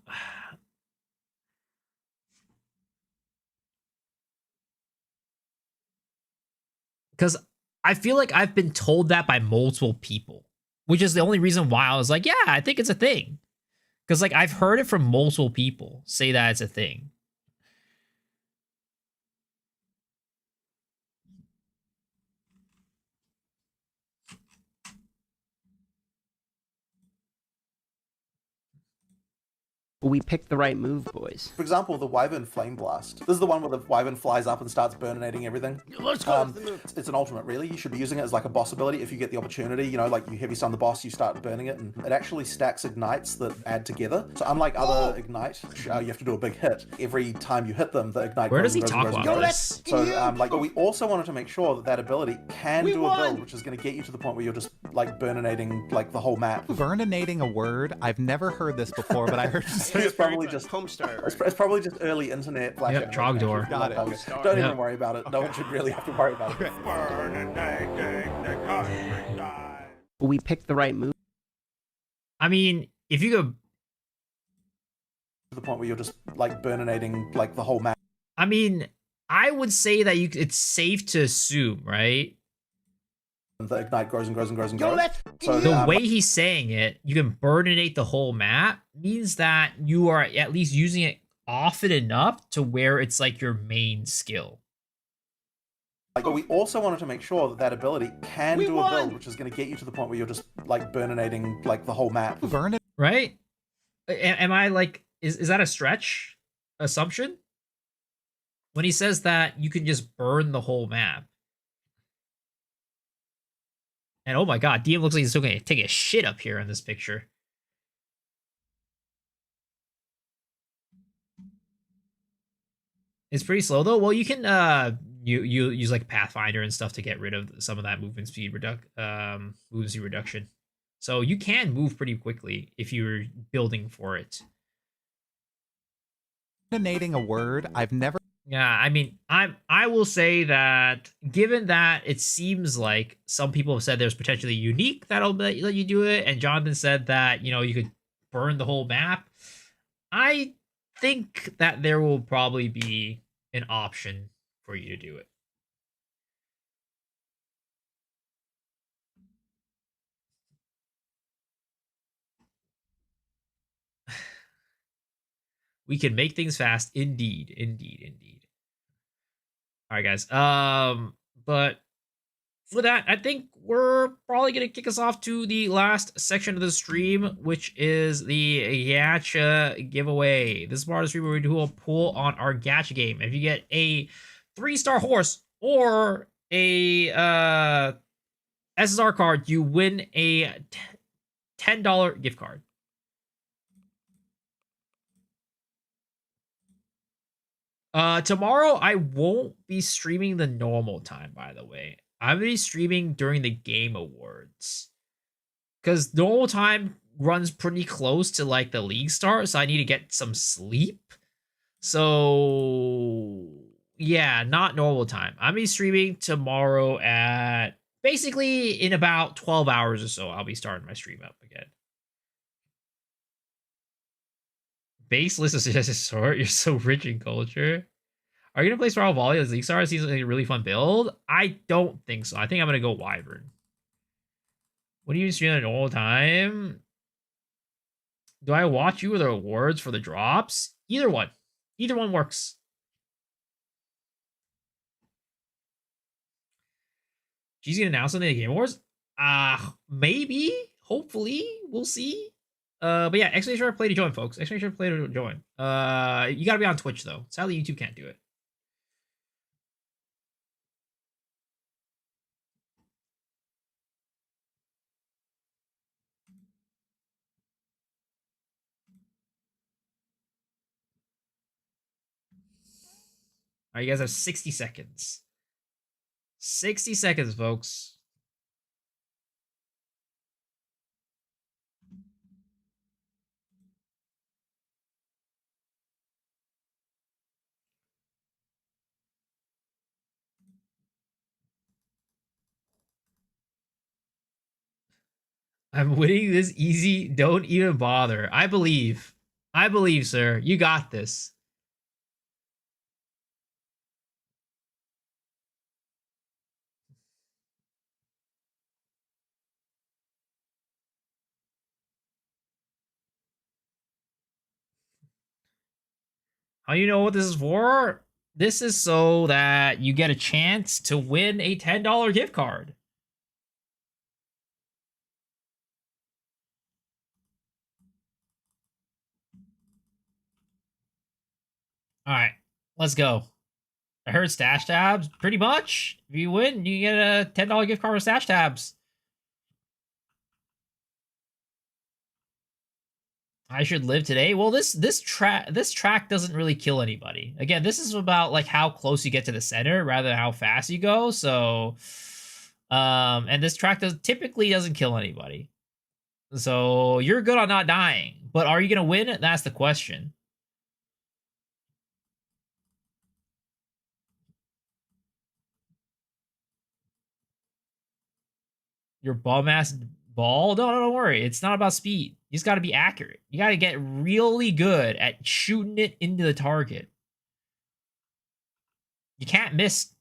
Because I feel like I've been told that by multiple people, which is the only reason why I was like, yeah, I think it's a thing. Because like I've heard it from multiple people say that it's a thing. We picked the right move, boys. For example, the Wyvern Flame Blast. This is the one where the Wyvern flies up and starts burninating everything. Let's go. It's an ultimate, really. You should be using it as like a boss ability if you get the opportunity. You know, like you heavy stun the boss, you start burning it, and it actually stacks ignites that add together. So unlike other ignite, you have to do a big hit. Every time you hit them, the ignite Where grows does he and talk grows and about grows. this? So, but we also wanted to make sure that that ability can do a build, which is going to get you to the point where you're just like burninating like the whole map. Burninating a word? I've never heard this before, but I heard you say It's probably just It's probably just early internet flash. Yep, Trogdor. Got it. Don't even worry about it. No one should really have to worry about it. We picked the right move. I mean, if you go to the point where you're just like burninating like the whole map. I mean, I would say that it's safe to assume, right? The ignite grows and grows and grows and grows. So the way he's saying it, you can burninate the whole map, means that you are at least using it often enough to where it's like your main skill. But we also wanted to make sure that that ability can do a build, which is going to get you to the point where you're just like burninating like the whole map. Burn it, right? Am I like, is that a stretch assumption? When he says that you can just burn the whole map. And oh my god, DM looks like he's still gonna take a shit up here in this picture. It's pretty slow though. Well, you can you use like Pathfinder and stuff to get rid of some of that movement speed reduction. So you can move pretty quickly if you're building for it. Burninating a word? I've never. Yeah, I mean, I will say that given that it seems like some people have said there's potentially unique that'll let you do it, and Jonathan said that, you know, you could burn the whole map. I think that there will probably be an option for you to do it. We can make things fast, indeed. All right, guys. But with that, I think we're probably gonna kick us off to the last section of the stream, which is the gacha giveaway. This is part of the stream where we do a pool on our gacha game. If you get a 3-star horse or a SSR card, you win a $10 gift card. Tomorrow I won't be streaming the normal time, by the way. I'm gonna be streaming during the Game Awards. Because normal time runs pretty close to like the league start, so I need to get some sleep. So yeah, not normal time. I'm gonna be streaming tomorrow at basically in about 12 hours or so. I'll be starting my stream up again. Baseless is just a sort. You're so rich in culture. Are you gonna play Spiral Volley as League Star? It seems like a really fun build. I don't think so. I think I'm gonna go Wyvern. What do you stream at all time? Do I watch you with the awards for the drops? Either one. Either one works. She's gonna announce something at the Game Awards? Maybe. Hopefully. We'll see. But yeah, exclamation play to join, folks. Exclamation play to join. You gotta be on Twitch though. Sadly, YouTube can't do it. All right, you guys have 60 seconds. 60 seconds, folks. I'm winning this easy. Don't even bother. I believe. I believe, sir. You got this. How you know what this is for? This is so that you get a chance to win a $10 gift card. All right, let's go. I heard Stash Tabs, pretty much. If you win, you get a $10 gift card with Stash Tabs. I should live today. Well, this track doesn't really kill anybody. Again, this is about like how close you get to the center rather than how fast you go. So, and this track typically doesn't kill anybody. So you're good on not dying, but are you gonna win? That's the question. Your bum ass ball? No, don't worry. It's not about speed. You just got to be accurate. You got to get really good at shooting it into the target. You can't miss.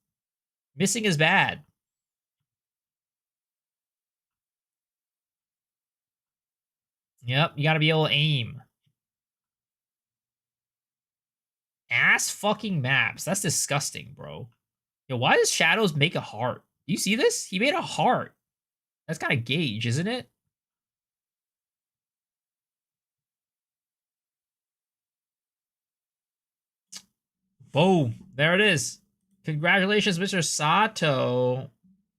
Missing is bad. Yep, you got to be able to aim. Ass fucking maps. That's disgusting, bro. Yo, why does Shadows make a heart? Do you see this? He made a heart. That's kind of gauge, isn't it? Boom. There it is. Congratulations, Mr. Sato.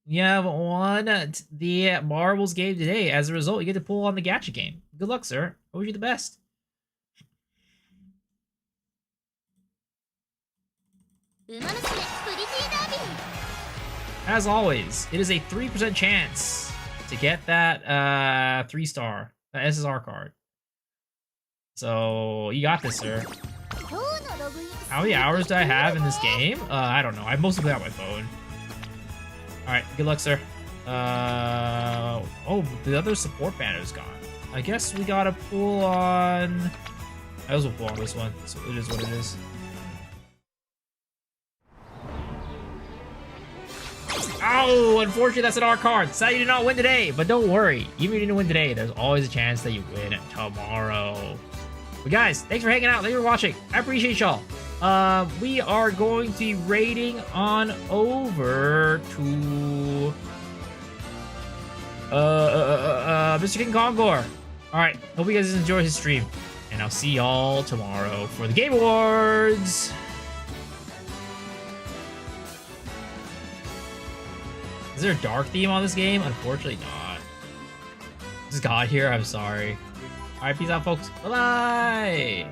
You have won the Marbles game today. As a result, you get to pull on the gacha game. Good luck, sir. I wish you the best. As always, it is a 3% chance to get that 3-star, SSR card. So, you got this, sir. How many hours do I have in this game? I don't know. I mostly play on my phone. Alright, good luck, sir. Oh, the other support banner is gone. I guess we gotta pull on... I also pull on this one, so it is what it is. Oh, unfortunately, that's an R card. Sad you did not win today, but don't worry. Even if you didn't win today, there's always a chance that you win tomorrow. But guys, thanks for hanging out. Thanks for watching. I appreciate y'all. We are going to be raiding on over to Mr. King Kongor. All right, hope you guys enjoy his stream, and I'll see y'all tomorrow for the Game Awards. Is there a dark theme on this game? Unfortunately not. Just got here, I'm sorry. Alright, peace out, folks. Bye-bye!